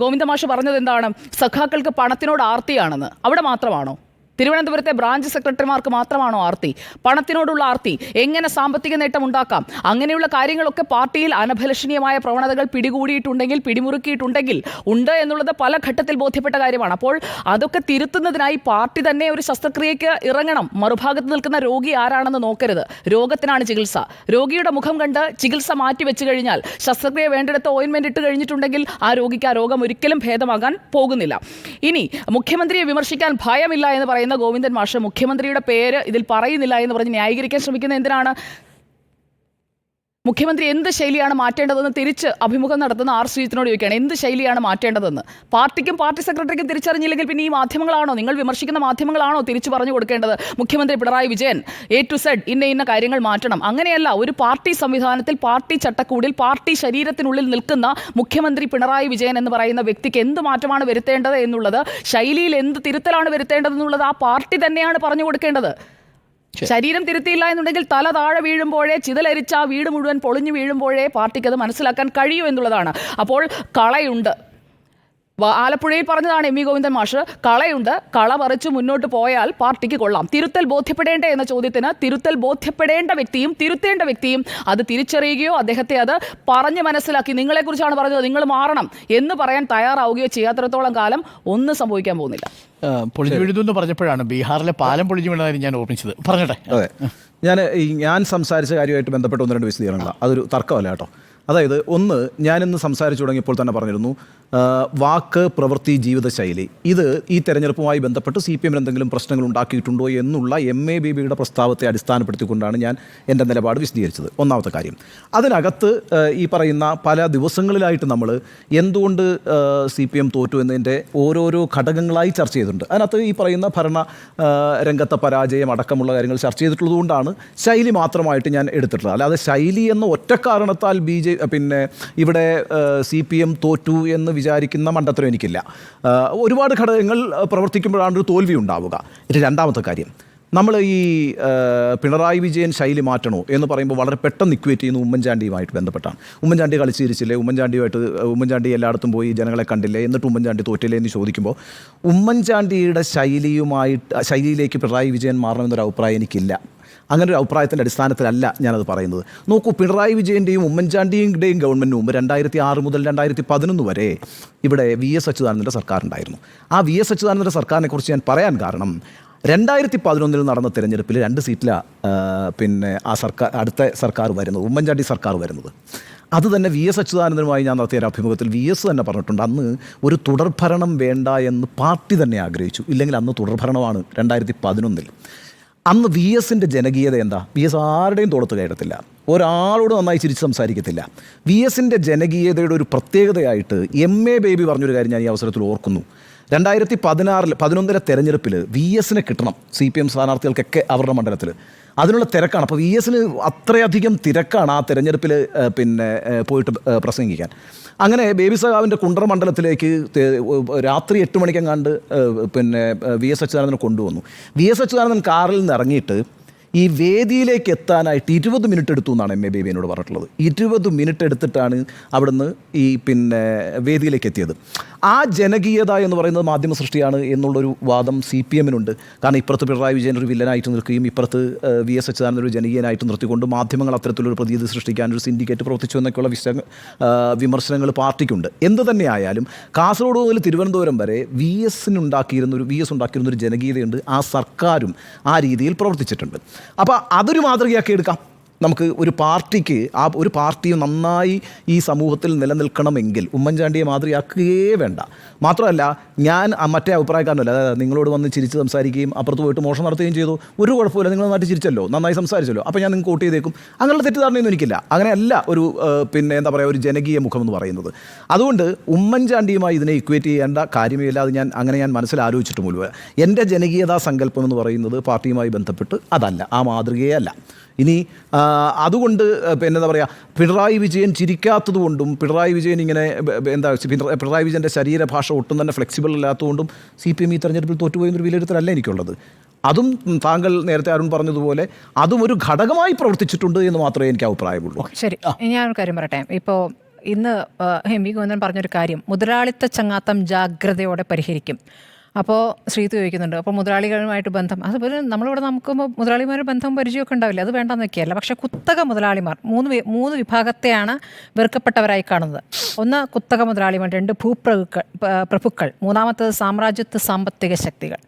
ഗോവിന്ദമാഷ് പറഞ്ഞത് എന്താണ്? സഖാക്കൾക്ക് പണത്തിനോട് ആർത്തിയാണെന്ന്. അവിടെ മാത്രമാണോ? തിരുവനന്തപുരത്തെ ബ്രാഞ്ച് സെക്രട്ടറിമാർക്ക് മാത്രമാണോ ആർത്തി? പണത്തിനോടുള്ള ആർത്തി, എങ്ങനെ സാമ്പത്തിക നേട്ടം ഉണ്ടാക്കാം, അങ്ങനെയുള്ള കാര്യങ്ങളൊക്കെ പാർട്ടിയിൽ അനഭിലഷണീയമായ പ്രവണതകൾ പിടിമുറുക്കിയിട്ടുണ്ടെങ്കിൽ ഉണ്ട് എന്നുള്ളത് പല ഘട്ടത്തിൽ ബോധ്യപ്പെട്ട കാര്യമാണ്. അപ്പോൾ അതൊക്കെ തിരുത്തുന്നതിനായി പാർട്ടി തന്നെ ഒരു ശസ്ത്രക്രിയയ്ക്ക് ഇറങ്ങണം. മറുഭാഗത്ത് നിൽക്കുന്ന രോഗി ആരാണെന്ന് നോക്കരുത്. രോഗത്തിനാണ് ചികിത്സ. രോഗിയുടെ മുഖം കണ്ട് ചികിത്സ മാറ്റി വെച്ച് കഴിഞ്ഞാൽ, ശസ്ത്രക്രിയ വേണ്ടിടത്ത് ഓയിൻമെന്റ് ഇട്ട് കഴിഞ്ഞിട്ടുണ്ടെങ്കിൽ ആ രോഗിക്ക് ആ രോഗം ഒരിക്കലും ഭേദമാകാൻ പോകുന്നില്ല. ഇനി മുഖ്യമന്ത്രിയെ വിമർശിക്കാൻ ഭയമില്ല എന്ന് പറയുന്ന ഗോവിന്ദൻ മാഷ് മുഖ്യമന്ത്രിയുടെ പേര് ഇതിൽ പറയുന്നില്ല എന്ന് പറഞ്ഞ് ന്യായീകരിക്കാൻ ശ്രമിക്കുന്നത് എന്തിനാണ്? മുഖ്യമന്ത്രി എന്ത് ശൈലിയാണ് മാറ്റേണ്ടതെന്ന് തിരിച്ച് അഭിമുഖം നടത്തുന്ന R. ശ്രീജിത്തിനോട് ചോദിക്കുകയാണ്, എന്ത് ശൈലിയാണ് മാറ്റേണ്ടതെന്ന്. പാർട്ടിക്കും പാർട്ടി സെക്രട്ടറിക്കും തിരിച്ചറിഞ്ഞില്ലെങ്കിൽ പിന്നെ ഈ മാധ്യമങ്ങളാണോ, നിങ്ങൾ വിമർശിക്കുന്ന മാധ്യമങ്ങളാണോ തിരിച്ചു പറഞ്ഞു കൊടുക്കേണ്ടത്? മുഖ്യമന്ത്രി Pinarayi Vijayan A to Z ഇന്ന കാര്യങ്ങൾ മാറ്റണം. അങ്ങനെയല്ല. ഒരു പാർട്ടി സംവിധാനത്തിൽ, പാർട്ടി ചട്ടക്കൂടിൽ, പാർട്ടി ശരീരത്തിനുള്ളിൽ നിൽക്കുന്ന മുഖ്യമന്ത്രി പിണറായി വിജയൻ എന്ന് പറയുന്ന വ്യക്തിക്ക് എന്ത് മാറ്റമാണ് വരുത്തേണ്ടത് എന്നുള്ളത്, ശൈലിയിൽ എന്ത് തിരുത്തലാണ് വരുത്തേണ്ടതെന്നുള്ളത് ആ പാർട്ടി തന്നെയാണ് പറഞ്ഞു കൊടുക്കേണ്ടത്. ശരീരം തിരുത്തിയില്ല എന്നുണ്ടെങ്കിൽ തല താഴെ വീഴുമ്പോഴേ, ചിതലരിച്ച ആ വീട് മുഴുവൻ പൊളിഞ്ഞു വീഴുമ്പോഴേ പാർട്ടിക്ക് അത് മനസ്സിലാക്കാൻ കഴിയൂ എന്നുള്ളതാണ്. അപ്പോൾ കളയുണ്ട്. ആലപ്പുഴയിൽ പറഞ്ഞതാണ് MV ഗോവിന്ദൻ മാഷ്, കളയുണ്ട്, കള പറിച്ചു മുന്നോട്ട് പോയാൽ പാർട്ടിക്ക് കൊള്ളാം. തിരുത്തൽ ബോധ്യപ്പെടേണ്ട എന്ന ചോദ്യത്തിന് തിരുത്തൽ ബോധ്യപ്പെടേണ്ട വ്യക്തിയും തിരുത്തേണ്ട വ്യക്തിയും അത് തിരിച്ചറിയുകയോ അദ്ദേഹത്തെ അത് പറഞ്ഞ് മനസ്സിലാക്കി, നിങ്ങളെക്കുറിച്ചാണ് പറഞ്ഞത്, നിങ്ങൾ മാറണം എന്ന് പറയാൻ തയ്യാറാവുകയോ ചെയ്യാത്തിടത്തോളം കാലം ഒന്നും സംഭവിക്കാൻ പോകുന്നില്ല. പൊളിഞ്ഞു വീഴുന്നു പറഞ്ഞപ്പോഴാണ് ബീഹാറിലെ പാലം പൊളിഞ്ഞു വീണതായി ഞാൻ ഓർമ്മിച്ചത്. പറഞ്ഞട്ടെ. അതെ, ഞാൻ സംസാരിച്ച കാര്യമായിട്ട് ബന്ധപ്പെട്ട് 1-2 വിശദീകരണങ്ങളാണ്. അതൊരു തർക്കമല്ല കേട്ടോ. അതായത് ഒന്ന്, ഞാനിന്ന് സംസാരിച്ചു തുടങ്ങിയപ്പോൾ തന്നെ പറഞ്ഞിരുന്നു, വാക്ക്, പ്രവൃത്തി, ജീവിതശൈലി, ഇത് ഈ തെരഞ്ഞെടുപ്പുമായി ബന്ധപ്പെട്ട് CPM എന്തെങ്കിലും പ്രശ്നങ്ങൾ ഉണ്ടാക്കിയിട്ടുണ്ടോ എന്നുള്ള MA ബേബിയുടെ പ്രസ്താവത്തെ അടിസ്ഥാനപ്പെടുത്തിക്കൊണ്ടാണ് ഞാൻ എൻ്റെ നിലപാട് വിശദീകരിച്ചത്. ഒന്നാമത്തെ കാര്യം. അതിനകത്ത് ഈ പറയുന്ന പല ദിവസങ്ങളിലായിട്ട് നമ്മൾ എന്തുകൊണ്ട് CPM തോറ്റു എന്നതിൻ്റെ ഓരോരോ ഘടകങ്ങളായി ചർച്ച ചെയ്തിട്ടുണ്ട്. അതിനകത്ത് ഈ പറയുന്ന ഭരണ രംഗത്തെ പരാജയം അടക്കമുള്ള കാര്യങ്ങൾ ചർച്ച ചെയ്തിട്ടുള്ളതുകൊണ്ടാണ് ശൈലി മാത്രമായിട്ട് ഞാൻ എടുത്തിട്ടുള്ളത്. അല്ലാതെ ശൈലി എന്ന ഒറ്റ കാരണത്താൽ പിന്നെ ഇവിടെ CPM തോറ്റു എന്ന് വിചാരിക്കുന്ന മണ്ടത്തരം എനിക്കില്ല. ഒരുപാട് ഘടകങ്ങൾ പ്രവർത്തിക്കുമ്പോഴാണ് ഒരു തോൽവി ഉണ്ടാവുക. രണ്ടാമത്തെ കാര്യം, നമ്മൾ ഈ പിണറായി വിജയൻ ശൈലി മാറ്റണോ എന്ന് പറയുമ്പോൾ വളരെ പെട്ടെന്ന് ഇക്വേറ്റ് ചെയ്യുന്ന ഉമ്മൻചാണ്ടിയുമായിട്ട് ബന്ധപ്പെട്ടാണ്. ഉമ്മൻചാണ്ടി കളിച്ചിരിച്ചില്ലേ, ഉമ്മൻചാണ്ടി എല്ലായിടത്തും പോയി ജനങ്ങളെ കണ്ടില്ലേ, എന്നിട്ട് ഉമ്മൻചാണ്ടി തോറ്റില്ലേ എന്ന് ചോദിക്കുമ്പോൾ ഉമ്മൻചാണ്ടിയുടെ ശൈലിയിലേക്ക് പിണറായി വിജയൻ മാറണമെന്നൊരു അഭിപ്രായം എനിക്കില്ല. അങ്ങനെ ഒരു അഭിപ്രായത്തിൻ്റെ അടിസ്ഥാനത്തിലല്ല ഞാനത് പറയുന്നത്. നോക്കൂ, പിണറായി വിജയൻ്റെയും ഉമ്മൻചാണ്ടിയുടെയും ഗവൺമെൻറ്റിന് മുമ്പ് 2006 മുതൽ 2011 വരെ ഇവിടെ VS അച്യുതാനന്ദൻ്റെ സർക്കാരുണ്ടായിരുന്നു. ആ VS അച്യുതാനന്ദൻ്റെ സർക്കാരിനെ കുറിച്ച് ഞാൻ പറയാൻ കാരണം, 2011 നടന്ന തിരഞ്ഞെടുപ്പിൽ 2 സീറ്റിലാണ് പിന്നെ ആ അടുത്ത സർക്കാർ വരുന്നത്, ഉമ്മൻചാണ്ടി സർക്കാർ വരുന്നത്. അത് തന്നെ VS അച്യുതാനന്ദനുമായി ഞാൻ നടത്തിയ ഒരു അഭിമുഖത്തിൽ VS തന്നെ പറഞ്ഞിട്ടുണ്ട്, അന്ന് ഒരു തുടർഭരണം വേണ്ട എന്ന് പാർട്ടി തന്നെ ആഗ്രഹിച്ചു. ഇല്ലെങ്കിൽ അന്ന് തുടർഭരണമാണ് 2011. അന്ന് VSൻ്റെ ജനകീയത എന്താ? VS ആരുടെയും തോളത്ത് കയറത്തില്ല, ഒരാളോട് നന്നായി ചിരിച്ച് സംസാരിക്കത്തില്ല. VSൻ്റെ ജനകീയതയുടെ ഒരു പ്രത്യേകതയായിട്ട് MA ബേബി പറഞ്ഞൊരു കാര്യം ഞാൻ ഈ അവസരത്തിൽ ഓർക്കുന്നു. 2011 തെരഞ്ഞെടുപ്പിൽ VSനെ കിട്ടണം CPM സ്ഥാനാർത്ഥികൾക്കൊക്കെ അവരുടെ മണ്ഡലത്തിൽ. അതിനുള്ള തിരക്കാണ്. അപ്പോൾ VSന് അത്രയധികം തിരക്കാണ് ആ തെരഞ്ഞെടുപ്പിൽ പിന്നെ പോയിട്ട് പ്രസംഗിക്കാൻ. അങ്ങനെ ബേബി സഖാവിൻ്റെ കുണ്ടറ മണ്ഡലത്തിലേക്ക് രാത്രി 8 മണിക്കെങ്ങാണ്ട് പിന്നെ VS അച്യുതാനന്ദനെ കൊണ്ടുവന്നു. VS അച്യുതാനന്ദൻ കാറിൽ നിന്ന് ഇറങ്ങിയിട്ട് ഈ വേദിയിലേക്ക് എത്താനായിട്ട് 20 മിനിറ്റ് എടുത്തു എന്നാണ് എം എ ബേബി എന്നോട് പറഞ്ഞിട്ടുള്ളത്. 20 മിനിറ്റ് എടുത്തിട്ടാണ് അവിടുന്ന് ഈ പിന്നെ വേദിയിലേക്ക് എത്തിയത്. ആ ജനകീയത എന്ന് പറയുന്നത് മാധ്യമ സൃഷ്ടിയാണ് എന്നുള്ളൊരു വാദം CPM-നുണ്ട്. കാരണം ഇപ്പുറത്ത് പിണറായി വിജയൻ ഒരു വില്ലനായിട്ട് നിൽക്കുകയും ഇപ്പുറത്ത് VS അച്യുതാനന്ദൻ ഒരു ജനകീയനായിട്ട് നിർത്തിക്കൊണ്ട് മാധ്യമങ്ങൾ അത്തരത്തിലൊരു പ്രതീതി സൃഷ്ടിക്കാൻ ഒരു സിൻഡിക്കേറ്റ് പ്രവർത്തിച്ചു എന്നൊക്കെയുള്ള വിമർശനങ്ങൾ പാർട്ടിക്കുണ്ട്. എന്ത് തന്നെ ആയാലും കാസർഗോഡ് മുതൽ തിരുവനന്തപുരം വരെ VS ഉണ്ടാക്കിയിരുന്ന ഒരു ജനകീയതയുണ്ട്. ആ സർക്കാരും ആ രീതിയിൽ പ്രവർത്തിച്ചിട്ടുണ്ട്. അപ്പോൾ അതൊരു മാതൃകയാക്കി എടുക്കാം. നമുക്ക് ഒരു പാർട്ടി നന്നായി ഈ സമൂഹത്തിൽ നിലനിൽക്കണമെങ്കിൽ ഉമ്മൻചാണ്ടിയെ മാതൃകയാക്കുകയേ വേണ്ട. മാത്രമല്ല ഞാൻ മറ്റേ അഭിപ്രായക്കാരനല്ല, അതായത് നിങ്ങളോട് വന്ന് ചിരിച്ച് സംസാരിക്കുകയും അപ്പുറത്ത് പോയിട്ട് മോഷണം നടത്തുകയും ചെയ്തു, ഒരു കുഴപ്പമില്ല, നിങ്ങൾ നന്നായിട്ട് ചിരിച്ചല്ലോ, നന്നായി സംസാരിച്ചല്ലോ, അപ്പോൾ ഞാൻ നിങ്ങൾക്ക് വോട്ട് ചെയ്തേക്കും, അങ്ങനെയുള്ള തെറ്റിദ്ധാരണയൊന്നും എനിക്കില്ല. അങ്ങനെയല്ല ഒരു എന്താ പറയുക, ഒരു ജനകീയ മുഖം എന്ന് പറയുന്നത്. അതുകൊണ്ട് ഉമ്മൻചാണ്ടിയുമായി ഇതിനെ ഇക്വേറ്റ് ചെയ്യേണ്ട കാര്യമേ അത് ഞാൻ മനസ്സിൽ ആലോചിച്ചിട്ട് പോലും. എൻ്റെ ജനകീയതാ സങ്കല്പം എന്ന് പറയുന്നത് പാർട്ടിയുമായി ബന്ധപ്പെട്ട് അതല്ല, ആ മാതൃകയേ അല്ല. ഇനി അതുകൊണ്ട് എന്താ പറയുക, പിണറായി വിജയൻ ചിരിക്കാത്തത് കൊണ്ടും പിണറായി വിജയൻ ഇങ്ങനെ പിണറായി വിജയൻ്റെ ശരീരഭാഷ ഒട്ടും തന്നെ ഫ്ലെക്സിബിൾ അല്ലാത്തതുകൊണ്ടും CPM ഈ തെരഞ്ഞെടുപ്പിൽ തോറ്റുപോയെന്നൊരു വിലയിരുത്തലല്ല എനിക്കുള്ളത്. അതും താങ്കൾ നേരത്തെ അരുൺ പറഞ്ഞതുപോലെ അതും ഒരു ഘടകമായി പ്രവർത്തിച്ചിട്ടുണ്ട് എന്ന് മാത്രമേ എനിക്ക് അഭിപ്രായമുള്ളൂ. ശരി, ഞാനൊരു കാര്യം പറയട്ടെ. ഇപ്പോൾ ഇന്ന് MP ഗോവിന്ദൻ പറഞ്ഞൊരു കാര്യം, മുതലാളിത്ത ചങ്ങാത്തം ജാഗ്രതയോടെ പരിഹരിക്കും. അപ്പോൾ ശ്രീത്ത് ചോദിക്കുന്നുണ്ട്, അപ്പോൾ മുതലാളികളുമായിട്ട് ബന്ധം, അതുപോലെ നമ്മളിവിടെ നമുക്കുമ്പോൾ മുതലാളിമാരുടെ ബന്ധം പരിചയമൊക്കെ ഉണ്ടാവില്ല, അത് വേണ്ടെന്ന് വെക്കുകയല്ല. പക്ഷേ കുത്തക മുതലാളിമാർ മൂന്ന് വിഭാഗത്തെയാണ് വെറുക്കപ്പെട്ടവരായി കാണുന്നത്. ഒന്ന് കുത്തക മുതലാളിമാർ, 2 ഭൂപ്രഭുക്കൾ, മൂന്നാമത്തത് സാമ്രാജ്യത്വ സാമ്പത്തിക ശക്തികൾ.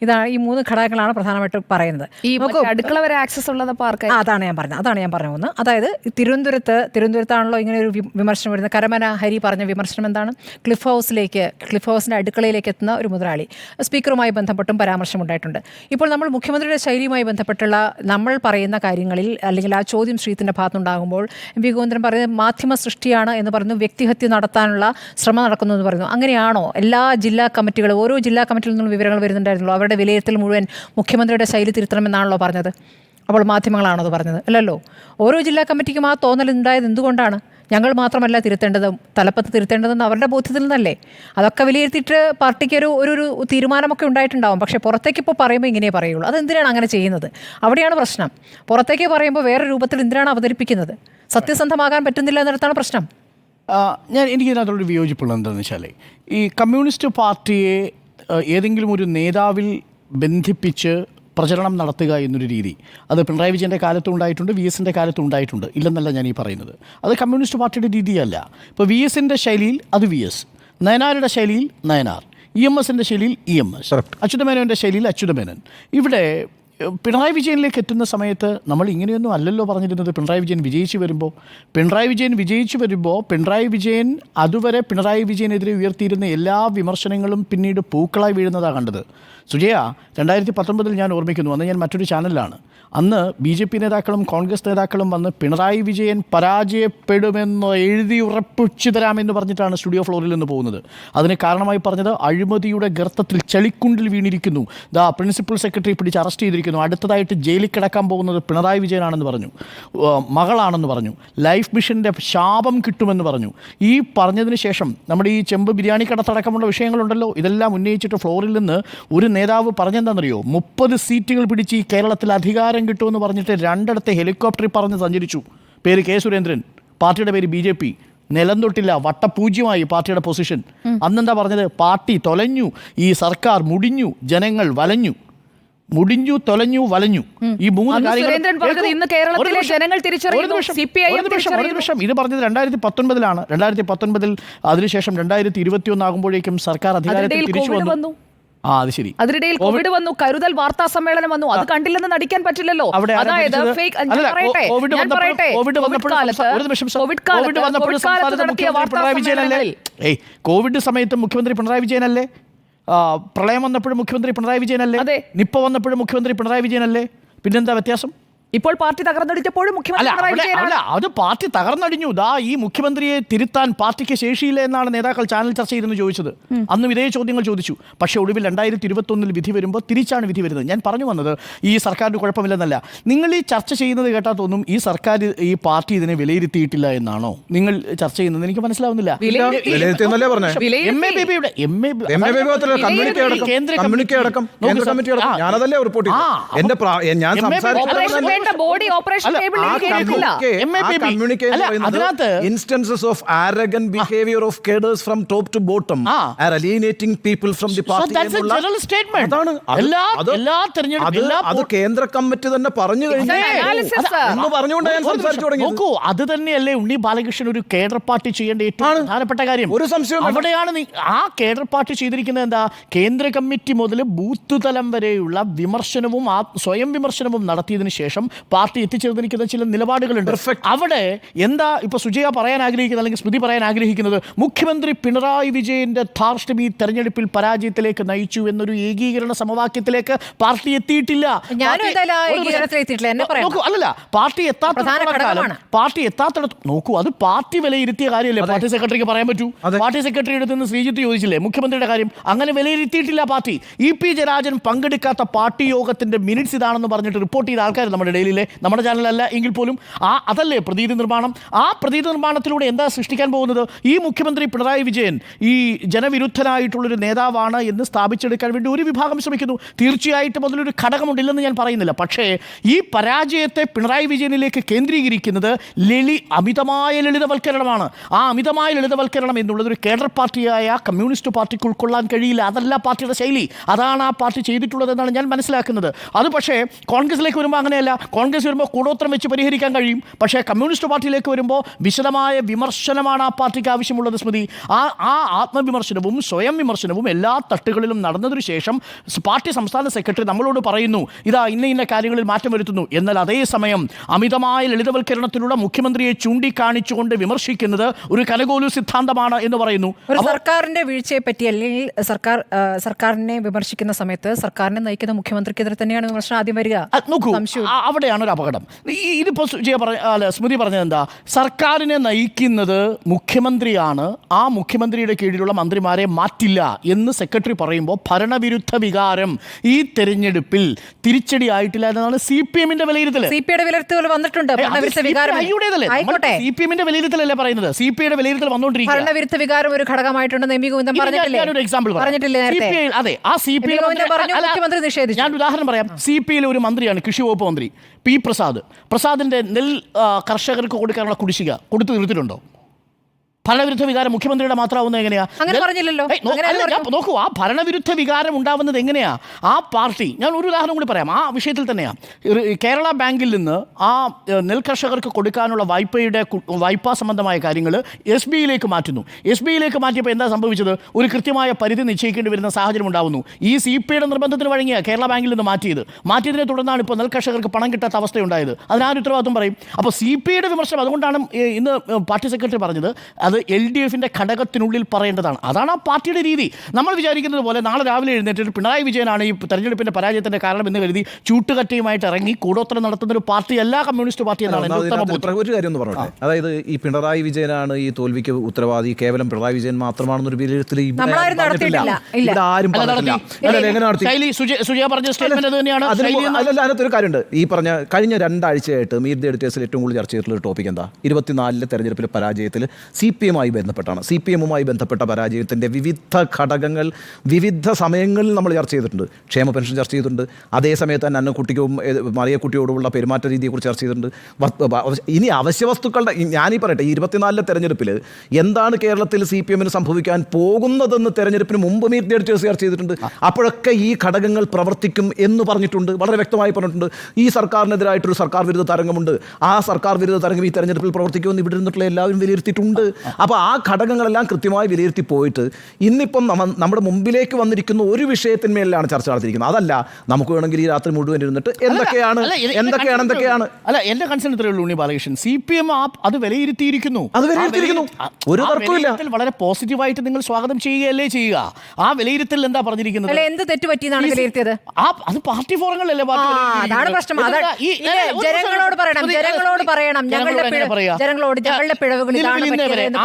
ഇതാണ് ഈ 3 ഘടകങ്ങളാണ് പ്രധാനമായിട്ട് പറയുന്നത്. ഈ അടുക്കള വരെ ആക്സസ് ഉള്ളത് അതാണ് ഞാൻ പറഞ്ഞത് ഒന്ന്. അതായത് തിരുവനന്തപുരത്താണല്ലോ ഇങ്ങനെ ഒരു വിമർശനം വരുന്നത്. കരമന ഹരി പറഞ്ഞ വിമർശനം എന്താണ്? ക്ലിഫ് ഹൗസിൻ്റെ അടുക്കളയിലേക്ക് എത്തുന്ന ഒരു മുതലാളി, സ്പീക്കറുമായി ബന്ധപ്പെട്ടും പരാമർശം ഉണ്ടായിട്ടുണ്ട്. ഇപ്പോൾ നമ്മൾ മുഖ്യമന്ത്രിയുടെ ശൈലിയുമായി ബന്ധപ്പെട്ടുള്ള നമ്മൾ പറയുന്ന കാര്യങ്ങളിൽ അല്ലെങ്കിൽ ആ ചോദ്യം ശ്രീത്തിൻ്റെ ഭാഗത്തുണ്ടാകുമ്പോൾ MP ഗോവിന്ദൻ പറയുന്നത് മാധ്യമ സൃഷ്ടിയാണ് എന്ന് പറയുന്നു, വ്യക്തിഹത്യ നടത്താനുള്ള ശ്രമം നടക്കുന്നു എന്ന് പറയുന്നു. അങ്ങനെയാണോ? എല്ലാ ജില്ലാ കമ്മിറ്റികളും, ഓരോ ജില്ലാ കമ്മിറ്റിയിൽ നിന്നുള്ള വിവരങ്ങൾ വരുന്നുണ്ടായിരുന്നല്ലോ, അവരുടെ വിലയിരുത്തൽ മുഴുവൻ മുഖ്യമന്ത്രിയുടെ ശൈലി തിരുത്തണമെന്നാണല്ലോ പറഞ്ഞത്. അപ്പോൾ മാധ്യമങ്ങളാണോ അത് പറഞ്ഞത്? അല്ലല്ലോ. ഓരോ ജില്ലാ കമ്മിറ്റിക്കും ആ തോന്നൽ ഉണ്ടായത് എന്തുകൊണ്ടാണ്? ഞങ്ങൾ മാത്രമല്ല തിരുത്തേണ്ടതും, തലപ്പത്ത് തിരുത്തേണ്ടതെന്ന് അവരുടെ ബോധ്യത്തിൽ നിന്നല്ലേ. അതൊക്കെ വിലയിരുത്തിയിട്ട് പാർട്ടിക്ക് ഒരു തീരുമാനമൊക്കെ ഉണ്ടായിട്ടുണ്ടാവും. പക്ഷേ പുറത്തേക്ക് ഇപ്പോൾ പറയുമ്പോൾ ഇങ്ങനെ പറയുള്ളൂ. അതെന്തിനാണ് അങ്ങനെ ചെയ്യുന്നത്? അവിടെയാണ് പ്രശ്നം. പുറത്തേക്ക് പറയുമ്പോൾ വേറെ രൂപത്തിൽ എന്തിനാണ് അവതരിപ്പിക്കുന്നത്? സത്യസന്ധമാകാൻ പറ്റുന്നില്ല എന്നിടത്താണ് പ്രശ്നം. എനിക്ക് ഇതിനകത്തൊരു വിയോജിപ്പുള്ളത് എന്താണെന്ന് വെച്ചാൽ, ഈ കമ്മ്യൂണിസ്റ്റ് പാർട്ടിയെ ഏതെങ്കിലും ഒരു നേതാവിൽ ബന്ധിപ്പിച്ച് പ്രചരണം നടത്തുക എന്നൊരു രീതി, അത് പിണറായി വിജയൻ്റെ കാലത്തും ഉണ്ടായിട്ടുണ്ട്, VS-ൻ്റെ കാലത്തും ഉണ്ടായിട്ടുണ്ട്, ഇല്ലെന്നല്ല ഞാൻ ഈ പറയുന്നത്. അത് കമ്മ്യൂണിസ്റ്റ് പാർട്ടിയുടെ രീതിയല്ല. ഇപ്പോൾ VS-ൻ്റെ ശൈലിയിൽ അത് VS, നയനാരുടെ ശൈലിയിൽ നയനാർ, EMS-ൻ്റെ ശൈലിയിൽ EMS, അച്യുതമേനോൻ്റെ ശൈലിയിൽ അച്യുതമേനോൻ. ഇവിടെ പിണറായി വിജയനിലേക്ക് എത്തുന്ന സമയത്ത് നമ്മൾ ഇങ്ങനെയൊന്നും അല്ലല്ലോ പറഞ്ഞിരുന്നത്. പിണറായി വിജയൻ വിജയിച്ചു വരുമ്പോൾ പിണറായി വിജയൻ അതുവരെ പിണറായി വിജയനെതിരെ ഉയർത്തിയിരുന്ന എല്ലാ വിമർശനങ്ങളും പിന്നീട് പൂക്കളായി വീഴുന്നതാണ് കണ്ടത്. സുജയ, 2019 ഞാൻ ഓർമ്മിക്കുന്നു, അന്ന് ഞാൻ മറ്റൊരു ചാനലിലാണ്. അന്ന് BJP നേതാക്കളും കോൺഗ്രസ് നേതാക്കളും വന്ന് പിണറായി വിജയൻ പരാജയപ്പെടുമെന്ന് എഴുതി ഉറപ്പിച്ചു തരാമെന്ന് പറഞ്ഞിട്ടാണ് സ്റ്റുഡിയോ ഫ്ലോറിൽ നിന്ന് പോകുന്നത്. അതിന് കാരണമായി പറഞ്ഞത് അഴിമതിയുടെ ഗർത്തത്തിൽ ചെളിക്കുണ്ടിൽ വീണിരിക്കുന്നു, പ്രിൻസിപ്പൽ സെക്രട്ടറി പിടിച്ച് അറസ്റ്റ് ചെയ്തിരിക്കുന്നു, അടുത്തതായിട്ട് ജയിലിൽ കിടക്കാൻ പോകുന്നത് പിണറായി വിജയനാണെന്ന് പറഞ്ഞു, മകളാണെന്ന് പറഞ്ഞു, ലൈഫ് മിഷൻ്റെ ശാപം കിട്ടുമെന്ന് പറഞ്ഞു. ഈ പറഞ്ഞതിന് ശേഷം നമ്മുടെ ഈ ചെമ്പ് ബിരിയാണി കടത്തടക്കമുള്ള വിഷയങ്ങളുണ്ടല്ലോ, ഇതെല്ലാം ഉന്നയിച്ചിട്ട് ഫ്ലോറിൽ നിന്ന് ഒരു നേതാവ് പറഞ്ഞെന്താണെന്നറിയോ? 30 സീറ്റുകൾ പിടിച്ച് ഈ കേരളത്തിൽ അധികാരം കിട്ടുമെന്ന് പറഞ്ഞിട്ട് 2 ഹെലികോപ്റ്ററിൽ പറഞ്ഞ് സഞ്ചരിച്ചു. പേര് K. സുരേന്ദ്രൻ, പാർട്ടിയുടെ പേര് BJP. നിലം തൊട്ടില്ല, വട്ടപൂജ്യമായി പാർട്ടിയുടെ പൊസിഷൻ. അന്നെന്താ പറഞ്ഞത്? പാർട്ടി തൊലഞ്ഞു, ഈ സർക്കാർ മുടിഞ്ഞു, ജനങ്ങൾ വലഞ്ഞു. മുടിഞ്ഞു, തൊലഞ്ഞു, വലഞ്ഞു. ഈ 3 കാര്യങ്ങൾ ഇത് പറഞ്ഞത് 2019-ലാണ്. 2019 അതിനുശേഷം 2021 ആകുമ്പോഴേക്കും സർക്കാർ അധികാരത്തിൽ തിരിച്ചു വന്നു. അത് ശരി. അതിനിടയിൽ കോവിഡ് വന്നു, കരുതൽ വാർത്താ സമ്മേളനം വന്നു. അത് കണ്ടില്ലെന്ന് നടിക്കാൻ പറ്റില്ലല്ലോ. അതായത് കോവിഡ് സമയത്ത് മുഖ്യമന്ത്രി പിണറായി വിജയനല്ലേ? പ്രളയം വന്നപ്പോഴും മുഖ്യമന്ത്രി പിണറായി വിജയനല്ലേ? നിപ്പ വന്നപ്പോഴും മുഖ്യമന്ത്രി പിണറായി വിജയനല്ലേ? പിന്നെന്താ വ്യത്യാസം? ഇപ്പോൾ പാർട്ടി തകർന്നടിച്ചപ്പോഴും മുഖ്യമന്ത്രി പിണറായി വിജയനാണ്. അത് പാർട്ടി തകർന്നടിഞ്ഞു. ഈ മുഖ്യമന്ത്രിയെ തിരുത്താൻ പാർട്ടിക്ക് ശേഷിയില്ല എന്നാണ് നേതാക്കൾ ചാനൽ ചർച്ച ചെയ്തെന്ന് ചോദിച്ചത്. അന്നും ഇതേ ചോദ്യങ്ങൾ ചോദിച്ചു. പക്ഷേ ഒടുവിൽ 2021 വിധി വരുമ്പോൾ തിരിച്ചാണ് വിധി വരുന്നത്. ഞാൻ പറഞ്ഞു വന്നത് ഈ സർക്കാരിന് കുഴപ്പമില്ലെന്നല്ല. നിങ്ങൾ ഈ ചർച്ച ചെയ്യുന്നത് കേട്ടാൽ തോന്നും ഈ സർക്കാർ ഈ പാർട്ടി ഇതിനെ വിലയിരുത്തിയിട്ടില്ല എന്നാണോ നിങ്ങൾ ചർച്ച ചെയ്യുന്നത്. എനിക്ക് മനസ്സിലാവുന്നില്ല. Instances of arrogant behavior of cadres from top to bottom are alienating people from the party. That's a general statement. അത് കേന്ദ്ര കമ്മിറ്റി തന്നെ പറഞ്ഞു പറഞ്ഞുകൊണ്ട് ഞാൻ സംസാരിച്ചു തുടങ്ങി. നോക്കൂ, അത് തന്നെയല്ലേ ഉണ്ണി ബാലകൃഷ്ണൻ ഒരു കേഡർ പാർട്ടി ചെയ്യേണ്ട ഏറ്റവും പ്രധാനപ്പെട്ട കാര്യം. ഒരു സംശയം അവിടെയാണ് ആ കേഡർ പാർട്ടി ചെയ്തിരിക്കുന്നത്. എന്താ, കേന്ദ്ര കമ്മിറ്റി മുതൽ ബൂത്ത് തലം വരെയുള്ള വിമർശനവും സ്വയം വിമർശനവും നടത്തിയതിനു ശേഷം പാർട്ടി എത്തിച്ചേർന്നിരിക്കുന്ന ചില നിലപാടുകളുണ്ട്. അവിടെ എന്താ ഇപ്പൊ സുജയ പറയാൻ ആഗ്രഹിക്കുന്നത് അല്ലെങ്കിൽ സ്മൃതി പറയാൻ ആഗ്രഹിക്കുന്നത്, മുഖ്യമന്ത്രി പിണറായി വിജയന്റെ ധാർഷ്ട്യം ഈ തെരഞ്ഞെടുപ്പിൽ പരാജയത്തിലേക്ക് നയിച്ചു എന്നൊരു ഏകീകരണ സമവാക്യത്തിലേക്ക് പാർട്ടി എത്തിയിട്ടില്ല. അല്ലല്ല, പാർട്ടി എത്താത്തിടത്ത് നോക്കൂ, അത് പാർട്ടി വിലയിരുത്തിയ കാര്യമല്ലേ പാർട്ടി സെക്രട്ടറിക്ക് പറയാൻ പറ്റൂ. പാർട്ടി സെക്രട്ടറിയുടെ അടുത്ത് നിന്ന് ശ്രീജിത്ത് ചോദിച്ചില്ലേ മുഖ്യമന്ത്രിയുടെ കാര്യം, അങ്ങനെ വിലയിരുത്തിയിട്ടില്ല പാർട്ടി. EP ജയരാജൻ പങ്കെടുക്കാത്ത പാർട്ടി യോഗത്തിന്റെ മിനിറ്റ്സ് ഇതാണെന്ന് പറഞ്ഞിട്ട് റിപ്പോർട്ട് ചെയ്ത ആൾക്കാർ നമ്മുടെ ഡെയിലിയിലെ നമ്മുടെ ചാനലല്ല എങ്കിൽ പോലും അതല്ലേ പ്രതീതി നിർമ്മാണം. ആ പ്രതീതി നിർമ്മാണത്തിലൂടെ എന്താ സൃഷ്ടിക്കാൻ പോകുന്നത്? ഈ മുഖ്യമന്ത്രി പിണറായി വിജയൻ ഈ ജനവിരുദ്ധനായിട്ടുള്ളൊരു നേതാവാണ് എന്ന് സ്ഥാപിച്ചെടുക്കാൻ വേണ്ടി ഒരു വിഭാഗം ശ്രമിക്കുന്നു. തീർച്ചയായിട്ടും അതിലൊരു ഘടകമുണ്ടില്ലെന്ന് ഞാൻ പറയുന്നില്ല. പക്ഷേ ഈ പരാജയത്തെ പിണറായി വിജയനിലേക്ക് കേന്ദ്രീകരിക്കുന്നത് അമിതമായ ലളിതവൽക്കരണമാണ്. ആ അമിതമായ ലളിതവൽക്കരണം എന്നുള്ളത് ഒരു കേഡർ പാർട്ടിയായ കമ്മ്യൂണിസ്റ്റ് പാർട്ടിക്ക് ഉൾക്കൊള്ളാൻ കഴിയില്ല. അതല്ല പാർട്ടിയുടെ ശൈലി. അതാണ് ആ പാർട്ടി ചെയ്തിട്ടുള്ളതെന്നാണ് ഞാൻ മനസ്സിലാക്കുന്നത്. അത് പക്ഷേ കോൺഗ്രസിലേക്ക് വരുമ്പോൾ അങ്ങനെയല്ല. കോൺഗ്രസ് വരുമ്പോൾ കൂടോത്രം വെച്ച് പരിഹരിക്കാൻ കഴിയും. പക്ഷേ കമ്മ്യൂണിസ്റ്റ് പാർട്ടിയിലേക്ക് വരുമ്പോൾ വിശദമായ വിമർശനമാണ് ആ പാർട്ടിക്ക് ആവശ്യമുള്ളത്. സ്മൃതി, ആ ആത്മവിമർശനവും സ്വയം വിമർശനവും എല്ലാ തട്ടുകളിലും നടന്നതിനു ശേഷം പാർട്ടി സംസ്ഥാന സെക്രട്ടറി നമ്മളോട് പറയുന്നു ഇതാ ഇന്ന കാര്യങ്ങളിൽ മാറ്റം വരുത്തുന്നു. എന്നാൽ അതേസമയം അമിതമായ ലളിതവൽക്കരണത്തിലൂടെ മുഖ്യമന്ത്രിയെ ചൂണ്ടിക്കാണിച്ചുകൊണ്ട് വിമർശിക്കുന്നത് ഒരു കലഗോലു സിദ്ധാന്തമാണ് എന്ന് പറയുന്നു. സർക്കാരിന്റെ വീഴ്ചയെ പറ്റി അല്ലെങ്കിൽ സർക്കാരിനെ വിമർശിക്കുന്ന സമയത്ത് സർക്കാരിനെ നയിക്കുന്ന മുഖ്യമന്ത്രിക്കെതിരെ തന്നെയാണ് വിമർശനം ആദ്യം വരിക. നോക്കൂ, അവിടെയാണ് ഒരു അപകടം. ഇതിപ്പോ സ്മൃതി പറഞ്ഞത് എന്താ, സർക്കാരിനെ നയിക്കുന്നത് മുഖ്യമന്ത്രിയാണ്, ആ മുഖ്യമന്ത്രിയുടെ കീഴിലുള്ള മന്ത്രിമാരെ മാറ്റില്ല എന്ന് സെക്രട്ടറി പറയുമ്പോൾ ഭരണവിരുദ്ധ വികാരം ഈ തെരഞ്ഞെടുപ്പിൽ തിരിച്ചടിയായിട്ടില്ല എന്നതാണ് CPM-ന്റെ വിലയിരുത്തൽ. CPI-യുടെ വിലയിരുത്തൽ വന്നിട്ടുണ്ട്. CPM-ന്റെ വിലയിരുത്തലല്ലേ പറയുന്നത്, CPI-യുടെ വിലയിരുത്തൽ വന്നുകൊണ്ടിരിക്കുക. ഭരണവിരുദ്ധ വികാരം ഒരു ഘടകമായിട്ടുണ്ട് ഞാനൊരു എക്സാമ്പിൾ അതെ, ആ CPI ഞാൻ ഉദാഹരണം പറയാം. CPI-യിലെ ഒരു മന്ത്രിയാണ് കൃഷി വകുപ്പ് മന്ത്രി P. പ്രസാദിന്റെ നെൽ കർഷകർക്ക് കൊടുക്കാനുള്ള കുടിശ്ശിക കൊടുത്തു തീർത്തിട്ടുണ്ടോ? ഭരണവിരുദ്ധ വികാരം മുഖ്യമന്ത്രിയുടെ മാത്രമാവുന്നത് എങ്ങനെയാ? നോക്കൂ, ആ ഭരണവിരുദ്ധ വികാരം ഉണ്ടാവുന്നത് എങ്ങനെയാ? ആ പാർട്ടി, ഞാൻ ഒരു ഉദാഹരണം കൂടി പറയാം, ആ വിഷയത്തിൽ തന്നെയാണ്. കേരള ബാങ്കിൽ നിന്ന് ആ നെൽകർഷകർക്ക് കൊടുക്കാനുള്ള വായ്പാ സംബന്ധമായ കാര്യങ്ങൾ SBIയിലേക്ക് മാറ്റുന്നു. SBIയിലേക്ക് മാറ്റിയപ്പോൾ എന്താ സംഭവിച്ചത്? ഒരു കൃത്യമായ പരിധി നിശ്ചയിക്കേണ്ടി വരുന്ന സാഹചര്യം ഉണ്ടാവുന്നു. ഈ CPI-യുടെ നിർബന്ധത്തിന് വഴങ്ങിയ കേരള ബാങ്കിൽ നിന്ന് മാറ്റിയതിനെ തുടർന്നാണ് ഇപ്പോൾ നെൽകർഷകർക്ക് പണം കിട്ടാത്ത അവസ്ഥയുണ്ടായത്. അതിനാരും ഉത്തരവാദിത്വം പറയും. അപ്പോൾ CPI-യുടെ വിമർശനം അതുകൊണ്ടാണ് ഇന്ന് പാർട്ടി സെക്രട്ടറി പറഞ്ഞത് അത് LDF-ന്റെ ഘടകത്തിനുള്ളിൽ പറയേണ്ടതാണ്. അതാണ് ആ പാർട്ടിയുടെ രീതി. നമ്മൾ വിചാരിക്കുന്നത് പോലെ നാളെ രാവിലെ എഴുന്നേറ്റ് പിണറായി വിജയനാണ് ഈ തെരഞ്ഞെടുപ്പിന്റെ പരാജയത്തിന്റെ കാരണം എന്ന് കരുതി ചൂട്ടുകറ്റയുമായിട്ട് ഇറങ്ങി കൂടോത്രം നടത്തുന്ന ഒരു പാർട്ടിയല്ല കമ്മ്യൂണിസ്റ്റ് പാർട്ടി എന്നാണ് എൻ്റെ ഉത്തമ ബോധ്യം. ഒരു കാര്യം ഒന്ന് പറഞ്ഞോട്ടെ, അതായത് ഈ പിണറായി വിജയനാണ് ഈ തോൽവിക്ക് ഉത്തരവാദി, കേവലം പിണറായി വിജയൻ മാത്രമാണെന്നൊരു വിലയിരുത്തൽ അതിനകത്തൊരു കാര്യമുണ്ട്. ഈ പറഞ്ഞ കഴിഞ്ഞ 2 ആഴ്ചയായിട്ട് മീറ്റ് ദി എഡിറ്റേഴ്സിൽ ഏറ്റവും കൂടുതൽ ചർച്ച ചെയ്തിട്ടുള്ള ടോപ്പിക് എന്താ? 24 തെരഞ്ഞെടുപ്പിലെ പരാജയത്തിൽ CPM-മായി ബന്ധപ്പെട്ടാണ്. CPM-യുമായി ബന്ധപ്പെട്ട പരാജയത്തിൻ്റെ വിവിധ ഘടകങ്ങൾ വിവിധ സമയങ്ങളിൽ നമ്മൾ ചർച്ച ചെയ്തിട്ടുണ്ട്. ക്ഷേമ പെൻഷൻ ചർച്ച ചെയ്തിട്ടുണ്ട്. അതേസമയത്ത് തന്നെ അന്നക്കുട്ടിക്കും മറിയക്കുട്ടിയോടുള്ള പെരുമാറ്റ രീതിയെക്കുറിച്ച് ചർച്ച ചെയ്തിട്ടുണ്ട്. ഇനി അവശ്യ വസ്തുക്കളുടെ ഞാനീ പറയട്ടെ, 24 തെരഞ്ഞെടുപ്പിൽ എന്താണ് കേരളത്തിൽ CPM-ന് സംഭവിക്കാൻ പോകുന്നതെന്ന് തെരഞ്ഞെടുപ്പിന് മുമ്പ് മീറ്റ് ദി എഡിറ്റേഴ്സ് ചർച്ച ചെയ്തിട്ടുണ്ട്. അപ്പോഴൊക്കെ ഈ ഘടകങ്ങൾ പ്രവർത്തിക്കും എന്ന് പറഞ്ഞിട്ടുണ്ട്, വളരെ വ്യക്തമായി പറഞ്ഞിട്ടുണ്ട്. ഈ സർക്കാരിനെതിരായിട്ടൊരു സർക്കാർ വിരുദ്ധ തരംഗമുണ്ട്, ആ സർക്കാർ വിരുദ്ധ തരംഗം ഈ തെരഞ്ഞെടുപ്പിൽ പ്രവർത്തിക്കുമെന്ന് ഇവിടെ നിന്നിട്ടുള്ള എല്ലാവരും വിലയിരുത്തിയിട്ടുണ്ട്. അപ്പോൾ ആ ഘടകങ്ങളെല്ലാം കൃത്യമായി വിലയിരുത്തി പോയിട്ട് ഇന്നിപ്പം നമ്മുടെ മുമ്പിലേക്ക് വന്നിരിക്കുന്ന ഒരു വിഷയത്തിന്മേലാണ് ചർച്ച നടത്തിയിരിക്കുന്നത്. അതല്ല നമുക്ക് വേണമെങ്കിൽ ഈ രാത്രി മുഴുവൻ ഇരുന്നിട്ട് എന്തൊക്കെയാണ് അല്ല, എന്റെ കൺസേൺ ഇത്രയേ ഉള്ളൂ ഉണ്ണി ബാലകൃഷ്ണൻ. CPM അത് വിലയിരുത്തിയിരിക്കുന്നു. ഒരു തർക്കമില്ല. വളരെ പോസിറ്റീവായിട്ട് നിങ്ങൾ സ്വാഗതം ചെയ്യുകയല്ലേ ചെയ്യുക. ആ വിലയിരുത്തൽ എന്താ പറഞ്ഞിരിക്കുന്നത്? എന്ത് തെറ്റുപറ്റിയെന്നാണ് വിലയിരുത്തിയത്? അത് പാർട്ടി ഫോറങ്ങളല്ലേ? അതാണ് പ്രശ്നം. ജനങ്ങളോട് പറയണം ഞങ്ങളുടെ പിഴവുകൾ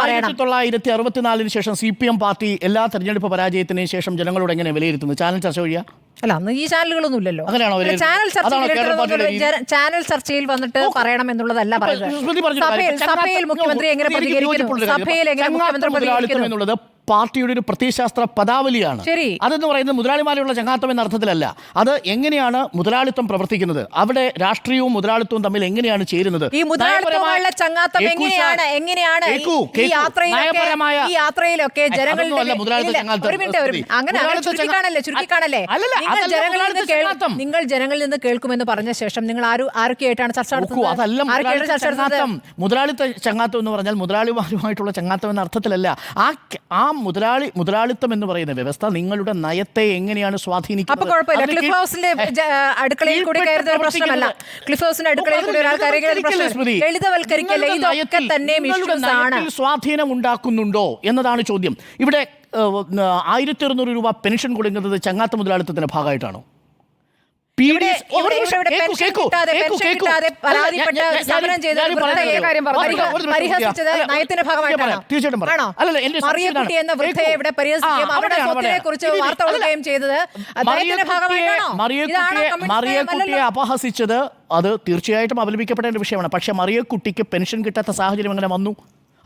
1964 ശേഷം CPM പാർട്ടി എല്ലാ തെരഞ്ഞെടുപ്പ് പരാജയത്തിന് ശേഷം ജനങ്ങളോട് എങ്ങനെ വിലയിരുത്തുന്നത്? ചാനൽ ചർച്ച വഴിയാ? അല്ല, അന്ന് ഈ ചാനലുകളൊന്നും ഇല്ലല്ലോ. ചാനൽ ചർച്ചയിൽ വന്നിട്ട് പറയണം എന്നുള്ളതല്ല പറയുന്നത്. സഭയിൽ മുഖ്യമന്ത്രി എങ്ങനെ പ്രതികരിക്കുന്നു, സഭയിൽ എങ്ങനെ മുഖ്യമന്ത്രി പ്രതികരിക്കുന്നു എന്നുള്ളത് പാർട്ടിയുടെ ഒരു പ്രത്യയശാസ്ത്ര പദാവലിയാണ്. അതെന്ന് പറയുന്നത് മുതലാളിമാരുള്ള ചങ്ങാത്തം എന്ന അർത്ഥത്തിലല്ല. അത് എങ്ങനെയാണ് മുതലാളിത്തം പ്രവർത്തിക്കുന്നത്, അവിടെ രാഷ്ട്രീയവും മുതലാളിത്തവും തമ്മിൽ എങ്ങനെയാണ് ചേരുന്നത്, ഈ മുതലാളിത്തമുള്ള ചങ്ങാത്തം എങ്ങനെയാണ് ഈ യാത്രയിലൊക്കെ ജനങ്ങളുടെ നിങ്ങൾ ജനങ്ങളിൽ നിന്ന് കേൾക്കുമെന്ന് പറഞ്ഞ ശേഷം നിങ്ങൾ ആരൊക്കെയായിട്ടാണ് ചർച്ച നടത്തുന്നത്? മുതലാളിത്ത ചങ്ങാത്തം എന്ന് പറഞ്ഞാൽ മുതലാളിമാരുമായിട്ടുള്ള ചങ്ങാത്തം എന്ന അർത്ഥത്തിലല്ല. ആ മുതലാളിത്തം എന്ന് പറയുന്ന വ്യവസ്ഥ നിങ്ങളുടെ നയത്തെ എങ്ങനെയാണ് സ്വാധീനിക്കുന്നത്? അപ്പൊ കുഴപ്പമില്ല, ക്ലിഫ് ഹൗസിന്റെ അടുക്കളയിൽ കൂടി കയറുന്ന പ്രശ്നമല്ല. ക്ലിഫ് ഹൗസിന്റെ അടുക്കളയിൽ കൂടി ഒരാൾ ലളിതവൽക്കരിക്കല്ലേ, ഇതൊക്കെ തന്നെ സ്വാധീനം ഉണ്ടാക്കുന്നുണ്ടോ എന്നതാണ് ചോദ്യം. ഇവിടെ 1600 രൂപ പെൻഷൻ കൊടുക്കുന്നത് ചങ്ങാത്ത മുതലാളിത്തത്തിന്റെ ഭാഗമായിട്ടാണോ? മറിയക്കുട്ടിയെ അപഹസിച്ചത് അത് തീർച്ചയായിട്ടും അപലപിക്കപ്പെടേണ്ട വിഷയമാണ്. പക്ഷെ മറിയക്കുട്ടിക്ക് പെൻഷൻ കിട്ടാത്ത സാഹചര്യം എങ്ങനെ വന്നു?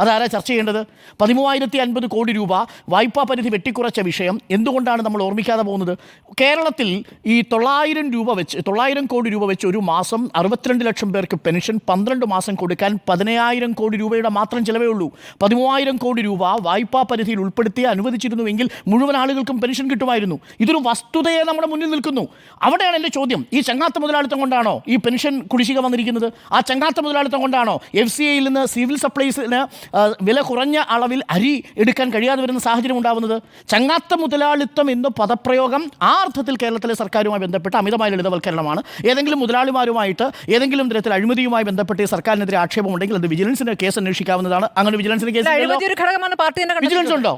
അതാരാ ചർച്ച ചെയ്യേണ്ടത്? 13,050 കോടി രൂപ വായ്പാ പരിധി വെട്ടിക്കുറച്ച വിഷയം എന്തുകൊണ്ടാണ് നമ്മൾ ഓർമ്മിക്കാതെ പോകുന്നത്? കേരളത്തിൽ ഈ 900 കോടി രൂപ വെച്ച് ഒരു മാസം 62 ലക്ഷം പേർക്ക് പെൻഷൻ 12 മാസം കൊടുക്കാൻ 15,000 കോടി രൂപയുടെ മാത്രം ചിലവേ ഉള്ളൂ. 13,000 കോടി രൂപ വായ്പാ പരിധിയിൽ ഉൾപ്പെടുത്തി അനുവദിച്ചിരുന്നുവെങ്കിൽ മുഴുവൻ ആളുകൾക്കും പെൻഷൻ കിട്ടുമായിരുന്നു. ഇതൊരു വസ്തുതയെ നമ്മുടെ മുന്നിൽ നിൽക്കുന്നു. അവിടെയാണ് എൻ്റെ ചോദ്യം. ഈ ചങ്ങാത്ത മുതലാളിത്തം കൊണ്ടാണോ ഈ പെൻഷൻ കുടിശ്ശിക വന്നിരിക്കുന്നത്? ആ ചങ്ങാത്ത മുതലാളിത്തം കൊണ്ടാണോ FCIയിൽ നിന്ന് സിവിൽ സപ്ലൈസിന് വില കുറഞ്ഞ അളവിൽ അരി എടുക്കാൻ കഴിയാതെ വരുന്ന സാഹചര്യം ഉണ്ടാവുന്നത്? ചങ്ങാത്ത മുതലാളിത്തം എന്ന പദപ്രയോഗം ആ അർത്ഥത്തിൽ കേരളത്തിലെ സർക്കാരുമായി ബന്ധപ്പെട്ട അമിതമായ ലളിതവൽക്കരണമാണ്. ഏതെങ്കിലും മുതലാളിമാരുമായിട്ട് ഏതെങ്കിലും തരത്തിൽ അഴിമതിയുമായി ബന്ധപ്പെട്ട് സർക്കാരിനെതിരെ ആക്ഷേപമുണ്ടെങ്കിൽ അത് വിജിലൻസിന് കേസ് അന്വേഷിക്കാവുന്നതാണ്. അങ്ങനെ വിജിലൻസിന് കേസ് വിജിലൻസ് ഉണ്ടോ?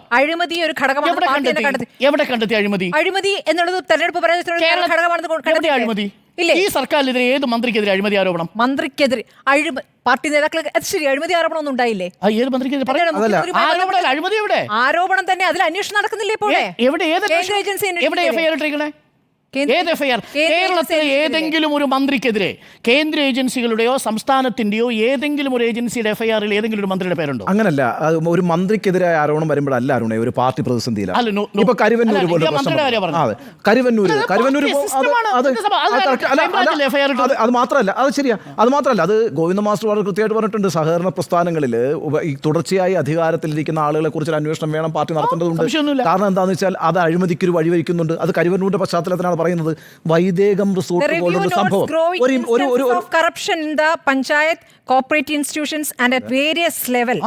എവിടെ കണ്ടെത്തി അഴിമതി? അഴിമതി എന്നുള്ളത് തെരഞ്ഞെടുപ്പ് പരാജയത്തിലൂടെ അഴിമതി. ഈ സർക്കാരിനെതിരെ ഏത് മന്ത്രിക്കെതിരെ അഴിമതി ആരോപണം? മന്ത്രിക്കെതിരെ പാർട്ടി നേതാക്കൾ ശരി, അഴിമതി ആരോപണം ഒന്നും ഉണ്ടായില്ലേ? ഏത് മന്ത്രിക്കെതിരെ അഴിമതി? എവിടെ ആരോപണം തന്നെ, അതിൽ അന്വേഷണം നടക്കുന്നില്ലേ? ഇപ്പോൾ എവിടെ എഫ്ഐആർ ഇട്ടിരിക്കണേ? ഏത് എഫ്ഐആർ? കേരളത്തിലെ ഏതെങ്കിലും ഒരു മന്ത്രിക്കെതിരെ കേന്ദ്ര ഏജൻസികളുടെയോ സംസ്ഥാനത്തിന്റെയോ ഏതെങ്കിലും ഒരു ഏജൻസിയുടെ എഫ്ഐആറിൽ ഏതെങ്കിലും ഒരു മന്ത്രിയുടെ പേരുണ്ടോ? അങ്ങനല്ല, ഒരു മന്ത്രിക്കെതിരായ ആരോപണം വരുമ്പോഴല്ല അരുണേ ഒരു പാർട്ടി പ്രതിസന്ധിയിലാണ്. ഇപ്പൊ കരുവന്നൂർ പോലെ അത് മാത്രമല്ല, അത് ശരിയാ, അത് മാത്രമല്ല, അത് ഗോവിന്ദ മാസ്റ്റർ വളരെ കൃത്യമായിട്ട് പറഞ്ഞിട്ടുണ്ട്. സഹകരണ പ്രസ്ഥാനങ്ങളിൽ ഈ തുടർച്ചയായി അധികാരത്തിലിരിക്കുന്ന ആളുകളെ കുറിച്ച് അന്വേഷണം വേണം പാർട്ടി നടത്തേണ്ടതുണ്ട്. കാരണം എന്താണെന്ന് വെച്ചാൽ അത് അഴിമതിക്കൊരു വഴിവെക്കുന്നുണ്ട്. അത് കരുവന്നൂരിന്റെ പശ്ചാത്തലത്തിലാണ് പറയുന്നത്. വൈദേകം റിസോർട്ട് പോലുള്ള സംഭവം corporate institutions and at various level.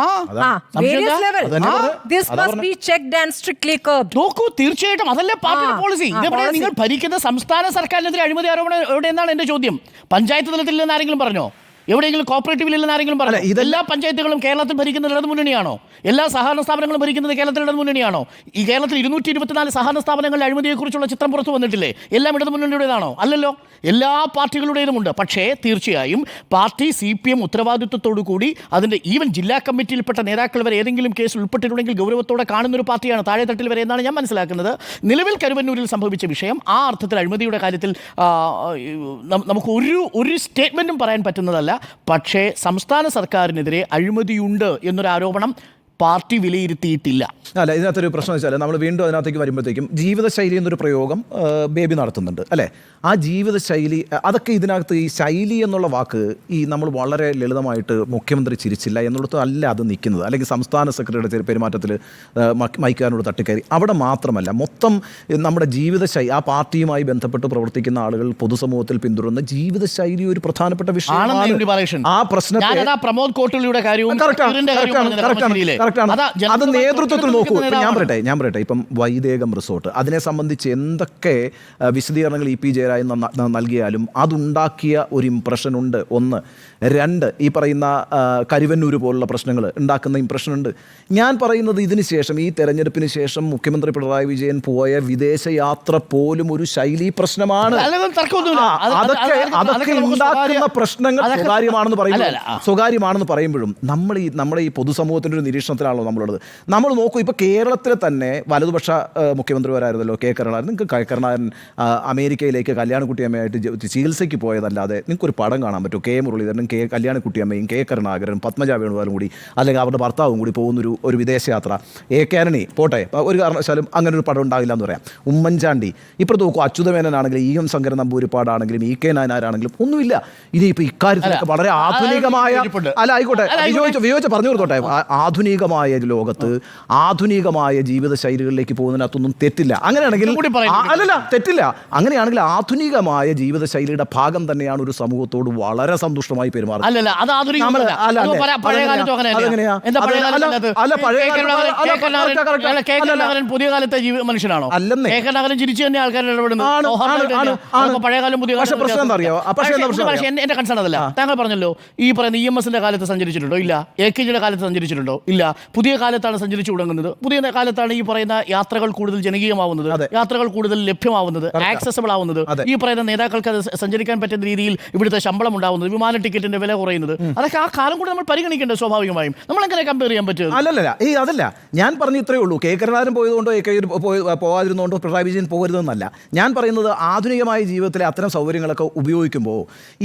This must be checked and strictly curbed. നോക്കൂ, തീർച്ചയായിട്ടും അതല്ലേ പാർട്ടിയുടെ പോളിസി. ഇതെവിടെ നിങ്ങൾ ഭരിക്കുന്ന സംസ്ഥാന സർക്കാരിനെതിരെ അഴിമതി ആരോപണം എവിടെയെന്നാണ് എന്റെ ചോദ്യം. പഞ്ചായത്ത് തലത്തിൽ നിന്ന് ആരെങ്കിലും പറഞ്ഞോ? എവിടെയെങ്കിലും കോപ്പറേറ്റീവിൽ നിന്ന് ആരെങ്കിലും പറഞ്ഞു? എല്ലാ പഞ്ചായത്തുകളും കേരളത്തിൽ ഭരിക്കുന്നത് ഇടതു മുന്നണിയാണോ? എല്ലാ സഹകരണ സ്ഥാപനങ്ങളും ഭരിക്കുന്നത് കേരളത്തിൽ ഇടതു മുന്നണിയാണോ? ഈ കേരളത്തിൽ 224 സഹകരണ സ്ഥാപനങ്ങളുടെ അഴിമതിയെക്കുറിച്ചുള്ള ചിത്രം പുറത്തു വന്നിട്ടില്ലേ? എല്ലാം ഇടതു മുന്നണിയുടേതാണോ? അല്ലല്ലോ, എല്ലാ പാർട്ടികളുടേതുമുണ്ട്. പക്ഷേ തീർച്ചയായും പാർട്ടി CPM ഉത്തരവാദിത്വത്തോടു കൂടി അതിൻ്റെ ഈവൻ ജില്ലാ കമ്മിറ്റിയിൽപ്പെട്ട നേതാക്കൾ വരെ ഏതെങ്കിലും കേസ് ഉൾപ്പെട്ടിട്ടുണ്ടെങ്കിൽ ഗൗരവത്തോടെ കാണുന്നൊരു പാർട്ടിയാണ് താഴെത്തട്ടിൽ വരെ എന്നാണ് ഞാൻ മനസ്സിലാക്കുന്നത്. നിലവിൽ കരുവന്നൂരിൽ സംഭവിച്ച വിഷയം ആ അർത്ഥത്തിൽ അഴിമതിയുടെ കാര്യത്തിൽ നമുക്ക് ഒരു സ്റ്റേറ്റ്മെൻറ്റും പറയാൻ പറ്റുന്നതല്ല. പക്ഷേ സംസ്ഥാന സർക്കാരിനെതിരെ അഴിമതിയുണ്ട് എന്നൊരു ആരോപണം പാർട്ടി വിലയിരുത്തിയിട്ടില്ല. അല്ല, ഇതിനകത്തൊരു പ്രശ്നം വെച്ചാൽ നമ്മൾ വീണ്ടും അതിനകത്തേക്ക് വരുമ്പോഴത്തേക്കും ജീവിതശൈലി എന്നൊരു പ്രയോഗം ബേബി നടത്തുന്നുണ്ട് അല്ലേ? ആ ജീവിതശൈലി, അതൊക്കെ ഇതിനകത്ത് ഈ ശൈലി എന്നുള്ള വാക്ക് ഈ നമ്മൾ വളരെ ലളിതമായിട്ട് മുഖ്യമന്ത്രി ചിരിച്ചില്ല എന്നുള്ളത് അല്ല അത് നിൽക്കുന്നത്. അല്ലെങ്കിൽ സംസ്ഥാന സെക്രട്ടറിയുടെ പെരുമാറ്റത്തിൽ മൈക്കാനോട് തട്ടിക്കയറി അവിടെ മാത്രമല്ല, മൊത്തം നമ്മുടെ ജീവിതശൈലി, ആ പാർട്ടിയുമായി ബന്ധപ്പെട്ട് പ്രവർത്തിക്കുന്ന ആളുകൾ പൊതുസമൂഹത്തിൽ പിന്തുടരുന്ന ജീവിതശൈലി ഒരു പ്രധാനപ്പെട്ട വിഷയമാണ്. ആ പ്രശ്നത്തെ പ്രമോദ് കോട്ടലിയുടെ കാര്യവും കറക്റ്റാണ്. അതാ, അത് ജനങ്ങൾ നേതൃത്വത്തിൽ നോക്കൂ. നേതാവാണ്. ഞാൻ പറയട്ടെ ഇപ്പം വൈദേകം റിസോർട്ട് അതിനെ സംബന്ധിച്ച് എന്തൊക്കെ വിശദീകരണങ്ങൾ ഇ പി ജയരാജൻ നൽകിയാലും അതുണ്ടാക്കിയ ഒരു ഇംപ്രഷൻ ഉണ്ട്. ഒന്ന്. രണ്ട്, ഈ പറയുന്ന കരുവന്നൂർ പോലുള്ള പ്രശ്നങ്ങൾ ഉണ്ടാക്കുന്ന ഇംപ്രഷൻ ഉണ്ട്. ഞാൻ പറയുന്നത് ഇതിന് ശേഷം, ഈ തെരഞ്ഞെടുപ്പിന് ശേഷം മുഖ്യമന്ത്രി പിണറായി വിജയൻ പോയ വിദേശയാത്ര പോലും ഒരു ശൈലീ പ്രശ്നമാണ്. അതൊക്കെ ഉണ്ടാക്കുന്ന പ്രശ്നങ്ങൾ സ്വകാര്യമാണെന്ന് പറയുമ്പോഴും നമ്മുടെ ഈ പൊതുസമൂഹത്തിൻ്റെ ഒരു നിരീക്ഷണത്തിലാണല്ലോ നമ്മളുള്ളത്. നമ്മൾ നോക്കൂ, ഇപ്പോൾ കേരളത്തിലെ തന്നെ വലതുപക്ഷ മുഖ്യമന്ത്രിമാരായിരുന്നല്ലോ കെ കരുണാകരൻ. നിങ്ങൾക്ക് കെ കരുണാകരൻ അമേരിക്കയിലേക്ക് കല്യാണക്കുട്ടിയമ്മയായിട്ട് ചികിത്സയ്ക്ക് പോയതല്ലാതെ നിങ്ങൾക്കൊരു പടം കാണാൻ പറ്റുമോ? കെ മുരളീധരനും കല്യാണക്കുട്ടിയമ്മയും കെ കരുണാകരനും പത്മജ വേണുഗോപാലും കൂടി അല്ലെങ്കിൽ അവരുടെ ഭർത്താവും കൂടി പോകുന്നൊരു വിദേശയാത്ര. കെ ആന്റണി പോട്ടെ, ഒരു കാരണവശാലും അങ്ങനെ ഒരു പടം ഉണ്ടാവില്ല എന്ന് പറയാം. ഉമ്മൻചാണ്ടി, ഇപ്പുറത്ത് നോക്കൂ, അച്യുതമേനനാണെങ്കിലും ഇ എം ശങ്കരൻ നമ്പൂരിപ്പാടാണെങ്കിലും ഇ കെ നായനാരാണെങ്കിലും ഒന്നുമില്ല. ഇനിയിപ്പോൾ ഇക്കാര്യത്തിലൊക്കെ വളരെ ആധുനികമായ ആയിക്കോട്ടെ, വിയോജിച്ച് പറഞ്ഞു കൊടുത്തോട്ടെ, ആധുനികമായ ലോകത്ത് ആധുനികമായ ജീവിത ശൈലികളിലേക്ക് പോകുന്നതിനകത്തൊന്നും തെറ്റില്ല. അങ്ങനെയാണെങ്കിൽ തെറ്റില്ല. അങ്ങനെയാണെങ്കിൽ ആധുനികമായ ജീവിത ശൈലിയുടെ ഭാഗം തന്നെയാണ് ഒരു സമൂഹത്തോട് വളരെ സന്തുഷ്ടമായി പെരുമാറുന്നത്. പുതിയ കാലത്തെ മനുഷ്യനാണോ? അല്ലെന്നേ. ചിരിച്ചു തന്നെ ആൾക്കാർ പഴയകാലം പുതിയ എന്റെ കൺസേൺ അതല്ല. താങ്കൾ പറഞ്ഞല്ലോ ഈ പറയുന്ന ഇ എം എസിന്റെ കാലത്ത് സഞ്ചരിച്ചിട്ടുണ്ടോ? ഇല്ല. എ കെ ജിയുടെ കാലത്ത് സഞ്ചരിച്ചിട്ടുണ്ടോ? ഇല്ല. പുതിയ കാലത്താണ് സഞ്ചരിച്ചു തുടങ്ങുന്നത്. പുതിയ കാലത്താണ് ഈ പറയുന്ന യാത്രകൾ കൂടുതൽ ജനകീയമാവുന്നത്, യാത്രകൾ കൂടുതൽ ലഭ്യമാവുന്നത്, ആക്സസബിൾ ആവുന്നത്, ഈ പറയുന്ന നേതാക്കൾക്ക് അത് സഞ്ചരിക്കാൻ പറ്റുന്ന രീതിയിൽ ഇവിടുത്തെ ശമ്പളം ഉണ്ടാവുന്നത്, വിമാന ടിക്കറ്റിന്റെ വില കുറയുന്നത്, അതൊക്കെ ആ കാലം കൂടെ നമ്മൾ പരിഗണിക്കേണ്ടത് സ്വാഭാവികമായും. നമ്മൾ എങ്ങനെ കമ്പയർ ചെയ്യാൻ പറ്റും? അതല്ല ഞാൻ പറഞ്ഞു ഇത്രയേ ഉള്ളൂ. കെ കരുണാകരൻ പോയതുകൊണ്ടോ എ കെ പോകാതിരുന്നുകൊണ്ടോ പിണറായി വിജയൻ പോകരുതെന്നല്ല ഞാൻ പറയുന്നത്. ആധുനികമായ ജീവിതത്തിലെ അത്തരം സൗകര്യങ്ങളൊക്കെ ഉപയോഗിക്കുമ്പോൾ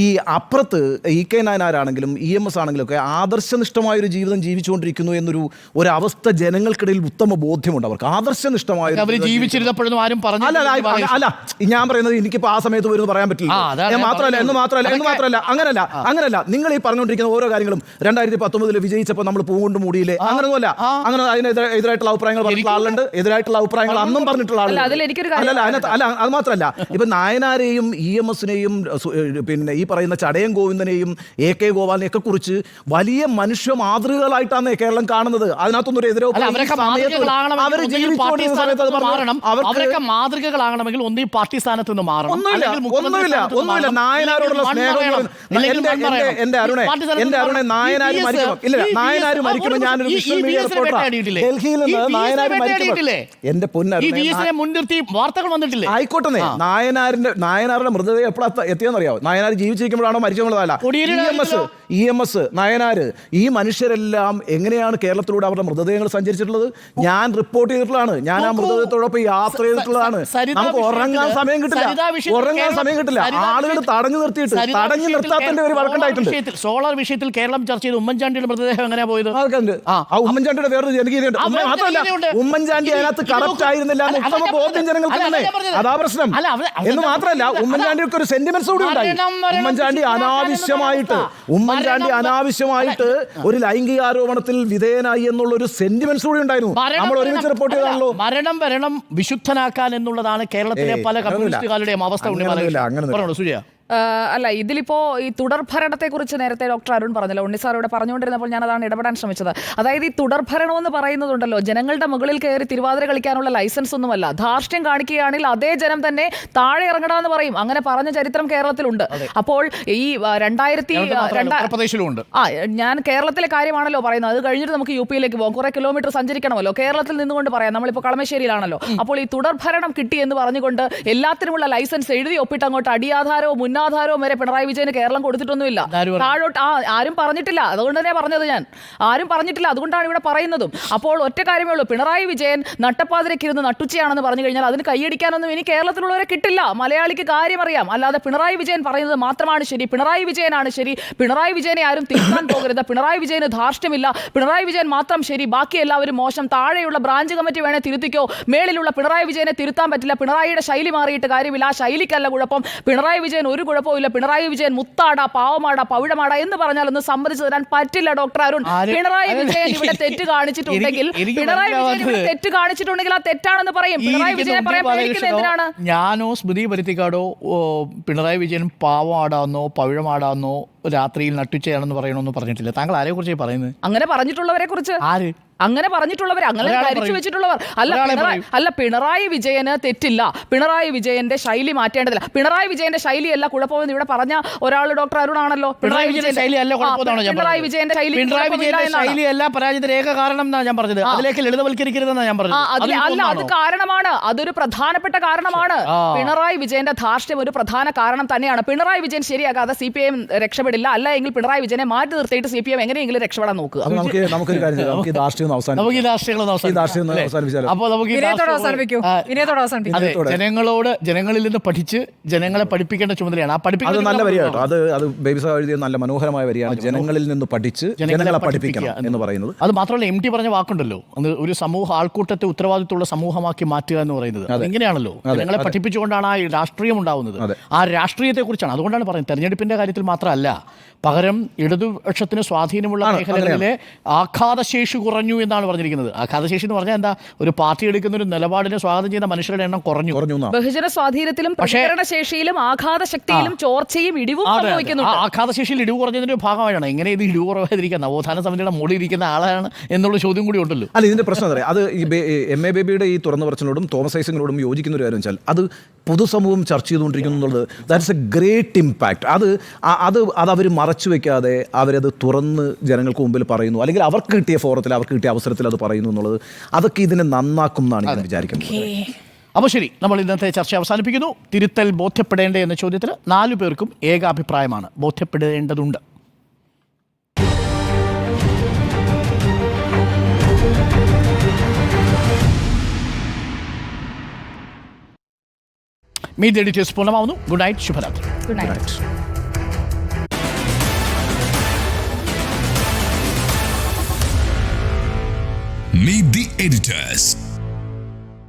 ഈ അപ്പുറത്ത് ഇ കെ നായനാരാണെങ്കിലും ഇ എം എസ് ആണെങ്കിലും ഒക്കെ ആദർശനിഷ്ഠമായൊരു ജീവിതം ജീവിച്ചുകൊണ്ടിരിക്കുന്നു എന്നൊരു അവസ്ഥ ജനങ്ങൾക്കിടയിൽ ഉത്തമ ബോധ്യമുണ്ട്. അവർക്ക് ആദർശനിഷ്ഠമായ ജീവിച്ചിരുന്നപ്പോഴൊന്നും ആരും അല്ല, ഞാൻ പറയുന്നത് എനിക്കിപ്പോൾ ആ സമയത്ത് വരുമെന്ന് പറയാൻ പറ്റില്ല. അങ്ങനല്ല നിങ്ങൾ ഈ പറഞ്ഞുകൊണ്ടിരിക്കുന്ന ഓരോ കാര്യങ്ങളും 2019 വിജയിച്ചപ്പോൾ നമ്മൾ പൂകൊണ്ട് മൂടിയില്ലേ? അങ്ങനെയൊന്നുമല്ല. അങ്ങനെ അതിനെതിരായിട്ടുള്ള അഭിപ്രായങ്ങൾ പറഞ്ഞിട്ടുള്ള ആളുണ്ട്, എതിരായിട്ടുള്ള അഭിപ്രായങ്ങൾ അന്നും പറഞ്ഞിട്ടുള്ള ആളുണ്ട്. അത് മാത്രമല്ല, ഇപ്പൊ നായനാരെയും ഇ എം എസിനെയും പിന്നെ ഈ പറയുന്ന ചടയം ഗോവിന്ദനെയും എ കെ ഗോപാലിനെ ഒക്കെ കുറിച്ച് വലിയ മനുഷ്യ മാതൃകകളായിട്ടാണ് കേരളം കാണുന്നത്. അതിനകത്തൊന്നും ഒരു എതിരോ മാതൃകകളാകണമെങ്കിൽ ഒന്നീ പാർട്ടി സ്ഥാനത്ത് നിന്ന് മാറണം. ഒന്നുമില്ല. നായനാരോടുള്ള സ്നേഹം എന്റെ അരുണെ നായനാര് മരിക്കുമ്പോൾ ഞാനൊരു വിഷ്വൽ മീഡിയ റിപ്പോർട്ടറാണ്. ഡൽഹിയിൽ നിന്ന് നായനാര് മരിക്കുമ്പോൾ എന്റെ മുൻനിർത്തി വാർത്തകൾ വന്നിട്ടില്ലേ? ആയിക്കോട്ടെ, നായനാരുടെ മൃതദേഹം എപ്പോഴാ എത്തിയെന്നറിയാമോ? നായനാർ ജീവിച്ചിരിക്കുമ്പോഴാണോ മരിച്ചുള്ളതല്ല. ഇ എം എസ് നായനാര് ഈ മനുഷ്യരെല്ലാം എങ്ങനെയാണ് കേരളത്തിലൂടെ അവരുടെ മൃതദേഹങ്ങൾ സഞ്ചരിച്ചിട്ടുള്ളത് ഞാൻ റിപ്പോർട്ട് ചെയ്തിട്ടുള്ളതാണ്. ഞാൻ ആ മൃതദേഹത്തോടൊപ്പം യാത്ര ചെയ്തിട്ടുള്ളതാണ്. നമുക്ക് ഉറങ്ങാൻ സമയം കിട്ടില്ല. ആളുകൾ തടഞ്ഞു നിർത്താത്തതിന്റെ ഒരു വഴക്കുണ്ടായിട്ടുണ്ട്. സോളാർ വിഷയത്തിൽ കേരളം ചർച്ച ചെയ്ത് ഉമ്മൻചാണ്ടിയുടെ മൃതദേഹം എങ്ങനെയാ പോയത്? ഉമ്മൻചാണ്ടിയുടെ വേറൊരു ജനകീയതയുണ്ട്. മാത്രമല്ല ഉമ്മൻചാണ്ടി അതിനകത്ത് കറപ്റ്റ് ആയിരുന്നില്ല എന്ന് ഉത്തമ ബോധ്യം ജനങ്ങൾക്ക് തന്നെ. അതാ പ്രശ്നം. എന്ന് മാത്രമല്ല ഉമ്മൻചാണ്ടിക്ക് ഒരു സെന്റിമെന്റ്സ് കൂടി ഉണ്ടായി. ഉമ്മൻചാണ്ടി അനാവശ്യമായിട്ട് ഒരു ലൈംഗിക ആരോപണത്തിൽ വിധേയനായി എന്നുള്ള ഒരു സെന്റിമെന്റ്സ് കൂടി ഉണ്ടായിരുന്നു. നമ്മൾ ഒരുമിച്ച് റിപ്പോർട്ട് ചെയ്താണല്ലോ. മരണം വിശുദ്ധനാക്കാൻ എന്നുള്ളതാണ് കേരളത്തിലെ പല കമ്മ്യൂണിസ്റ്റുകാരുടെയും അവസ്ഥ. സുജയ, അല്ല, ഇതിലിപ്പോ ഈ തുടർഭരണത്തെക്കുറിച്ച് നേരത്തെ ഡോക്ടർ അരുൺ പറഞ്ഞല്ലോ, ഉണ്ണി സാർ ഇവിടെ പറഞ്ഞുകൊണ്ടിരുന്നപ്പോൾ ഞാൻ അതാണ് ഇടപെടാൻ ശ്രമിച്ചത്. അതായത് ഈ തുടർഭരണം എന്ന് പറയുന്നതുണ്ടല്ലോ, ജനങ്ങളുടെ മുകളിൽ കയറി തിരുവാതിര കളിക്കാനുള്ള ലൈസൻസ് ഒന്നുമല്ല. ധാർഷ്ട്യം കാണിക്കുകയാണെങ്കിൽ അതേ ജനം തന്നെ താഴെ ഇറങ്ങണമെന്ന് പറയും. അങ്ങനെ പറഞ്ഞ ചരിത്രം കേരളത്തിലുണ്ട്. അപ്പോൾ ഈ 2000 ഞാൻ കേരളത്തിലെ കാര്യമാണല്ലോ പറയുന്നത്. അത് കഴിഞ്ഞിട്ട് നമുക്ക് യു പിയിലേക്ക് പോകാം. കുറെ കിലോമീറ്റർ സഞ്ചരിക്കണമല്ലോ. കേരളത്തിൽ നിന്നുകൊണ്ട് പറയാം, നമ്മളിപ്പോൾ കളമശ്ശേരിയിലാണല്ലോ. അപ്പോൾ ഈ തുടർഭരണം കിട്ടി എന്ന് പറഞ്ഞുകൊണ്ട് എല്ലാത്തിനുമുള്ള ലൈസൻസ് എഴുതി ഒപ്പിട്ട് അങ്ങോട്ട് അടിയാധാരവും മുന്നാധാരവും വരെ പിണറായി വിജയന് കേരളം കൊടുത്തിട്ടൊന്നുമില്ല. താഴോട്ട് ആരും പറഞ്ഞിട്ടില്ല. അതുകൊണ്ട് തന്നെ പറഞ്ഞത് ഞാൻ ആരും പറഞ്ഞിട്ടില്ല. അതുകൊണ്ടാണ് ഇവിടെ പറയുന്നതും. അപ്പോൾ ഒറ്റ കാര്യമേ ഉള്ളൂ, പിണറായി വിജയൻ നട്ടപ്പാതിരക്ക് ഇരുന്ന് നട്ടുച്ചയാണെന്ന് പറഞ്ഞു കഴിഞ്ഞാൽ അതിന് കൈയടിക്കാനൊന്നും ഇനി കേരളത്തിലുള്ളവരെ കിട്ടില്ല. മലയാളിക്ക് കാര്യം അറിയാം. അല്ലാതെ പിണറായി വിജയൻ പറയുന്നത് മാത്രമാണ് ശരി, പിണറായി വിജയനാണ് ശരി, പിണറായി വിജയനെ ആരും തിരുത്താൻ പോകരുത്, പിണറായി വിജയന് ധാർഷ്ട്യമില്ല, പിണറായി വിജയൻ മാത്രം ശരി, ബാക്കി എല്ലാവരും മോശം, താഴെയുള്ള ബ്രാഞ്ച് കമ്മിറ്റി വേണേ തിരുത്തിക്കോ, മേളിലുള്ള പിണറായി വിജയനെ തിരുത്താൻ പറ്റില്ല, പിണറായിയുടെ ശൈലി മാറിയിട്ട് കാര്യമില്ല, ആ ശൈലിക്കല്ല കുഴപ്പം, പിണറായി വിജയൻ ഒരു കുഴപ്പമില്ല, പിണറായി വിജയൻ മുത്താടാ, പാവമാടാ, പവിഴമാടാ എന്ന് പറഞ്ഞാലൊന്നും സമ്മതിച്ചു തരാൻ പറ്റില്ല ഡോക്ടർ അരുൺ. പിണറായി വിജയൻ ഇവിടെ തെറ്റ് കാണിച്ചിട്ടുണ്ടെങ്കിൽ ആ തെറ്റാണെന്ന് പറയും. പിണറായി വിജയനെ പറയാൻ ഞാനോ സ്മൃതി പരുത്തിക്കാടോ പിണറായി വിജയൻ പാവമാടാന്നോ പവിഴമാടാന്നോ രാത്രിയിൽ നട്ടുച്ചയാണെന്ന് പറയണമെന്ന് പറഞ്ഞിട്ടില്ല. താങ്കൾ ആരെക്കുറിച്ചാണ് പറയുന്നത്? അങ്ങനെ പറഞ്ഞിട്ടുള്ളവരെ കുറിച്ച് ആര്? അങ്ങനെ പറഞ്ഞിട്ടുള്ളവർ, അങ്ങനെ ഒരാളെ ധരിച്ചു പറയൂ. വെച്ചിട്ടുള്ളവർ അല്ല. പിണറായി വിജയന് തെറ്റില്ല, പിണറായി വിജയന്റെ ശൈലി മാറ്റേണ്ടതില്ല. പിണറായി വിജയന്റെ ശൈലിയല്ല കുഴപ്പമെന്ന് ഇവിടെ പറഞ്ഞ ഒരാൾ ഡോക്ടർ അരുണാണല്ലോ. പിണറായി വിജയന്റെ ശൈലിയല്ല കുഴപ്പമെന്നാണ് ഞാൻ പിണറായി വിജയന്റെ പിണറായി വിജയന്റെ ശൈലിയല്ല പരാജയത്തിന്റെ ഏക കാരണം എന്നാണ് ഞാൻ പറഞ്ഞത്. അതിലേക്ക് ലളിതവൽക്കരിക്കരുതെന്നാണ് ഞാൻ പറഞ്ഞത്. അല്ല, അത് കാരണമാണ്, അതൊരു പ്രധാനപ്പെട്ട കാരണമാണ്. പിണറായി വിജയന്റെ ധാർഷ്ട്യം ഒരു പ്രധാന കാരണം തന്നെയാണ്. പിണറായി വിജയൻ ശരിയാകാതെ CPM രക്ഷപ്പെടില്ല. അല്ല എങ്കിൽ പിണറായി വിജയനെ മാറ്റി നിർത്തിയിട്ട് CPM എങ്ങനെയെങ്കിലും രക്ഷപ്പെടാൻ നോക്കുക. നമുക്കൊരു കാര്യം ചെയ്യാം. നമുക്ക് ഈ രാഷ്ട്രീയം നമുക്ക് ഈ രാഷ്ട്രീയങ്ങളൊന്നും അവസാനിപ്പിച്ചാലോ? അപ്പോൾ നമുക്ക് ജനങ്ങളിൽ നിന്ന് പഠിച്ച് ജനങ്ങളെ പഠിപ്പിക്കേണ്ട ചുമതലയാണ്. അത് നല്ല വരികട്ടോ. അത് ബേബി സാഹ എഴുതിയ നല്ല മനോഹരമായ വരിയാണ്. ജനങ്ങളിൽ നിന്ന് പഠിച്ച് ജനങ്ങളെ പഠിപ്പിക്കണം എന്ന് പറയുന്നത്. അത് മാത്രമല്ല, MT പറഞ്ഞ വാക്കുണ്ടല്ലോ, ഒരു സമൂഹ ആൾക്കൂട്ടത്തെ ഉത്തരവാദിത്തമുള്ള സമൂഹമാക്കി മാറ്റുക എന്ന് പറയുന്നത് ഇങ്ങനെയാണല്ലോ. ജനങ്ങളെ പഠിപ്പിച്ചുകൊണ്ടാണ് ആ രാഷ്ട്രീയം ഉണ്ടാവുന്നത്. ആ രാഷ്ട്രീയത്തെ കുറിച്ചാണ്. അതുകൊണ്ടാണ് പറയുന്നത് തെരഞ്ഞെടുപ്പിന്റെ കാര്യത്തിൽ മാത്രമല്ല, പകരം ഇടതുപക്ഷത്തിന് സ്വാധീനമുള്ള മേഖലകളിലെ ആഘാതശേഷി കുറഞ്ഞു എന്നാണ് പറഞ്ഞിരിക്കുന്നത്. ആഘാതശേഷി എന്ന് പറഞ്ഞാൽ എന്താ? ഒരു പാർട്ടി എടുക്കുന്ന ഒരു നിലപാടിനെ സ്വാഗതം ചെയ്യുന്ന മനുഷ്യരുടെ എണ്ണം കുറഞ്ഞു. ബഹുജന സ്വാധീനത്തിലും പ്രതികരണശേഷിയിലും ആഘാതശക്തിയിലും ചോർച്ചയും ഇടിവും സംഭവിക്കുന്നുണ്ട്. ആഘാതശേഷിയിൽ ഇടിവ് കുറഞ്ഞതിന്റെ ഒരു ഭാഗമായിട്ടാണ്. എങ്ങനെ ഇത് ഇടിവ് കുറവാതിരിക്കുക? നവോത്ഥാന സമിതിയുടെ മുകളിൽ ഇരിക്കുന്ന ആളാണ് എന്നുള്ള ചോദ്യം കൂടി ഉണ്ടല്ലോ. അല്ല, ഇതിന്റെ പ്രശ്നം അറിയാം. അത് ഈ MA ബേബിയുടെ ഈ തുറന്നു പറച്ചിലോടും തോമസ് ഐസക്കിനോടും യോജിക്കുന്ന ഒരു കാര്യം വെച്ചാൽ അത് പൊതുസമൂഹം ചർച്ച ചെയ്തുകൊണ്ടിരിക്കുന്നു എന്നുള്ളത് ദാറ്റ്സ് എ ഗ്രേറ്റ് ഇമ്പാക്ട്. അത് അവർ മറച്ചു വെക്കാതെ അവരത് തുറന്ന് ജനങ്ങൾക്ക് മുമ്പിൽ പറയുന്നു, അല്ലെങ്കിൽ അവർക്ക് കിട്ടിയ ഫോറത്തിൽ അവർക്ക് കിട്ടിയ അവസരത്തിൽ അത് പറയുന്നു എന്നുള്ളത് അതൊക്കെ ഇതിനെ നന്നാക്കും എന്നാണ് ഞാൻ വിചാരിക്കുന്നത്. അപ്പോൾ ശരി, നമ്മൾ ഇന്നത്തെ ചർച്ച അവസാനിപ്പിക്കുന്നു. തിരുത്തൽ ബോധ്യപ്പെടേണ്ടേ എന്ന ചോദ്യത്തിൽ 4 പേർക്കും ഏകാഭിപ്രായമാണ്, ബോധ്യപ്പെടേണ്ടതുണ്ട്. മീറ്റ് ദി എഡിറ്റേഴ്സ് പൂർണ്ണമാവുന്നു. ഗുഡ് നൈറ്റ്, ശുഭരാത്രി. Good night. Meet the editors.